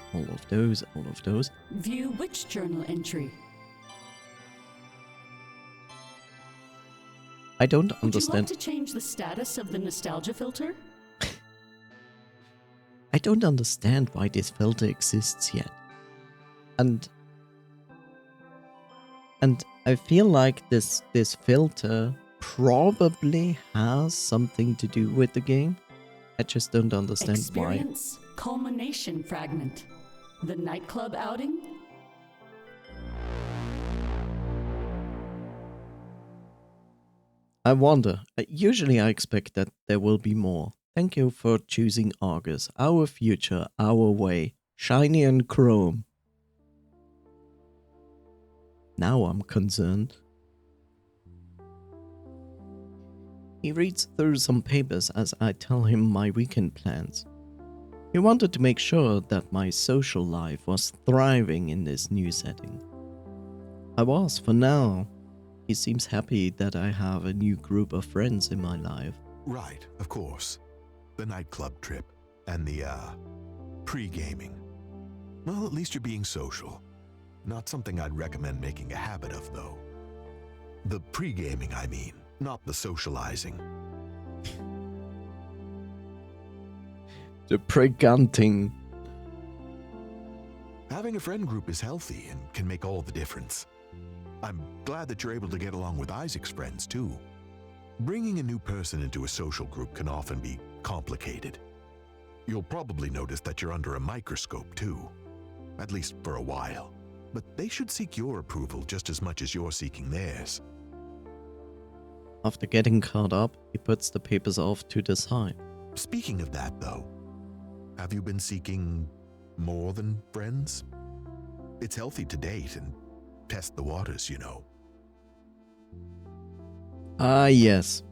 View which journal entry? I don't Would you like understand. to change the status of the nostalgia filter? I don't understand why this filter exists yet. And I feel like this filter probably has something to do with the game. I just don't understand why. Experience culmination fragment. The nightclub outing? I wonder. Usually I expect that there will be more. Thank you for choosing Argus. Our future, our way. Shiny and chrome. Now I'm concerned. He reads through some papers as I tell him my weekend plans. He wanted to make sure that my social life was thriving in this new setting. I was, for now. He seems happy that I have a new group of friends in my life. Right, of course. The nightclub trip and the, pre-gaming. Well, at least you're being social. Not something I'd recommend making a habit of, though. The pre-gaming, I mean, not the socializing. The pregunting. Having a friend group is healthy and can make all the difference. I'm glad that you're able to get along with Isaac's friends, too. Bringing a new person into a social group can often be complicated. You'll probably notice that you're under a microscope, too. At least for a while. But they should seek your approval just as much as you're seeking theirs. After getting caught up, he puts the papers off to the side. Speaking of that, though, have you been seeking more than friends? It's healthy to date and test the waters, you know. Ah, yes.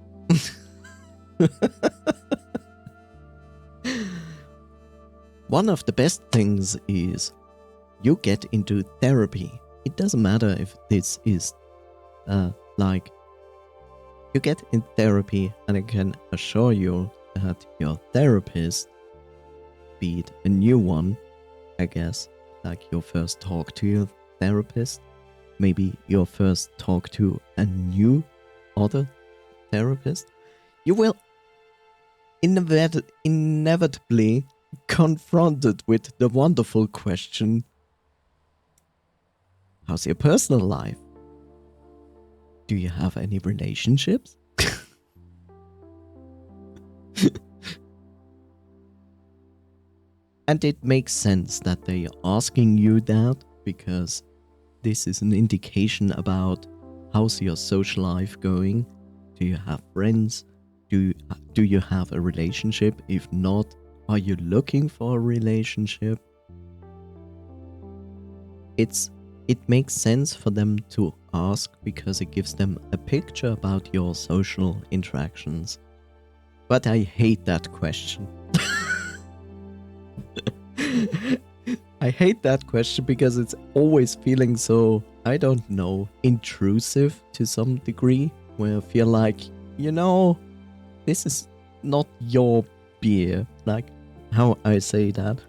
One of the best things is you get into therapy. It doesn't matter if this is, you get in therapy, and I can assure you that your therapist, be it a new one, I guess, like your first talk to your therapist, maybe your first talk to a new other therapist, you will inevitably confronted with the wonderful question, how's your personal life? Do you have any relationships? And it makes sense that they are asking you that, because this is an indication about how's your social life going. Do you have friends? Do you have a relationship? If not, are you looking for a relationship? it makes sense for them to ask because it gives them a picture about your social interactions. But I hate that question. I hate that question because it's always feeling so, I don't know, intrusive to some degree, where I feel like, this is not your beer. Like, how I say that.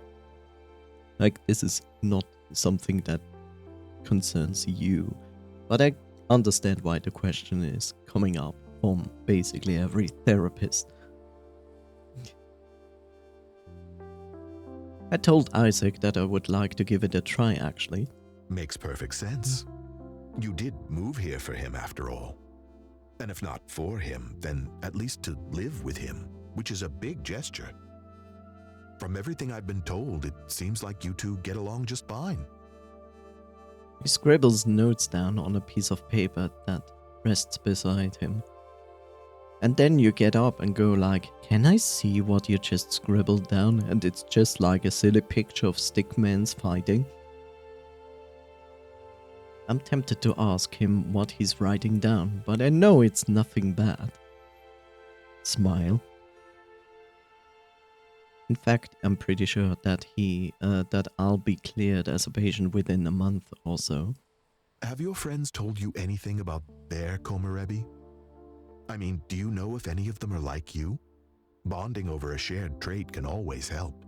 Like, this is not something that concerns you. But I understand why the question is coming up from basically every therapist. I told Isaac that I would like to give it a try, actually. Makes perfect sense. You did move here for him, after all. And if not for him, then at least to live with him, which is a big gesture. From everything I've been told, it seems like you two get along just fine. He scribbles notes down on a piece of paper that rests beside him. And then you get up and go like, can I see what you just scribbled down? And it's just like a silly picture of stickmans fighting. I'm tempted to ask him what he's writing down, but I know it's nothing bad. Smile. In fact, I'm pretty sure that that I'll be cleared as a patient within a month or so. Have your friends told you anything about their Komorebi? I mean, do you know if any of them are like you? Bonding over a shared trait can always help.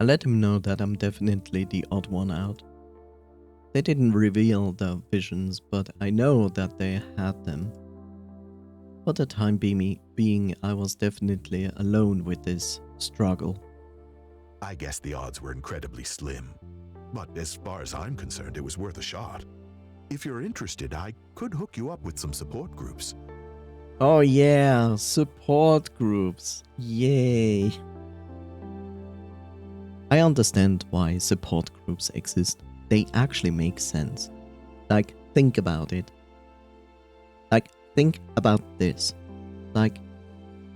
I let him know that I'm definitely the odd one out. They didn't reveal their visions, but I know that they had them. For the time being, I was definitely alone with this struggle. I guess the odds were incredibly slim. But as far as I'm concerned, it was worth a shot. If you're interested, I could hook you up with some support groups. Oh yeah, support groups. Yay. I understand why support groups exist. They actually make sense. Like, think about it. Like, think about this. Like,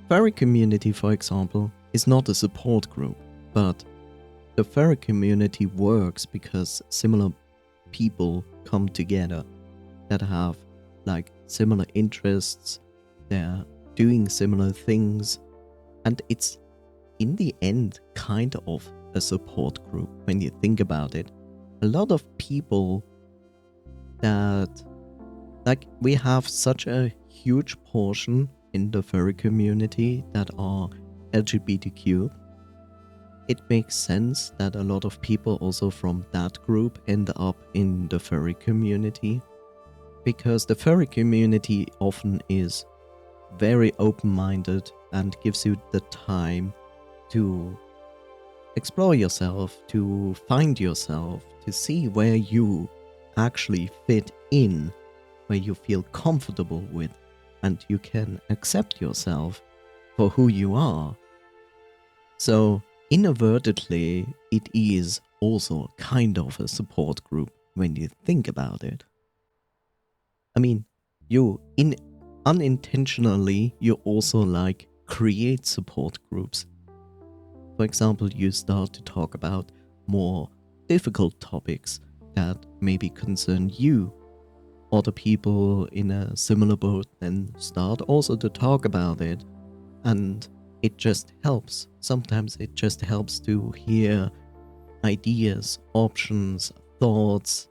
furry community, for example, is not a support group, but the furry community works because similar people come together that have like similar interests, they're doing similar things, and it's in the end kind of a support group when you think about it. A lot of people that, like, we have such a huge portion in the furry community that are LGBTQ. It makes sense that a lot of people also from that group end up in the furry community, because the furry community often is very open-minded and gives you the time to explore yourself, to find yourself, to see where you actually fit in, where you feel comfortable with, and you can accept yourself for who you are. So, inadvertently, it is also kind of a support group when you think about it. I mean, unintentionally, you also like create support groups. For example, you start to talk about more difficult topics that maybe concern you. Other people in a similar boat then start also to talk about it, and it just helps. Sometimes it just helps to hear ideas, options, thoughts,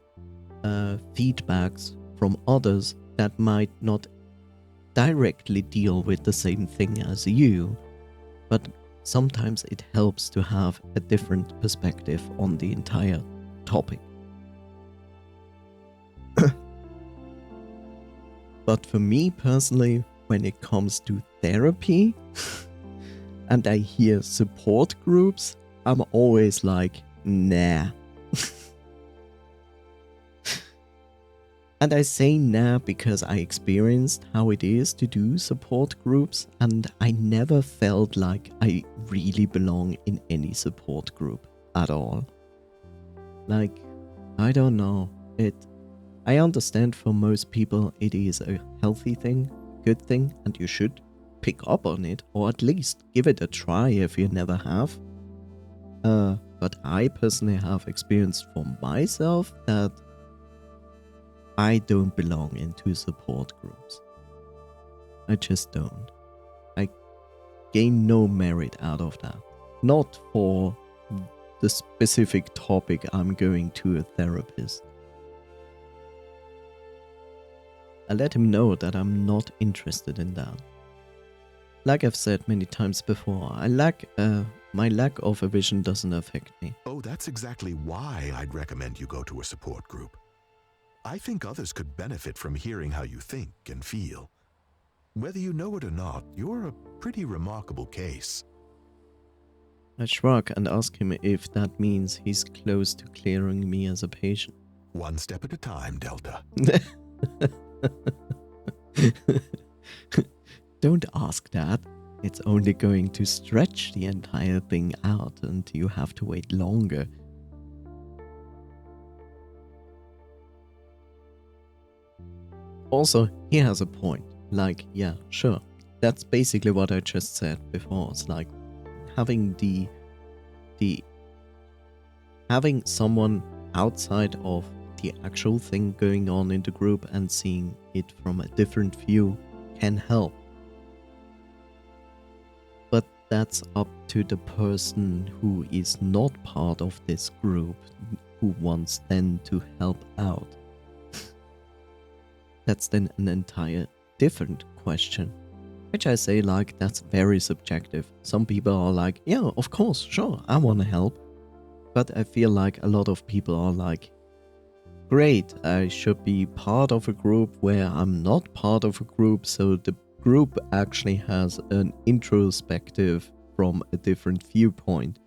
feedbacks from others that might not directly deal with the same thing as you, but sometimes it helps to have a different perspective on the entire topic. But for me personally, when it comes to therapy and I hear support groups, I'm always like, nah. And I say nah because I experienced how it is to do support groups, and I never felt like I really belong in any support group at all. Like, I don't know, I understand for most people it is a healthy thing, good thing, and you should pick up on it, or at least give it a try if you never have. But I personally have experienced for myself that I don't belong into support groups. I just don't. I gain no merit out of that. Not for the specific topic I'm going to a therapist. I let him know that I'm not interested in that. Like I've said many times before, my lack of a vision doesn't affect me. Oh, that's exactly why I'd recommend you go to a support group. I think others could benefit from hearing how you think and feel. Whether you know it or not, you're a pretty remarkable case. I shrug and ask him if that means he's close to clearing me as a patient. One step at a time, Delta. Don't ask that. It's only going to stretch the entire thing out and you have to wait longer. Also, he has a point. Like, yeah, sure. That's basically what I just said before. It's like having having someone outside of the actual thing going on in the group and seeing it from a different view can help. But that's up to the person who is not part of this group, who wants then to help out. That's then an entire different question. Which I say, like, that's very subjective. Some people are like, yeah, of course, sure, I want to help. But I feel like a lot of people are like, great, I should be part of a group where I'm not part of a group, so the group actually has an introspective from a different viewpoint.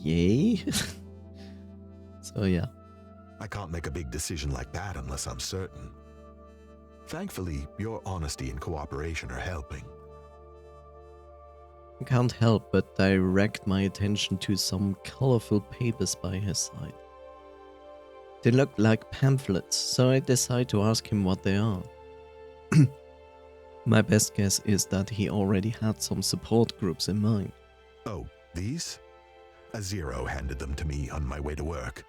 Yay? So yeah. I can't make a big decision like that unless I'm certain. Thankfully, your honesty and cooperation are helping. I can't help but direct my attention to some colorful papers by his side. They look like pamphlets, so I decide to ask him what they are. My best guess is that he already had some support groups in mind. Oh, these? A Zero handed them to me on my way to work.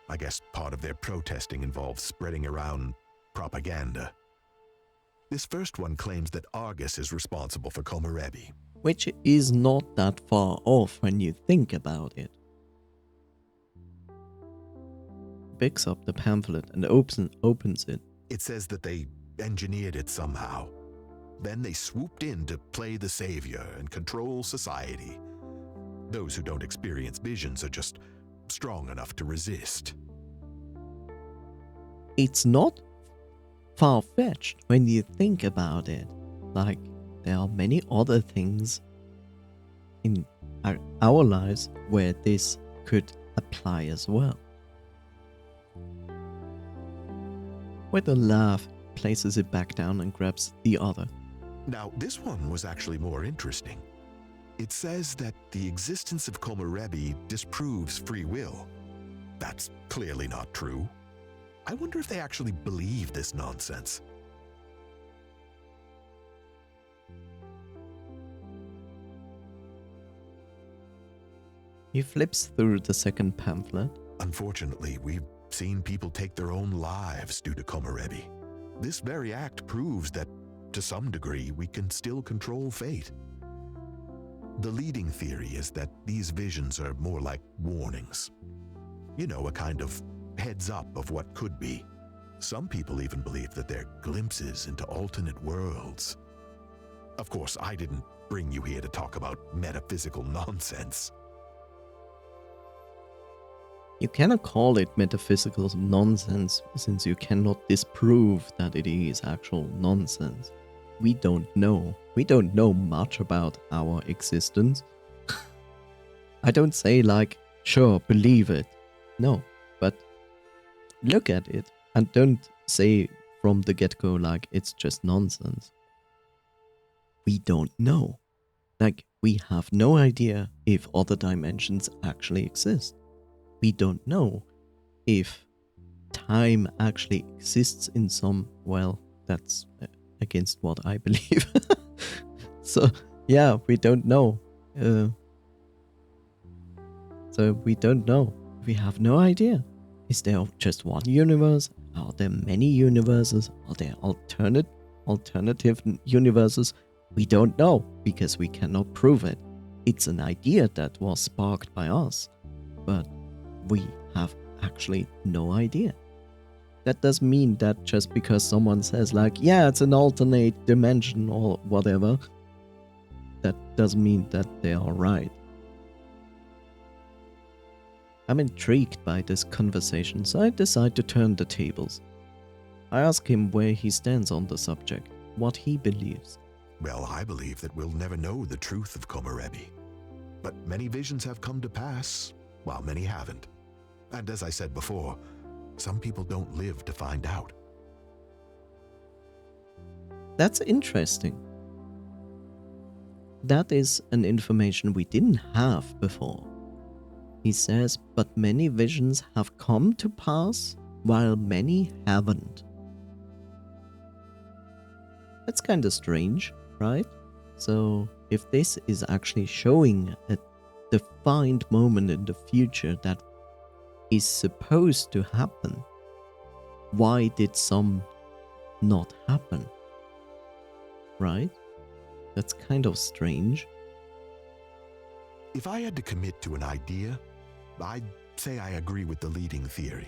I guess part of their protesting involves spreading around propaganda. This first one claims that Argus is responsible for Komorebi. Which is not that far off when you think about it. Picks up the pamphlet and opens it. It says that they engineered it somehow. Then they swooped in to play the savior and control society. Those who don't experience visions are just strong enough to resist. It's not far-fetched when you think about it. Like, there are many other things in our lives where this could apply as well. With a laugh, places it back down and grabs the other. Now, this one was actually more interesting. It says that the existence of Komorebi disproves free will. That's clearly not true. I wonder if they actually believe this nonsense. He flips through the second pamphlet. Unfortunately, we've seen people take their own lives due to Komorebi. This very act proves that, to some degree, we can still control fate. The leading theory is that these visions are more like warnings. You know, a kind of heads up of what could be. Some people even believe that they're glimpses into alternate worlds. Of course, I didn't bring you here to talk about metaphysical nonsense. You cannot call it metaphysical nonsense since you cannot disprove that it is actual nonsense. We don't know. We don't know much about our existence. I don't say like, sure, believe it. No, but look at it and don't say from the get-go like it's just nonsense. We don't know. Like, we have no idea if other dimensions actually exist. We don't know if time actually exists in some, well, that's against what I believe. So, yeah, we don't know. So we don't know. We have no idea. Is there just one universe? Are there many universes? Are there alternative universes? We don't know because we cannot prove it. It's an idea that was sparked by us, but we have actually no idea. That doesn't mean that just because someone says like, yeah, it's an alternate dimension or whatever, that doesn't mean that they are right. I'm intrigued by this conversation, so I decide to turn the tables. I ask him where he stands on the subject, what he believes. Well, I believe that we'll never know the truth of Komorebi. But many visions have come to pass, while many haven't. And as I said before, some people don't live to find out. That's interesting. That is an information we didn't have before. He says, but many visions have come to pass, while many haven't. That's kind of strange, right? So, if this is actually showing a defined moment in the future that is supposed to happen, why did some not happen? Right? That's kind of strange. If I had to commit to an idea, I'd say I agree with the leading theory.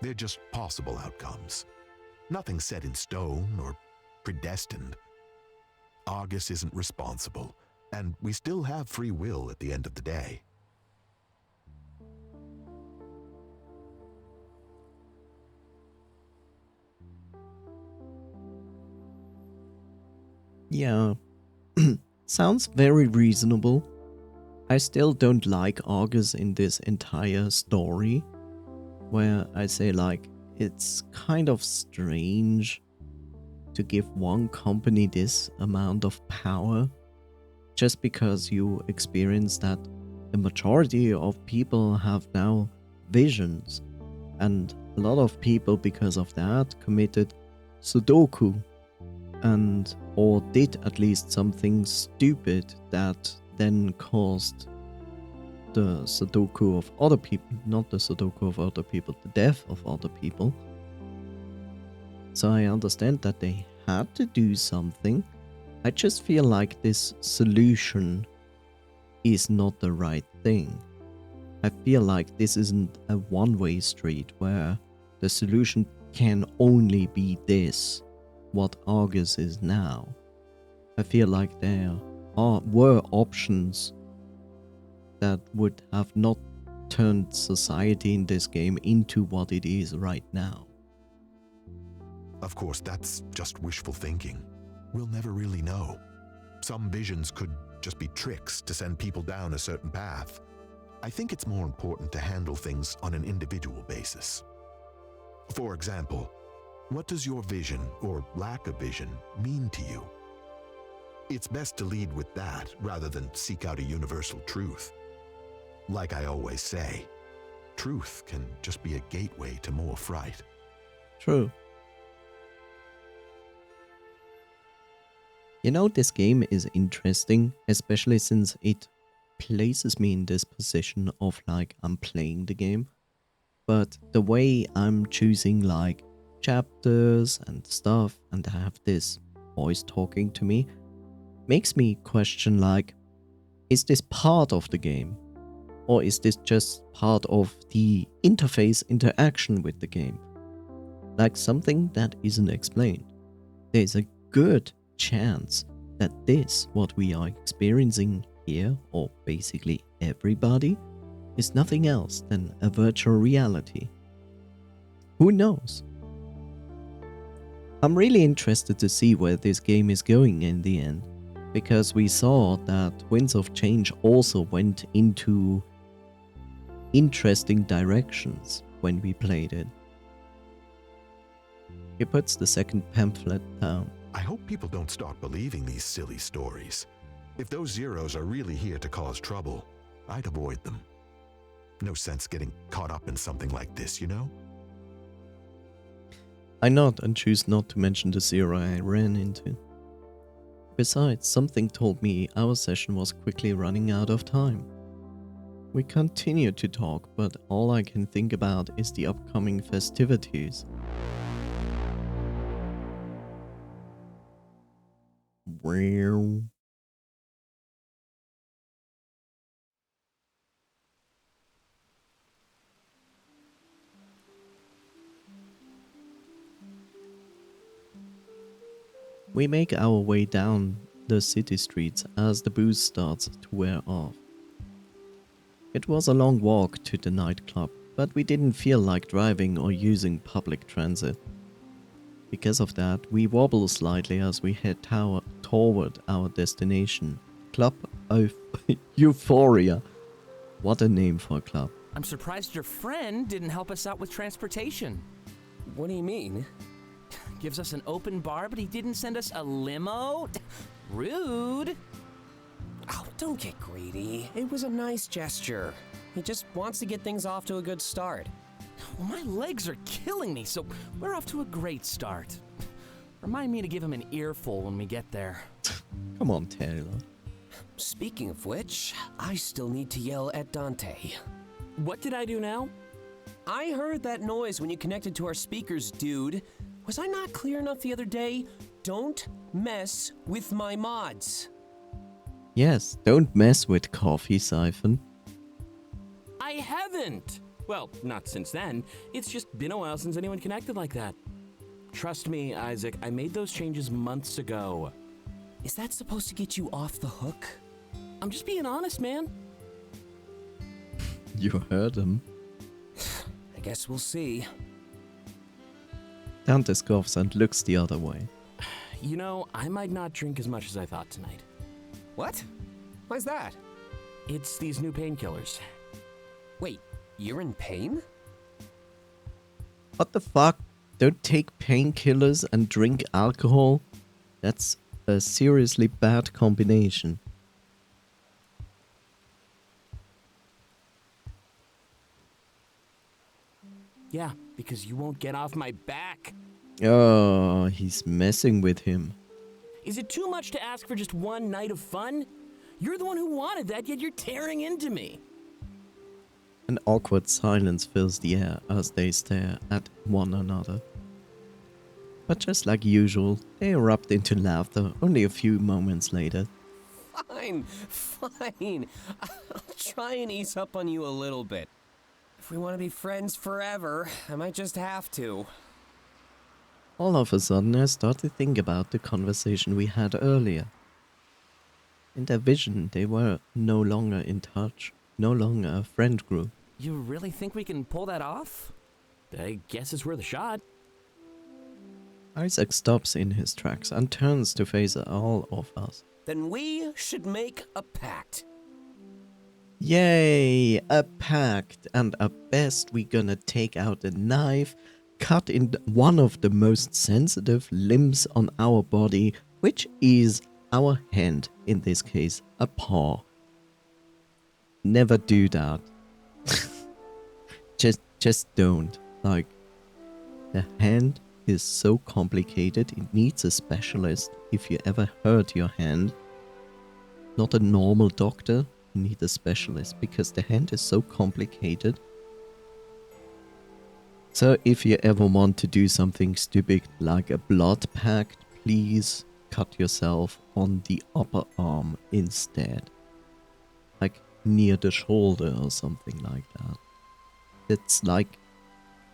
They're just possible outcomes. Nothing set in stone or predestined. Argus isn't responsible, and we still have free will at the end of the day. Yeah, sounds very reasonable. I still don't like Argus in this entire story, where I say like, it's kind of strange to give one company this amount of power just because you experience that the majority of people have now visions, and a lot of people because of that committed Sudoku and or did at least something stupid that then caused the Sudoku of other people, not the Sudoku of other people, the death of other people. So I understand that they had to do something. I just feel like this solution is not the right thing. I feel like this isn't a one-way street where the solution can only be this, what Argus is now. I feel like there were options that would have not turned society in this game into what it is right now. Of course, that's just wishful thinking. We'll never really know. Some visions could just be tricks to send people down a certain path. I think it's more important to handle things on an individual basis. For example, what does your vision, or lack of vision, mean to you? It's best to lead with that rather than seek out a universal truth. Like I always say, truth can just be a gateway to more fright. True. You know, this game is interesting, especially since it places me in this position of like I'm playing the game, but the way I'm choosing like chapters and stuff, and I have this voice talking to me, makes me question like, is this part of the game? Or is this just part of the interface interaction with the game? Like something that isn't explained. There's a good chance that this, what we are experiencing here, or basically everybody, is nothing else than a virtual reality. Who knows? I'm really interested to see where this game is going in the end, because we saw that Winds of Change also went into interesting directions when we played it. He puts the second pamphlet down. I hope people don't start believing these silly stories. If those zeros are really here to cause trouble, I'd avoid them. No sense getting caught up in something like this, you know? I nod and choose not to mention the zero I ran into. Besides, something told me our session was quickly running out of time. We continue to talk, but all I can think about is the upcoming festivities. Wow. We make our way down the city streets as the booze starts to wear off. It was a long walk to the nightclub, but we didn't feel like driving or using public transit. Because of that, we wobble slightly as we head toward our destination, Club of Euphoria. What a name for a club. I'm surprised your friend didn't help us out with transportation. What do you mean? Gives us an open bar, but he didn't send us a limo? Rude. Oh, don't get greedy. It was a nice gesture. He just wants to get things off to a good start. Well, my legs are killing me, so we're off to a great start. Remind me to give him an earful when we get there. Come on, Taylor. Speaking of which, I still need to yell at Dante. What did I do now? I heard that noise when you connected to our speakers, dude. Was I not clear enough the other day? Don't mess with my mods. Yes, don't mess with Coffee Siphon. I haven't! Well, not since then. It's just been a while since anyone connected like that. Trust me, Isaac, I made those changes months ago. Is that supposed to get you off the hook? I'm just being honest, man. You heard him. I guess we'll see. Dante scoffs and looks the other way. You know, I might not drink as much as I thought tonight. What? Why's that? It's these new painkillers. Wait, you're in pain? What the fuck? Don't take painkillers and drink alcohol? That's a seriously bad combination. Yeah, because you won't get off my back. Oh, he's messing with him. Is it too much to ask for just one night of fun? You're the one who wanted that, yet you're tearing into me. An awkward silence fills the air as they stare at one another. But just like usual, they erupt into laughter only a few moments later. Fine. I'll try and ease up on you a little bit. If we want to be friends forever, I might just have to. All of a sudden, I start to think about the conversation we had earlier. In their vision, they were no longer in touch, no longer a friend group. You really think we can pull that off? I guess it's worth a shot. Isaac stops in his tracks and turns to face all of us. Then we should make a pact. Yay, a pact, and at best we gonna take out a knife, cut in one of the most sensitive limbs on our body, which is our hand, in this case, a paw. Never do that. just don't. Like, the hand is so complicated, it needs a specialist. If you ever hurt your hand, not a normal doctor, you need a specialist, because the hand is so complicated. So if you ever want to do something stupid like a blood pact, please cut yourself on the upper arm instead. Like near the shoulder or something like that. It's like,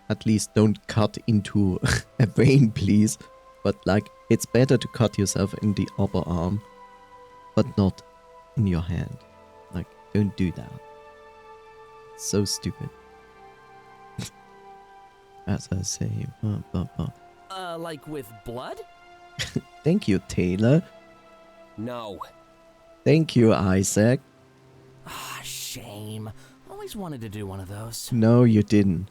at least don't cut into a vein, please. But like, it's better to cut yourself in the upper arm, but not in your hand. Like, don't do that. So stupid. As I say. Like with blood? Thank you, Taylor. No. Thank you, Isaac. Ah, shame. Always wanted to do one of those. No, you didn't.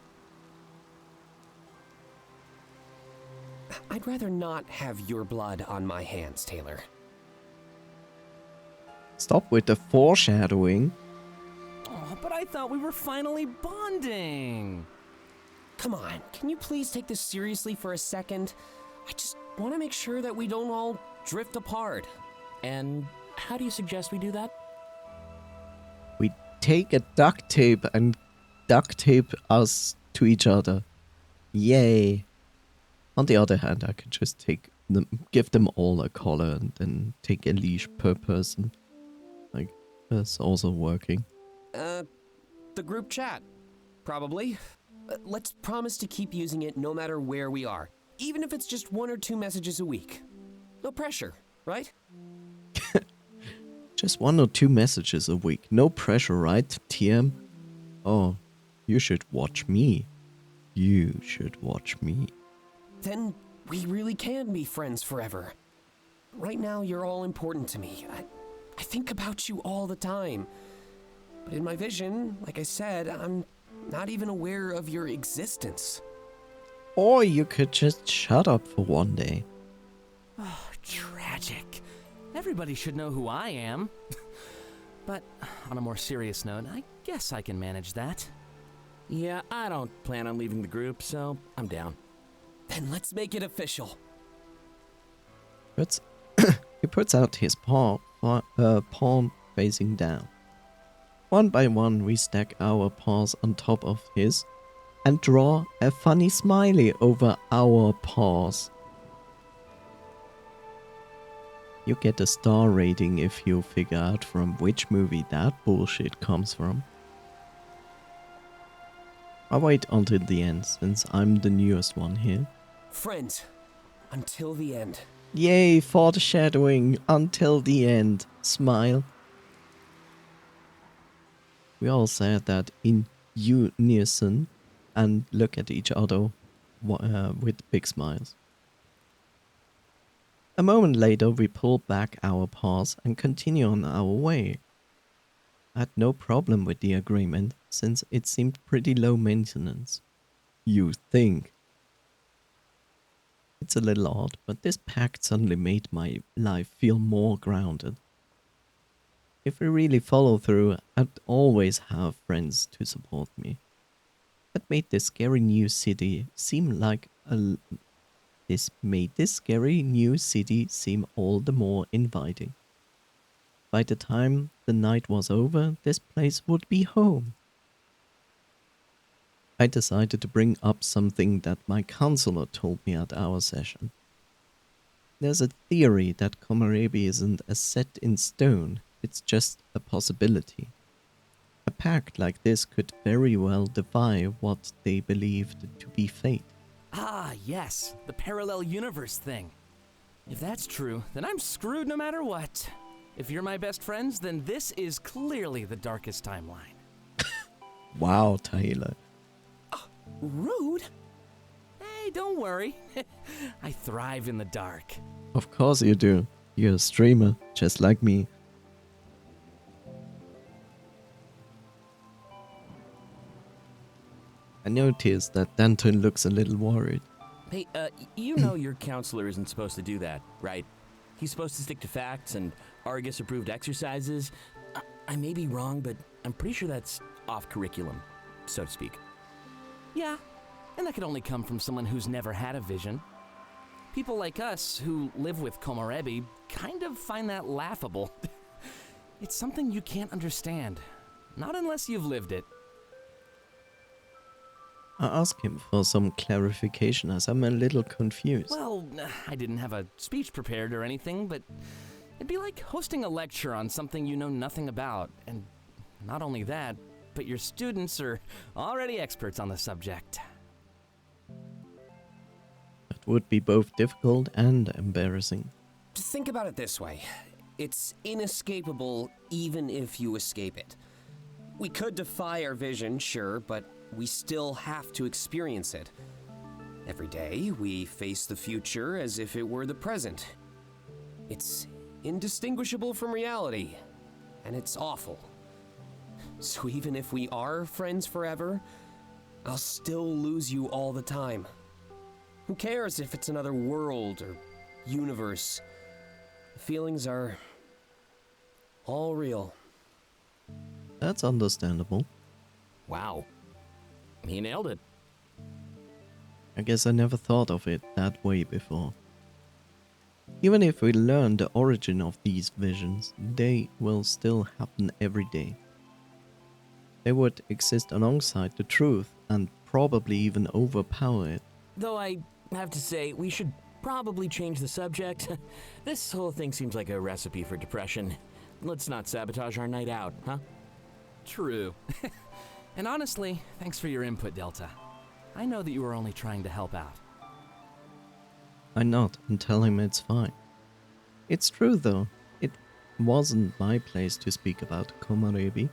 I'd rather not have your blood on my hands, Taylor. Stop with the foreshadowing. Oh, but I thought we were finally bonding. Come on, can you please take this seriously for a second? I just want to make sure that we don't all drift apart. And how do you suggest we do that? We take a duct tape and duct tape us to each other. Yay. On the other hand, I could just give them all a collar and then take a leash per person. Like, that's also working. The group chat. Probably. Let's promise to keep using it no matter where we are. Even if it's just 1 or 2 messages a week. No pressure, right? Just 1 or 2 messages a week. No pressure, right, TM? Oh, you should watch me. You should watch me. Then we really can be friends forever. Right now, you're all important to me. I think about you all the time. But in my vision, like I said, I'm not even aware of your existence. Or you could just shut up for one day. Oh, tragic. Everybody should know who I am. But on a more serious note, I guess I can manage that. Yeah, I don't plan on leaving the group, so I'm down. Then let's make it official. He puts out his palm facing down. One by one, we stack our paws on top of his and draw a funny smiley over our paws. You get a star rating if you figure out from which movie that bullshit comes from. I'll wait until the end, since I'm the newest one here. Friends, until the end. Yay, foreshadowing until the end. Smile. We all said that in unison and look at each other with big smiles. A moment later, we pull back our paws and continue on our way. I had no problem with the agreement, since it seemed pretty low maintenance. You think. It's a little odd, but this pact suddenly made my life feel more grounded. If we really follow through, I'd always have friends to support me. That made this scary new city seem like This made this scary new city seem all the more inviting. By the time the night was over, this place would be home. I decided to bring up something that my counselor told me at our session. There's a theory that Komorebi isn't a set in stone, it's just a possibility. A pact like this could very well defy what they believed to be fate. Ah, yes, the parallel universe thing. If that's true, then I'm screwed no matter what. If you're my best friends, then this is clearly the darkest timeline. Wow, Taylor. Rude? Hey, don't worry. I thrive in the dark. Of course you do. You're a streamer, just like me. I noticed that Danton looks a little worried. Hey, you know your counselor isn't supposed to do that, right? He's supposed to stick to facts and Argus-approved exercises. I may be wrong, but I'm pretty sure that's off curriculum, so to speak. Yeah, and that could only come from someone who's never had a vision. People like us who live with Komorebi kind of find that laughable. It's something you can't understand, not unless you've lived it. I asked him for some clarification as I'm a little confused. Well, I didn't have a speech prepared or anything, but it'd be like hosting a lecture on something you know nothing about. And not only that, but your students are already experts on the subject. That would be both difficult and embarrassing. Think about it this way. It's inescapable even if you escape it. We could defy our vision, sure, but we still have to experience it. Every day, we face the future as if it were the present. It's indistinguishable from reality, and it's awful. So even if we are friends forever, I'll still lose you all the time. Who cares if it's another world or universe? The feelings are all real. That's understandable. Wow. He nailed it. I guess I never thought of it that way before. Even if we learn the origin of these visions, they will still happen every day. They would exist alongside the truth and probably even overpower it. Though I have to say, we should probably change the subject. This whole thing seems like a recipe for depression. Let's not sabotage our night out, huh? True. And honestly, thanks for your input, Delta. I know that you were only trying to help out. I nod and tell him it's fine. It's true though, it wasn't my place to speak about Komorebi.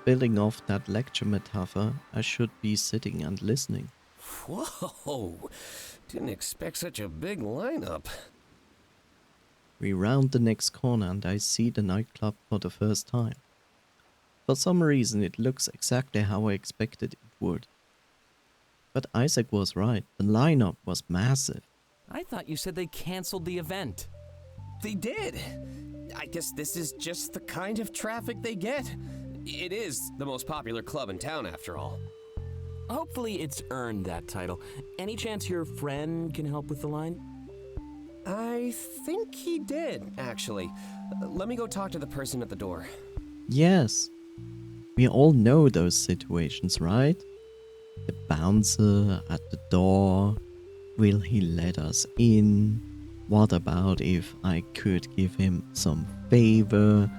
Building off that lecture metaphor, I should be sitting and listening. Whoa! Didn't expect such a big lineup. We round the next corner and I see the nightclub for the first time. For some reason it looks exactly how I expected it would. But Isaac was right, the lineup was massive. I thought you said they canceled the event. They did. I guess this is just the kind of traffic they get. It is the most popular club in town, after all. Hopefully it's earned that title. Any chance your friend can help with the line? I think he did, actually. Let me go talk to the person at the door. Yes, we all know those situations, right? The bouncer at the door. Will he let us in? What about if I could give him some favor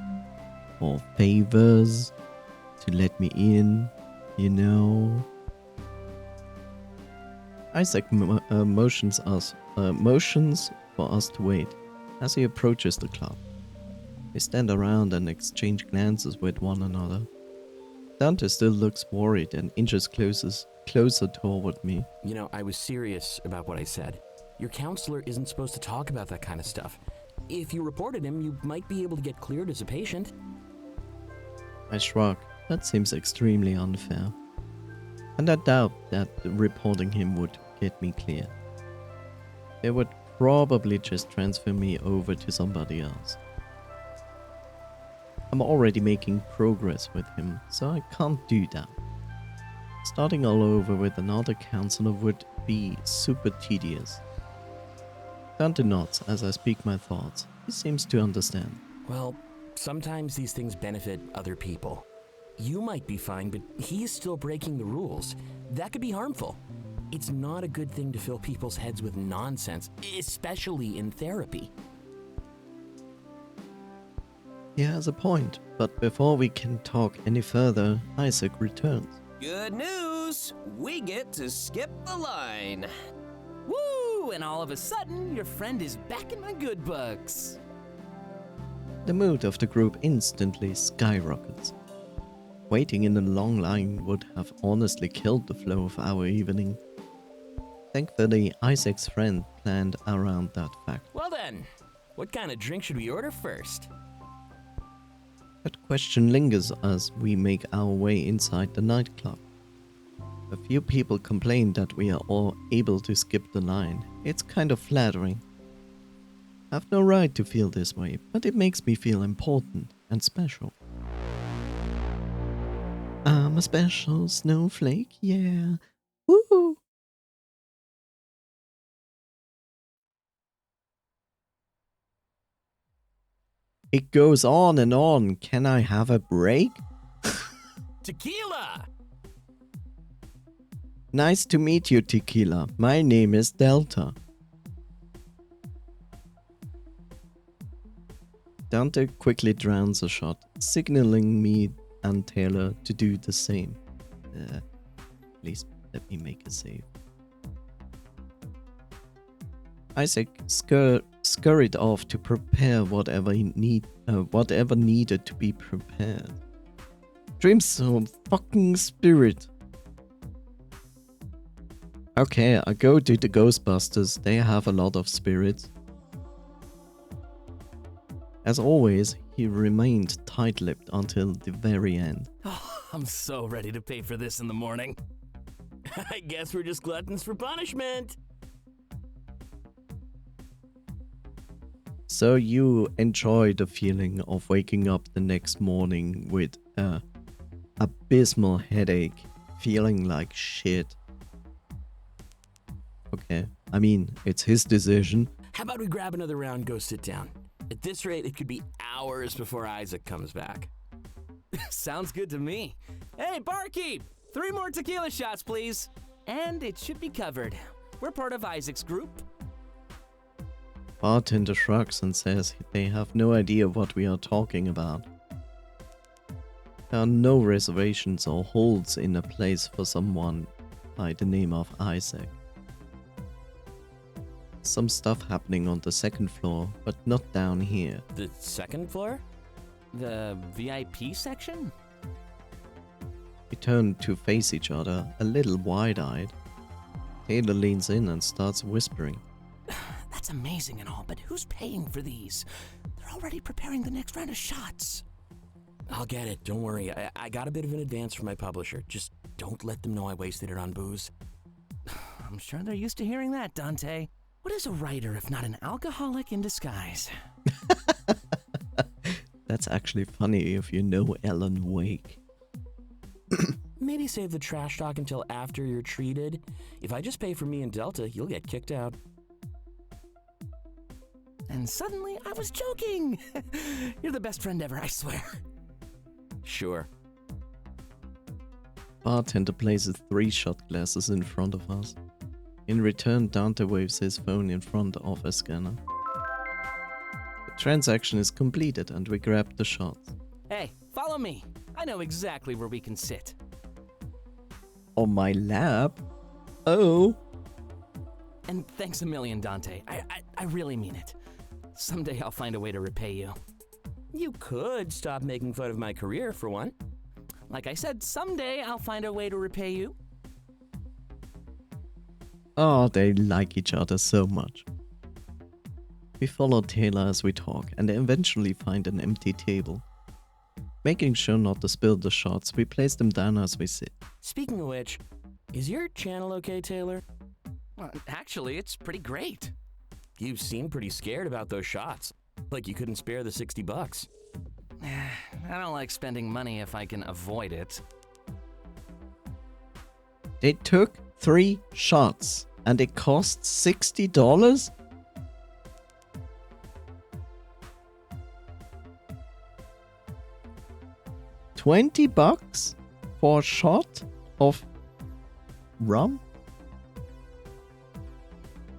or favors to let me in, you know? Isaac motions for us to wait as he approaches the club. We stand around and exchange glances with one another. Dante still looks worried and inches closer toward me. You know, I was serious about what I said. Your counselor isn't supposed to talk about that kind of stuff. If you reported him, you might be able to get cleared as a patient. I shrug. That seems extremely unfair. And I doubt that reporting him would get me cleared. They would probably just transfer me over to somebody else. I'm already making progress with him, so I can't do that. Starting all over with another counselor would be super tedious. Dante nods as I speak my thoughts. He seems to understand. Well, sometimes these things benefit other people. You might be fine, but he's still breaking the rules. That could be harmful. It's not a good thing to fill people's heads with nonsense, especially in therapy. He has a point, but before we can talk any further, Isaac returns. Good news! We get to skip the line. Woo! And all of a sudden, your friend is back in my good books. The mood of the group instantly skyrockets. Waiting in a long line would have honestly killed the flow of our evening. Thankfully, Isaac's friend planned around that fact. Well then, what kind of drink should we order first? That question lingers as we make our way inside the nightclub. A few people complain that we are all able to skip the line. It's kind of flattering. I have no right to feel this way, but it makes me feel important and special. I'm a special snowflake, yeah. Woo! It goes on and on. Can I have a break? Tequila! Nice to meet you, Tequila. My name is Delta. Dante quickly drowns a shot, signaling me and Taylor to do the same. Please let me make a save. Isaac scurried off to prepare whatever needed to be prepared. Dreams some fucking spirit. Okay, I go to the Ghostbusters. They have a lot of spirits. As always, he remained tight-lipped until the very end. Oh, I'm so ready to pay for this in the morning. I guess we're just gluttons for punishment. So you enjoy the feeling of waking up the next morning with a abysmal headache, feeling like shit. Okay, I mean, it's his decision. How about we grab another round and go sit down? At this rate, it could be hours before Isaac comes back. Sounds good to me. Hey, barkeep! 3 more tequila shots, please. And it should be covered. We're part of Isaac's group. Bartender shrugs and says they have no idea what we are talking about. There are no reservations or holds in a place for someone by the name of Isaac. Some stuff happening on the 2nd floor, but not down here. The 2nd floor? The VIP section? We turn to face each other, a little wide-eyed. Taylor leans in and starts whispering. That's amazing and all, but who's paying for these? They're already preparing the next round of shots. I'll get it, don't worry. I got a bit of an advance from my publisher. Just don't let them know I wasted it on booze. I'm sure they're used to hearing that, Dante. What is a writer if not an alcoholic in disguise? That's actually funny if you know Alan Wake. Maybe save the trash talk until after you're treated. If I just pay for me and Delta, you'll get kicked out. And suddenly I was joking. You're the best friend ever, I swear. Sure. Bartender places 3 shot glasses in front of us. In return, Dante waves his phone in front of a scanner. The transaction is completed and we grab the shots. Hey, follow me. I know exactly where we can sit. On my lap? Oh. And thanks a million, Dante. I really mean it. Someday I'll find a way to repay you. You could stop making fun of my career, for one. Like I said, someday I'll find a way to repay you. Oh, they like each other so much. We follow Taylor as we talk and eventually find an empty table. Making sure not to spill the shots, we place them down as we sit. Speaking of which, is your channel okay, Taylor? Well, actually, it's pretty great. You seem pretty scared about those shots. Like you couldn't spare the $60. I don't like spending money if I can avoid it. They took 3 shots and it cost $60? $20 for a shot of rum?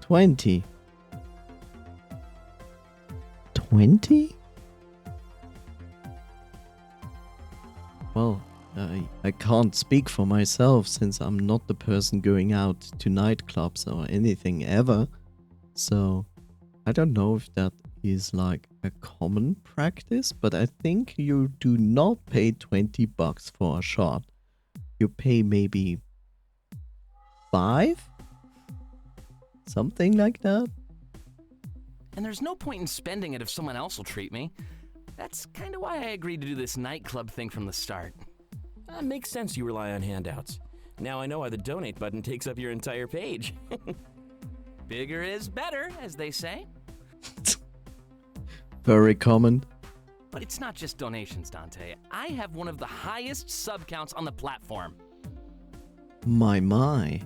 20. 20? Well, I can't speak for myself since I'm not the person going out to nightclubs or anything ever. So I don't know if that is like a common practice, but I think you do not pay $20 for a shot. You pay maybe 5? Something like that. And there's no point in spending it if someone else will treat me. That's kind of why I agreed to do this nightclub thing from the start. Makes sense you rely on handouts. Now I know why the donate button takes up your entire page. Bigger is better, as they say. Very common. But it's not just donations, Dante. I have one of the highest sub counts on the platform. My.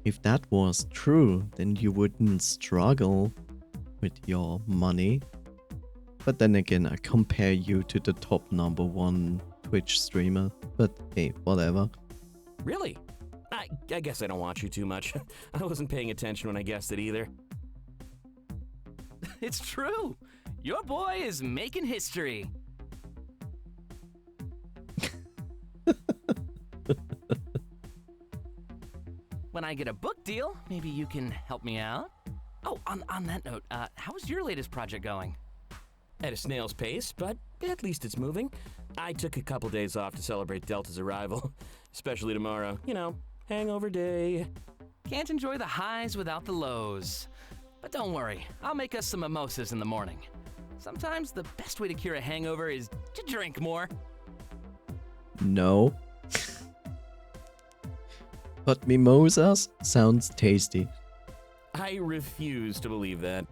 If that was true, then you wouldn't struggle with your money. But then again, I compare you to the top number 1 Twitch streamer. But hey, whatever. Really? I guess I don't watch you too much. I wasn't paying attention when I guessed it either. It's true. Your boy is making history. When I get a book deal, maybe you can help me out. Oh, on that note, how's your latest project going? At a snail's pace, but at least it's moving. I took a couple days off to celebrate Delta's arrival, especially tomorrow. You know, hangover day. Can't enjoy the highs without the lows. But don't worry, I'll make us some mimosas in the morning. Sometimes the best way to cure a hangover is to drink more. No. But mimosas sounds tasty. I refuse to believe that.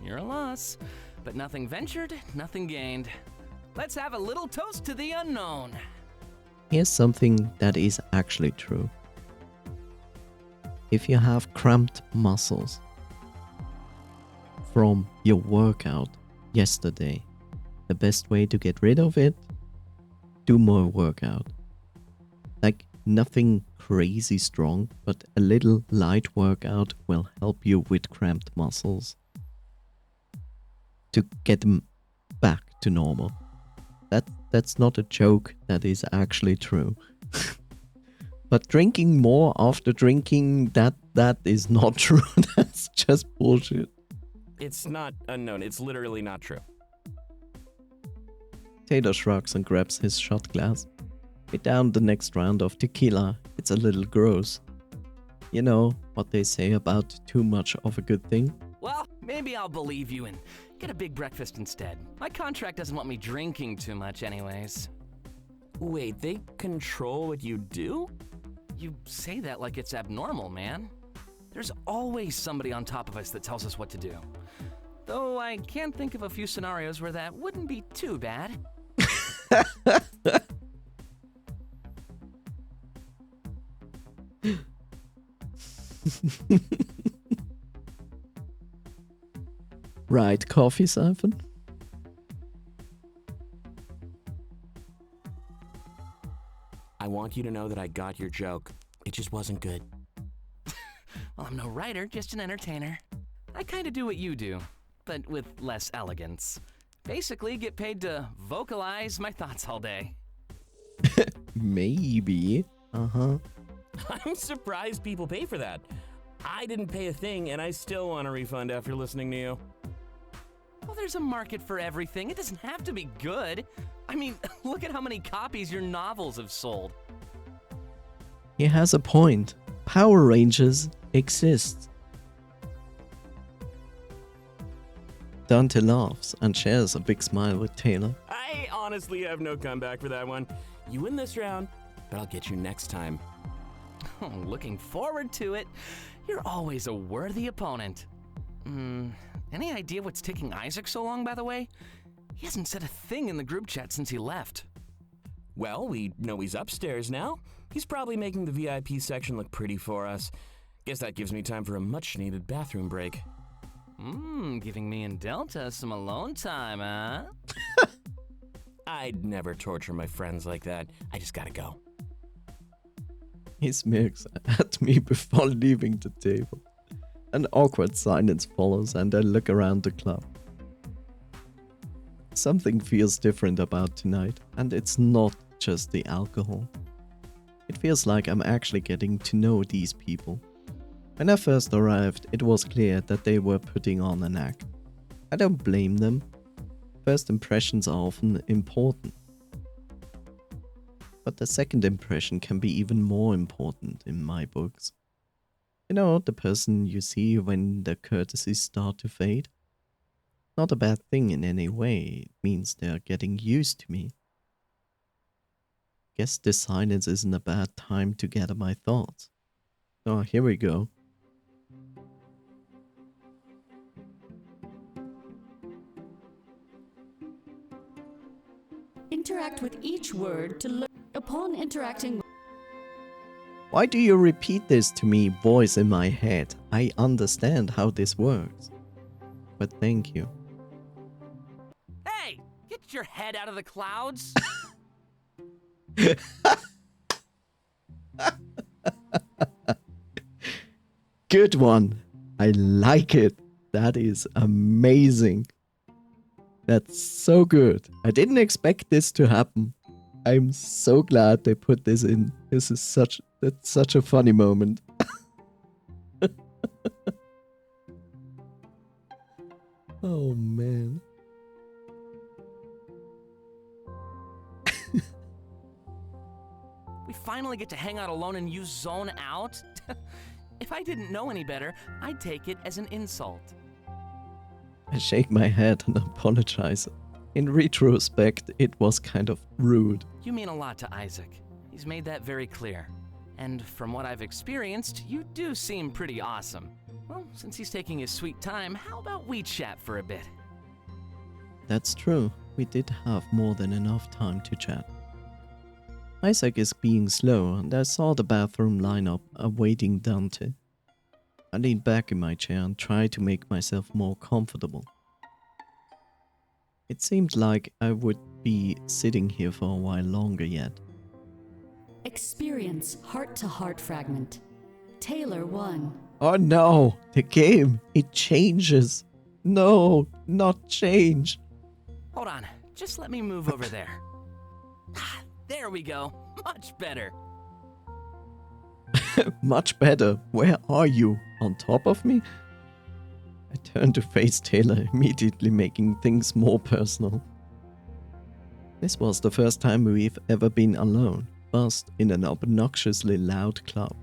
You're a loss. But nothing ventured, nothing gained. Let's have a little toast to the unknown. Here's something that is actually true. If you have cramped muscles from your workout yesterday, The best way to get rid of it? Do more workout. Like nothing crazy strong, but a little light workout will help you with cramped muscles to get them back to normal. That's not a joke, that is actually true. But drinking more after drinking, that is not true. That's just bullshit. It's not unknown. It's literally not true. Taylor shrugs and grabs his shot glass. We down the next round of tequila. It's a little gross. You know what they say about too much of a good thing? Well, maybe I'll believe you and get a big breakfast instead. My contract doesn't want me drinking too much anyways. Wait, they control what you do? You say that like it's abnormal, man. There's always somebody on top of us that tells us what to do. Though I can think of a few scenarios where that wouldn't be too bad. Right, coffee siphon? I want you to know that I got your joke. It just wasn't good. Well, I'm no writer, just an entertainer. I kinda do what you do, but with less elegance. Basically, get paid to vocalize my thoughts all day. Maybe. Uh-huh. I'm surprised people pay for that. I didn't pay a thing, and I still want a refund after listening to you. Well, there's a market for everything. It doesn't have to be good. I mean, look at how many copies your novels have sold. He has a point. Power Rangers exist. Dante laughs and shares a big smile with Taylor. I honestly have no comeback for that one. You win this round, but I'll get you next time. Oh, looking forward to it. You're always a worthy opponent. Any idea what's taking Isaac so long, by the way? He hasn't said a thing in the group chat since he left. Well, we know he's upstairs now. He's probably making the VIP section look pretty for us. Guess that gives me time for a much-needed bathroom break. Giving me and Delta some alone time, huh? I'd never torture my friends like that. I just gotta go. He smirks at me before leaving the table. An awkward silence follows and I look around the club. Something feels different about tonight, and it's not just the alcohol. It feels like I'm actually getting to know these people. When I first arrived, it was clear that they were putting on an act. I don't blame them. First impressions are often important. But the second impression can be even more important in my books. You know, the person you see when the courtesies start to fade? Not a bad thing in any way, it means they're getting used to me. Guess this silence isn't a bad time to gather my thoughts. Oh, here we go. Interact with each word to learn. Upon interacting. Why do you repeat this to me, voice in my head? I understand how this works. But thank you. Hey, get your head out of the clouds. Good one. I like it. That is amazing. That's so good. I didn't expect this to happen. I'm so glad they put this in. That's such a funny moment. Oh man. We finally get to hang out alone and you zone out? If I didn't know any better, I'd take it as an insult. I shake my head and apologize. In retrospect, it was kind of rude. You mean a lot to Isaac. He's made that very clear. And from what I've experienced, you do seem pretty awesome. Well, since he's taking his sweet time, how about we chat for a bit? That's true. We did have more than enough time to chat. Isaac is being slow, and I saw the bathroom lineup awaiting Dante. I leaned back in my chair and tried to make myself more comfortable. It seemed like I would be sitting here for a while longer yet. Experience heart-to-heart fragment. Taylor 1. Oh no! The game! It changes! No! Not change! Hold on, just let me move over there. Ah, there we go. Much better. Much better. Where are you? On top of me? I turned to face Taylor, immediately making things more personal. This was the first time we've ever been alone, buzzed in an obnoxiously loud club.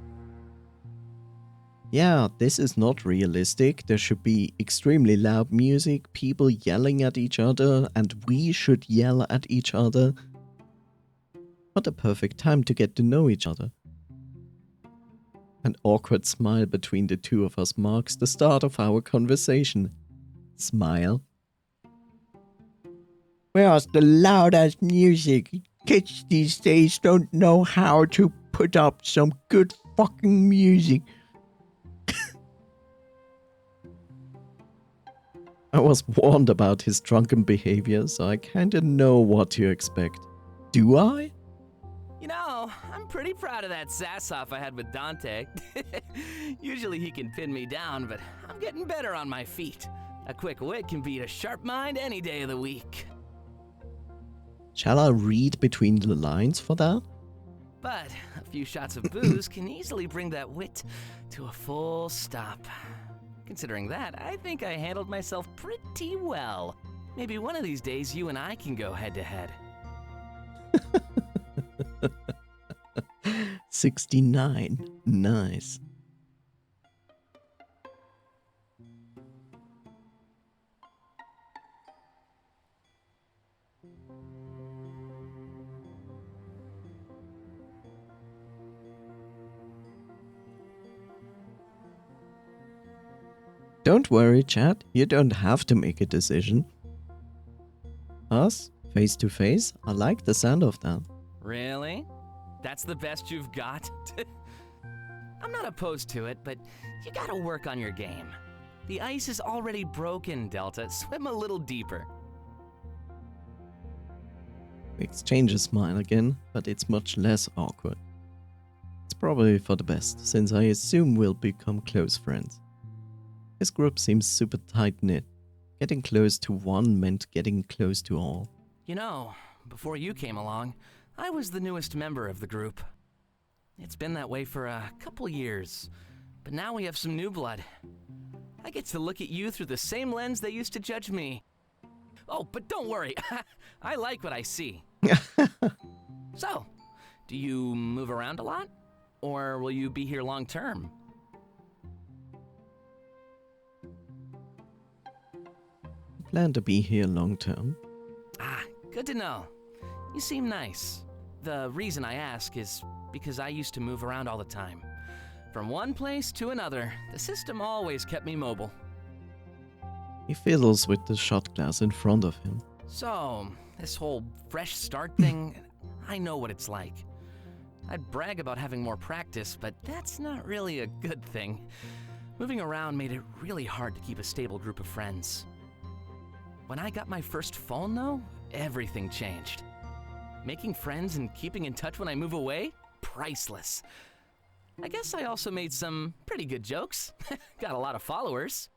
Yeah, this is not realistic. There should be extremely loud music, people yelling at each other, and we should yell at each other. What a perfect time to get to know each other. An awkward smile between the two of us marks the start of our conversation. Smile. Where's the loud-ass music? Kids these days don't know how to put up some good fucking music. I was warned about his drunken behavior, so I kinda know what to expect. Do I? You know, I'm pretty proud of that sass-off I had with Dante. Usually he can pin me down, but I'm getting better on my feet. A quick wit can beat a sharp mind any day of the week. Shall I read between the lines for that? But a few shots of booze can easily bring that wit to a full stop. Considering that, I think I handled myself pretty well. Maybe one of these days you and I can go head-to-head. 69. Nice. Don't worry, chat. You don't have to make a decision. Us, face to face, I like the sound of that. Really? That's the best you've got? I'm not opposed to it, but you gotta work on your game. The ice is already broken, Delta. Swim a little deeper. We exchange a smile again, but it's much less awkward. It's probably for the best, since I assume we'll become close friends. This group seems super tight-knit. Getting close to one meant getting close to all. You know, before you came along, I was the newest member of the group. It's been that way for a couple years, but now we have some new blood. I get to look at you through the same lens they used to judge me. Oh, but don't worry, I like what I see. So, do you move around a lot? Or will you be here long term? I plan to be here long term. Ah, good to know. You seem nice. The reason I ask is because I used to move around all the time. From one place to another, the system always kept me mobile. He fiddles with the shot glass in front of him. So, this whole fresh start thing, I know what it's like. I'd brag about having more practice, but that's not really a good thing. Moving around made it really hard to keep a stable group of friends. When I got my first phone, though, everything changed. Making friends and keeping in touch when I move away? Priceless. I guess I also made some pretty good jokes. Got a lot of followers.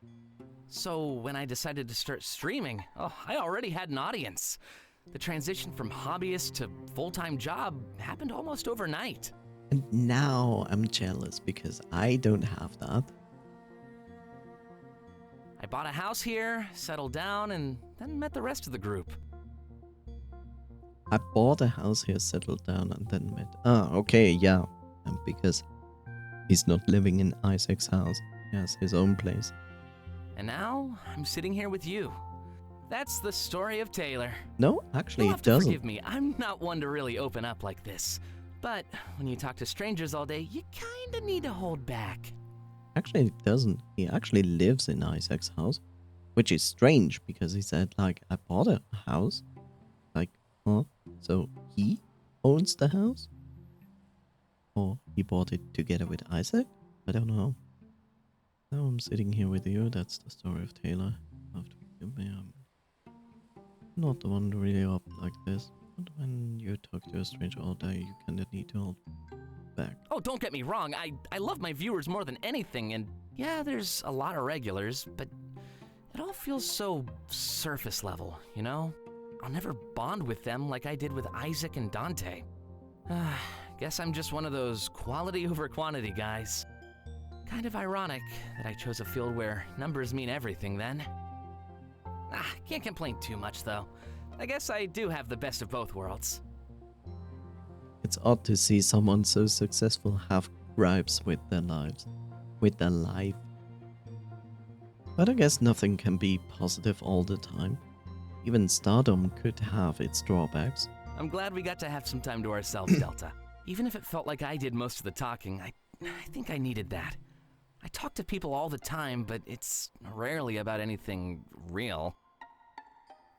So when I decided to start streaming, I already had an audience. The transition from hobbyist to full-time job happened almost overnight. And now I'm jealous because I don't have that. I bought a house here, settled down, and then met the rest of the group. I bought a house here, settled down, and then met... Ah, okay, yeah. Because he's not living in Isaac's house. He has his own place. And now, I'm sitting here with you. That's the story of Taylor. No, actually You'll it have to doesn't. forgive me, I'm not one to really open up like this. But when you talk to strangers all day, you kinda need to hold back. Actually it doesn't. He actually lives in Isaac's house. Which is strange, because he said, like, I bought a house. Like, huh? So he owns the house? Or he bought it together with Isaac? I don't know. Now I'm sitting here with you. That's the story of Taylor. You have to forgive me. not the one really up like this. But when you talk to a stranger all day, you kinda need to hold back. Oh, don't get me wrong, I love my viewers more than anything, and yeah, there's a lot of regulars, but it all feels so surface level, you know? I'll never bond with them like I did with Isaac and Dante. Guess I'm just one of those quality over quantity guys. Kind of ironic that I chose a field where numbers mean everything then. Can't complain too much though. I guess I do have the best of both worlds. It's odd to see someone so successful have gripes with their lives. With their life. But I guess nothing can be positive all the time. Even stardom could have its drawbacks. I'm glad we got to have some time to ourselves, Delta. Even if it felt like I did most of the talking, I think I needed that. I talk to people all the time, but it's rarely about anything real.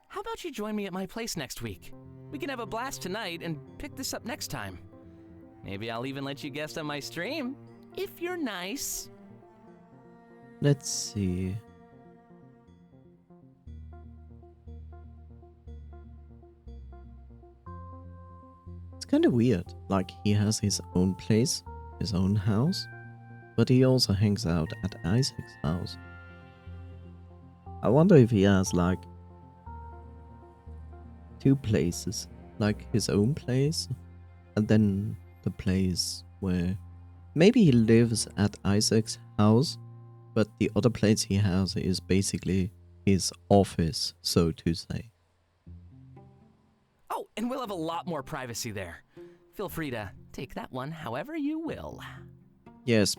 How about you join me at my place next week? We can have a blast tonight and pick this up next time. Maybe I'll even let you guest on my stream, if you're nice. Let's see. It's kind of weird. Like, he has his own place, his own house, but he also hangs out at Isaac's house. I wonder if he has, like, two places. Like, his own place, and then the place where... Maybe he lives at Isaac's house, but the other place he has is basically his office, so to say. Oh, and we'll have a lot more privacy there. Feel free to take that one however you will. Yes,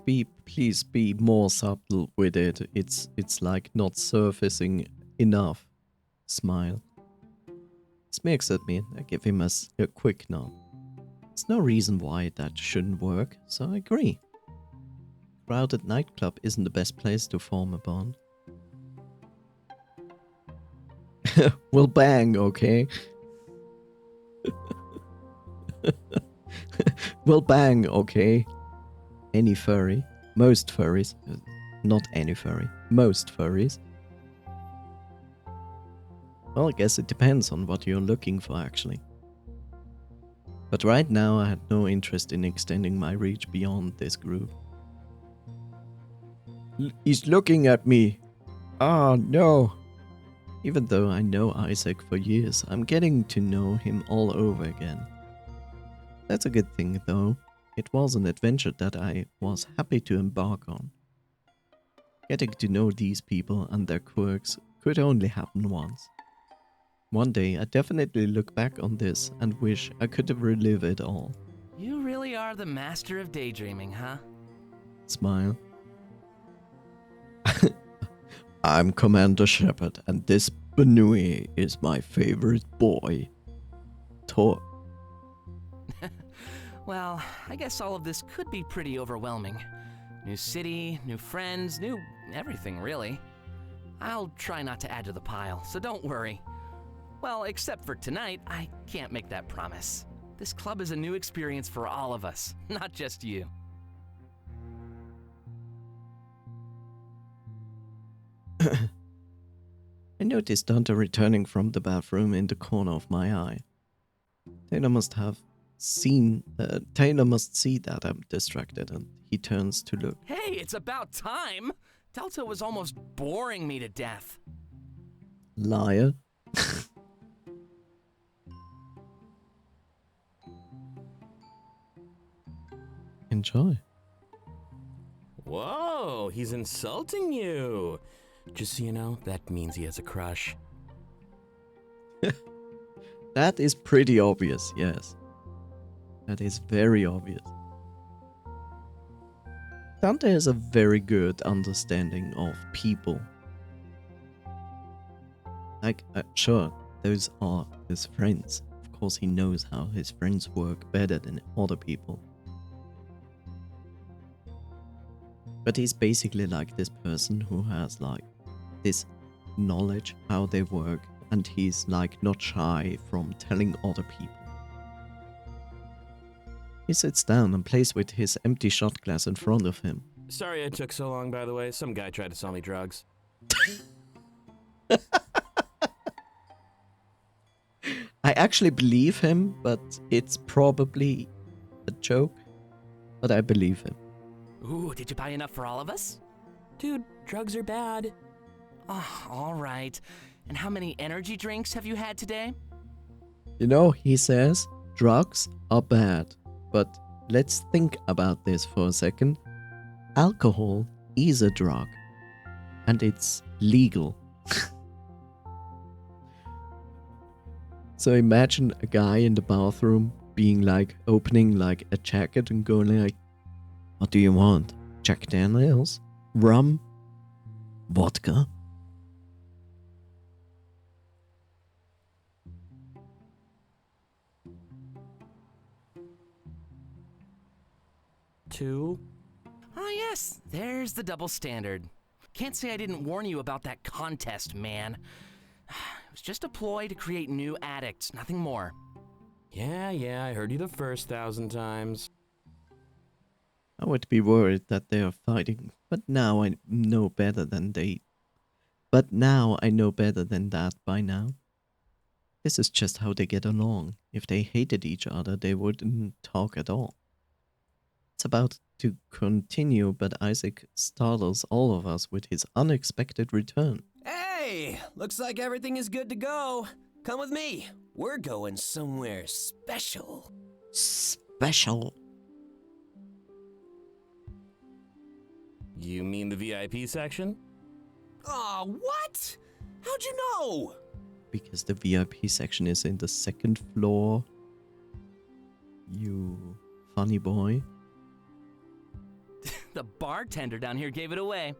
please be more subtle with it. It's like not surfacing enough. Smile. Smirks at me. I give him a quick nod. There's no reason why that shouldn't work, so I agree. Crowded nightclub isn't the best place to form a bond. We'll bang, okay? We'll bang, okay? Any furry. Most furries. Not any furry. Most furries. Well, I guess it depends on what you're looking for, actually. But right now, I had no interest in extending my reach beyond this group. He's looking at me. Oh, no. Even though I know Isaac for years, I'm getting to know him all over again. That's a good thing, though. It was an adventure that I was happy to embark on. Getting to know these people and their quirks could only happen once. One day, I definitely look back on this and wish I could have relived it all. You really are the master of daydreaming, huh? Smile. I'm Commander Shepard, and this Benui is my favorite boy. Tor. Well, I guess all of this could be pretty overwhelming. New city, new friends, new everything, really. I'll try not to add to the pile, so don't worry. Well, except for tonight, I can't make that promise. This club is a new experience for all of us, not just you. I noticed Dante returning from the bathroom in the corner of my eye. Taylor must see that I'm distracted, and he turns to look. Hey, it's about time! Delta was almost boring me to death. Liar. Enjoy. Whoa, he's insulting you. Just so you know, that means he has a crush. That is pretty obvious, yes. That is very obvious. Dante has a very good understanding of people. Like, sure, those are his friends. Of course, he knows how his friends work better than other people. But he's basically like this person who has like this knowledge how they work, and he's like not shy from telling other people. He sits down and plays with his empty shot glass in front of him. Sorry it took so long, by the way. Some guy tried to sell me drugs. I actually believe him, but it's probably a joke. But I believe him. Ooh, did you buy enough for all of us? Dude, drugs are bad. Oh, all right. And how many energy drinks have you had today? You know, he says drugs are bad. But let's think about this for a second. Alcohol is a drug. And it's legal. So imagine a guy in the bathroom being like, opening like a jacket and going like, what do you want? Jack Daniels? Rum? Vodka? Two. Ah, yes, there's the double standard. Can't say I didn't warn you about that contest, man. It was just a ploy to create new addicts, nothing more. Yeah, I heard you the first 1,000 times. I would be worried that they are fighting, but now I know better than they. But now I know better than that by now. This is just how they get along. If they hated each other, they wouldn't talk at all. It's about to continue, but Isaac startles all of us with his unexpected return. Hey, looks like everything is good to go. Come with me. We're going somewhere special. Special. You mean the VIP section? Aw, what? How'd you know? Because the VIP section is in the second floor. You funny boy. The bartender down here gave it away.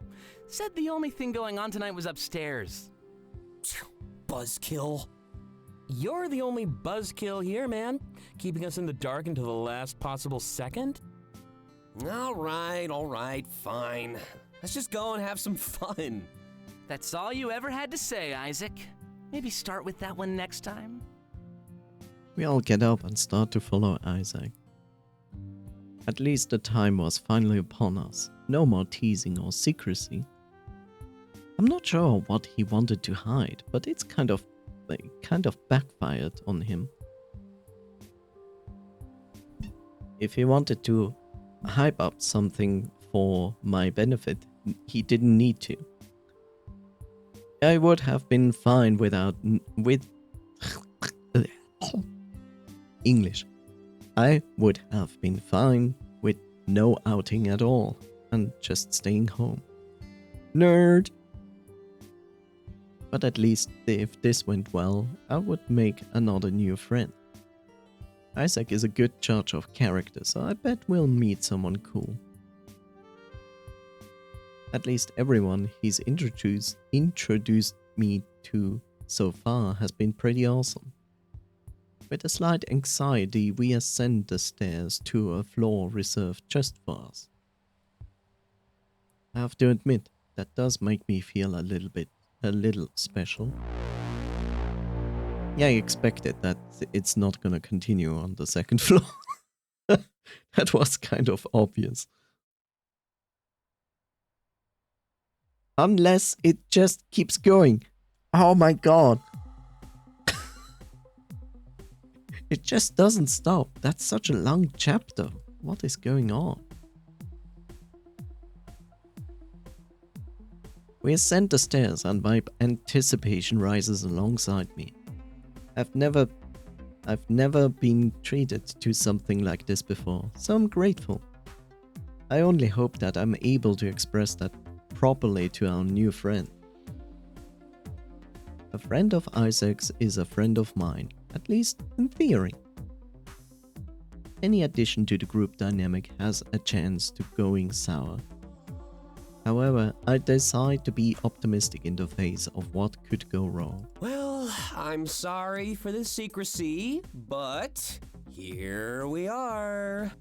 Said the only thing going on tonight was upstairs. Buzzkill. You're the only buzzkill here, man. Keeping us in the dark until the last possible second? All right, fine. Let's just go and have some fun. That's all you ever had to say, Isaac. Maybe start with that one next time. We all get up and start to follow Isaac. At least the time was finally upon us. No more teasing or secrecy. I'm not sure what he wanted to hide, but it kind of backfired on him. If he wanted to hype up something for my benefit, he didn't need to. I would have been fine with English. I would have been fine with no outing at all and just staying home. Nerd! But at least if this went well, I would make another new friend. Isaac is a good judge of character, so I bet we'll meet someone cool. At least everyone he's introduced me to so far has been pretty awesome. With a slight anxiety, we ascend the stairs to a floor reserved just for us. I have to admit, that does make me feel a little special. Yeah, I expected that it's not gonna continue on the second floor. That was kind of obvious. Unless it just keeps going. Oh my god. It just doesn't stop. That's such a long chapter. What is going on? We ascend the stairs and my anticipation rises alongside me. I've never been treated to something like this before, so I'm grateful. I only hope that I'm able to express that properly to our new friend. A friend of Isaac's is a friend of mine, at least in theory. Any addition to the group dynamic has a chance to going sour. However, I decide to be optimistic in the face of what could go wrong. Well, I'm sorry for the secrecy, but here we are.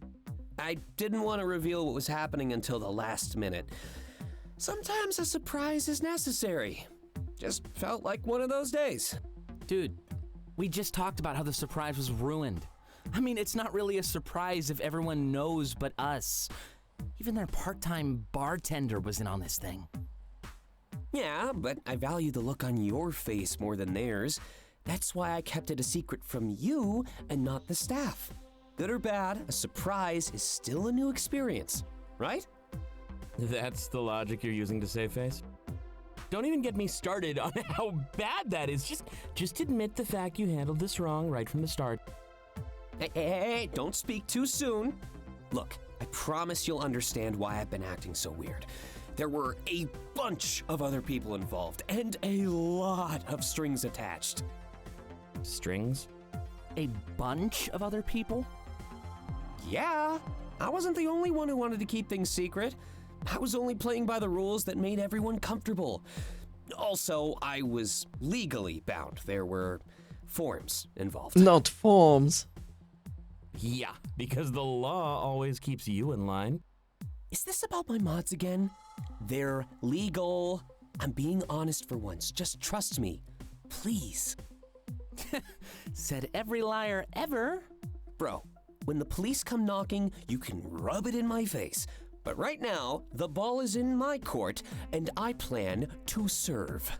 I didn't want to reveal what was happening until the last minute. Sometimes a surprise is necessary. Just felt like one of those days. Dude, we just talked about how the surprise was ruined. I mean, it's not really a surprise if everyone knows but us. Even their part-time bartender was in on this thing. Yeah, but I value the look on your face more than theirs. That's why I kept it a secret from you and not the staff. Good or bad, a surprise is still a new experience, right? That's the logic you're using to save face? Don't even get me started on how bad that is. Just admit the fact you handled this wrong right from the start. Hey, don't speak too soon. Look, I promise you'll understand why I've been acting so weird. There were a bunch of other people involved and a lot of strings attached. Strings? A bunch of other people? Yeah, I wasn't the only one who wanted to keep things secret. I was only playing by the rules that made everyone comfortable. Also, I was legally bound. There were forms involved. Not forms. Yeah, because the law always keeps you in line. Is this about my mods again? They're legal. I'm being honest for once. Just trust me. Please. Said every liar ever. Bro, when the police come knocking, you can rub it in my face. But right now, the ball is in my court, and I plan to serve.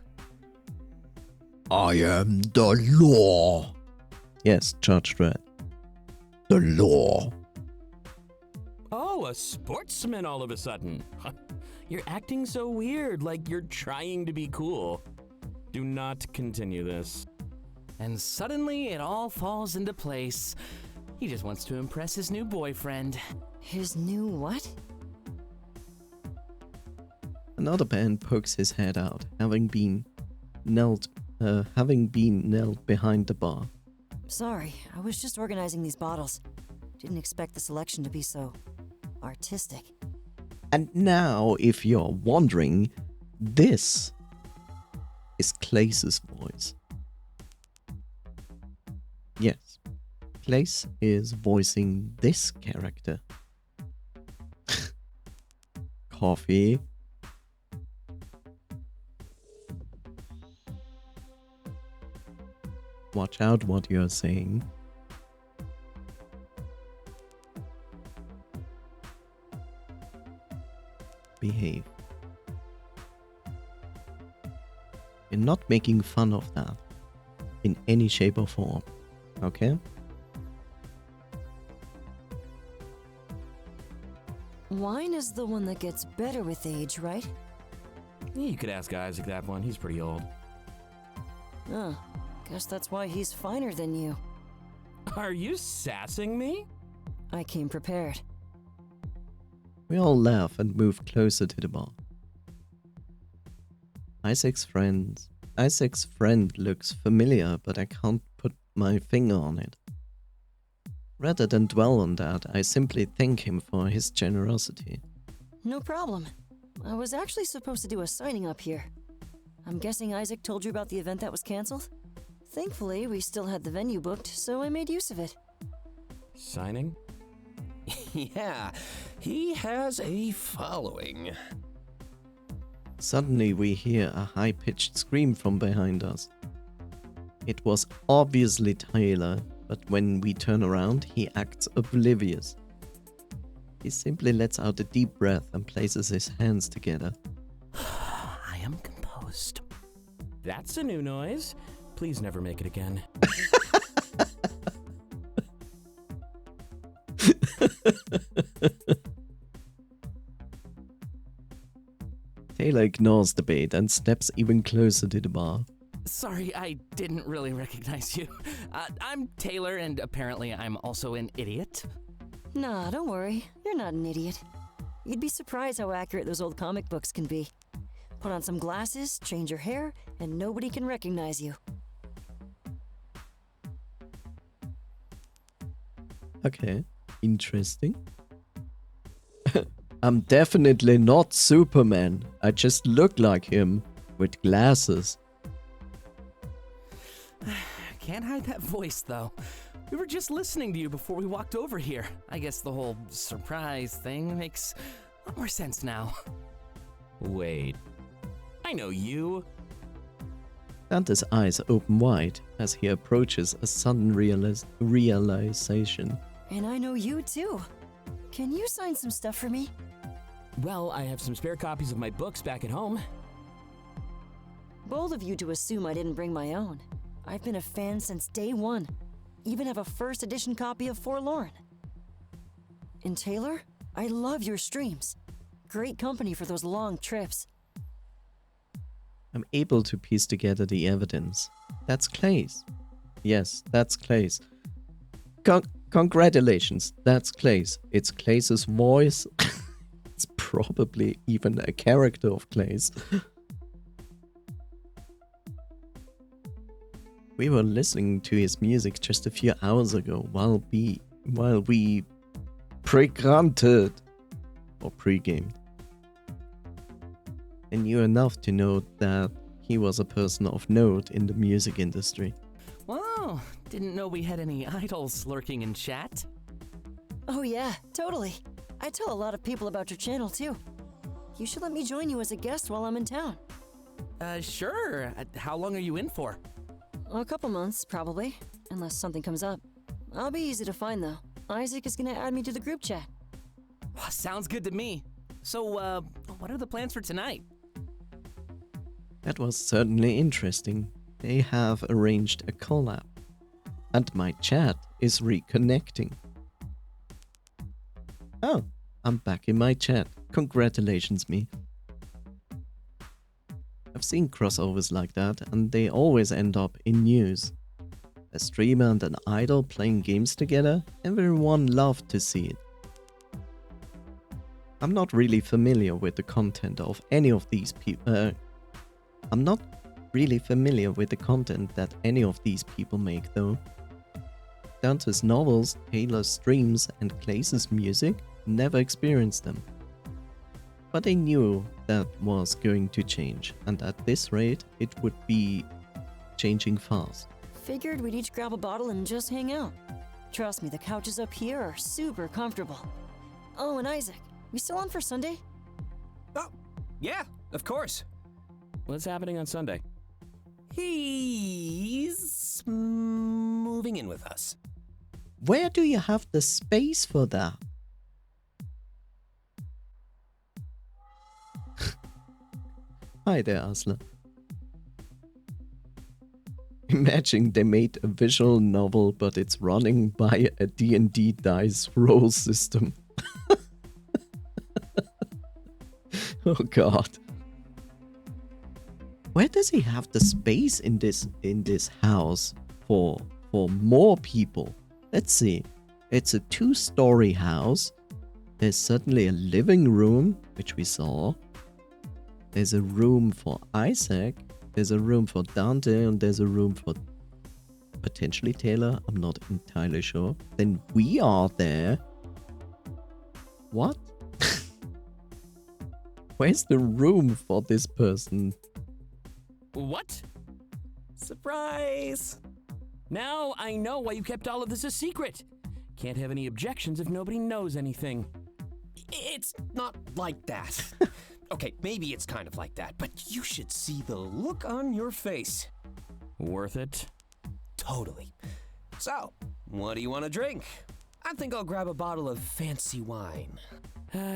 I am the law. Yes, Judge Dredd. The law. Oh, a sportsman all of a sudden. You're acting so weird, like you're trying to be cool. Do not continue this. And suddenly it all falls into place. He just wants to impress his new boyfriend. His new what? Another man pokes his head out, having been knelt behind the bar. Sorry, I was just organizing these bottles. Didn't expect the selection to be so artistic. And now, if you're wondering, this is Clace's voice. Yes, Clace is voicing this character. Coffee. Watch out what you're saying. Behave. You're not making fun of that in any shape or form, okay? Wine is the one that gets better with age, right? You could ask Isaac that one. He's pretty old. Oh, guess that's why he's finer than you. Are you sassing me? I came prepared. We all laugh and move closer to the bar. Isaac's friend looks familiar, but I can't put my finger on it. Rather than dwell on that, I simply thank him for his generosity. No problem. I was actually supposed to do a signing up here. I'm guessing Isaac told you about the event that was canceled? Thankfully, we still had the venue booked, so I made use of it. Signing? Yeah, he has a following. Suddenly we hear a high-pitched scream from behind us. It was obviously Tyler, but when we turn around, he acts oblivious. He simply lets out a deep breath and places his hands together. I am composed. That's a new noise. Please never make it again. Taylor ignores the bait and steps even closer to the bar. Sorry, I didn't really recognize you. I'm Taylor, and apparently I'm also an idiot. Nah, don't worry. You're not an idiot. You'd be surprised how accurate those old comic books can be. Put on some glasses, change your hair, and nobody can recognize you. Okay, interesting. I'm definitely not Superman. I just look like him, with glasses. Can't hide that voice, though. We were just listening to you before we walked over here. I guess the whole surprise thing makes a lot more sense now. Wait. I know you. Santa's eyes open wide as he approaches a sudden realization. And I know you too. Can you sign some stuff for me? Well, I have some spare copies of my books back at home. Bold of you to assume I didn't bring my own. I've been a fan since day one. Even have a first edition copy of Forlorn. And Taylor, I love your streams. Great company for those long trips. I'm able to piece together the evidence. That's Clay's. Yes, that's Clay's. Congratulations, that's Clay's. It's Clay's voice. It's probably even a character of Clay's. We were listening to his music just a few hours ago while we pre-granted or pre-gamed. I knew enough to know that he was a person of note in the music industry. Wow, didn't know we had any idols lurking in chat. Oh yeah, totally. I tell a lot of people about your channel too. You should let me join you as a guest while I'm in town. Sure. How long are you in for? A couple months, probably. Unless something comes up. I'll be easy to find though. Isaac is gonna add me to the group chat. Sounds good to me. So, what are the plans for tonight? That was certainly interesting. They have arranged a collab. And my chat is reconnecting. Oh, I'm back in my chat. Congratulations, me. I've seen crossovers like that, and they always end up in news. A streamer and an idol playing games together, everyone loved to see it. I'm not really familiar with the content of any of these people. I'm not really familiar with the content that any of these people make, though. Dante's novels, Taylor's streams, and Clay's music, never experienced them. But I knew that was going to change, and at this rate, it would be changing fast. Figured we'd each grab a bottle and just hang out. Trust me, the couches up here are super comfortable. Oh, and Isaac, we still on for Sunday? Oh, yeah, of course. What's happening on Sunday? He's moving in with us. Where do you have the space for that? Hi there, Asla. Imagine they made a visual novel, but it's running by a D&D dice roll system. Oh god. Where does he have the space in this house for more people? Let's see. It's a 2-story house. There's certainly a living room, which we saw. There's a room for Isaac. There's a room for Dante, and there's a room for potentially Taylor. I'm not entirely sure. Then we are there. What? Where's the room for this person? What? Surprise! Now I know why you kept all of this a secret. Can't have any objections if nobody knows anything. It's not like that. Okay, maybe it's kind of like that, but you should see the look on your face. Worth it? Totally. So, what do you want to drink? I think I'll grab a bottle of fancy wine.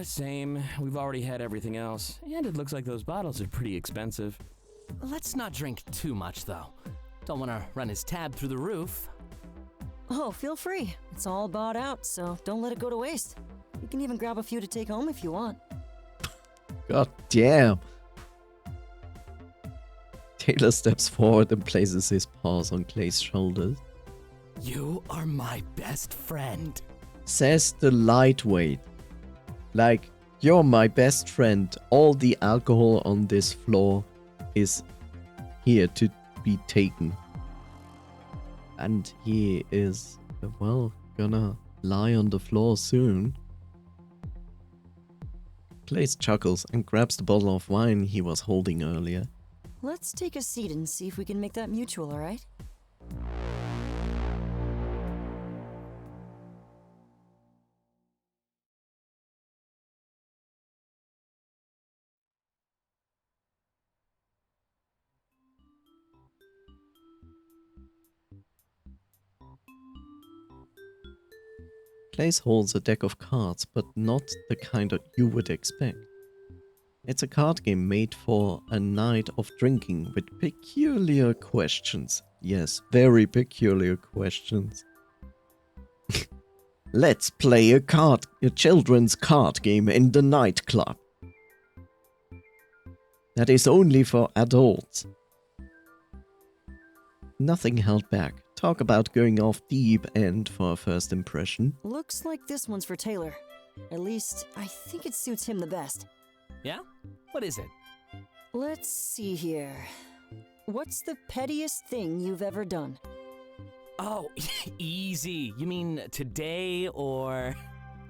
Same. We've already had everything else. And it looks like those bottles are pretty expensive. Let's not drink too much, though. Don't want to run his tab through the roof. Oh, feel free. It's all bought out, so don't let it go to waste. You can even grab a few to take home if you want. God damn. Taylor steps forward and places his paws on Clay's shoulders. You are my best friend. Says the lightweight. Like, you're my best friend. All the alcohol on this floor is here to be taken. And he is, well, gonna lie on the floor soon. Clays chuckles and grabs the bottle of wine he was holding earlier. Let's take a seat and see if we can make that mutual, alright? Clays holds a deck of cards, but not the kind that you would expect. It's a card game made for a night of drinking with peculiar questions. Yes, very peculiar questions. Let's play a children's card game in the nightclub. That is only for adults. Nothing held back. Talk about going off deep end for a first impression. Looks like this one's for Taylor. At least, I think it suits him the best. Yeah? What is it? Let's see here. What's the pettiest thing you've ever done? Oh, easy. You mean today or...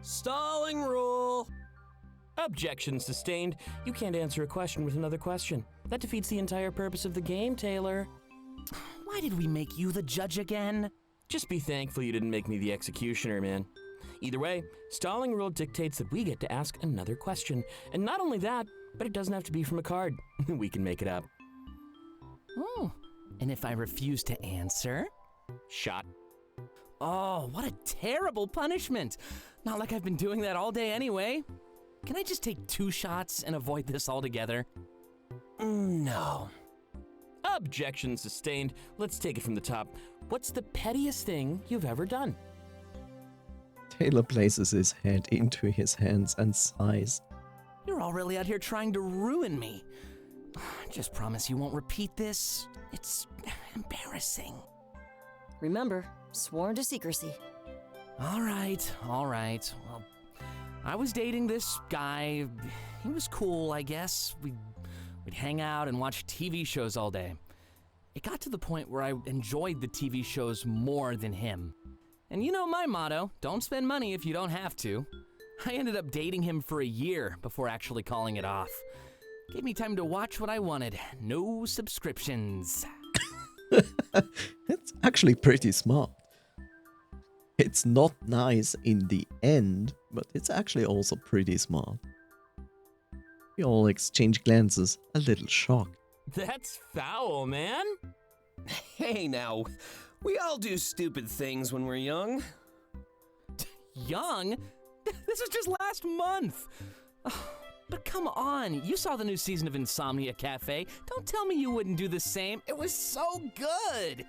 Stalling rule! Objection sustained. You can't answer a question with another question. That defeats the entire purpose of the game, Taylor. Why did we make you the judge again? Just be thankful you didn't make me the executioner, man. Either way, stalling rule dictates that we get to ask another question. And not only that, but it doesn't have to be from a card. We can make it up. Oh, and if I refuse to answer? Shot. Oh, what a terrible punishment. Not like I've been doing that all day anyway. Can I just take 2 shots and avoid this altogether? No. Objection sustained. Let's take it from the top. What's the pettiest thing you've ever done? Taylor places his head into his hands and sighs. You're all really out here trying to ruin me. Just promise you won't repeat this. It's embarrassing. Remember, sworn to secrecy. All right. Well, I was dating this guy. He was cool, I guess. We'd hang out and watch TV shows all day. It got to the point where I enjoyed the TV shows more than him. And you know my motto, don't spend money if you don't have to. I ended up dating him for a year before actually calling it off. Gave me time to watch what I wanted. No subscriptions. It's actually pretty smart. It's not nice in the end, but it's actually also pretty smart. We all exchange glances, a little shocked. That's foul, man. Hey now, we all do stupid things when we're young. Young? This was just last month. But come on, you saw the new season of Insomnia Cafe. Don't tell me you wouldn't do the same. It was so good.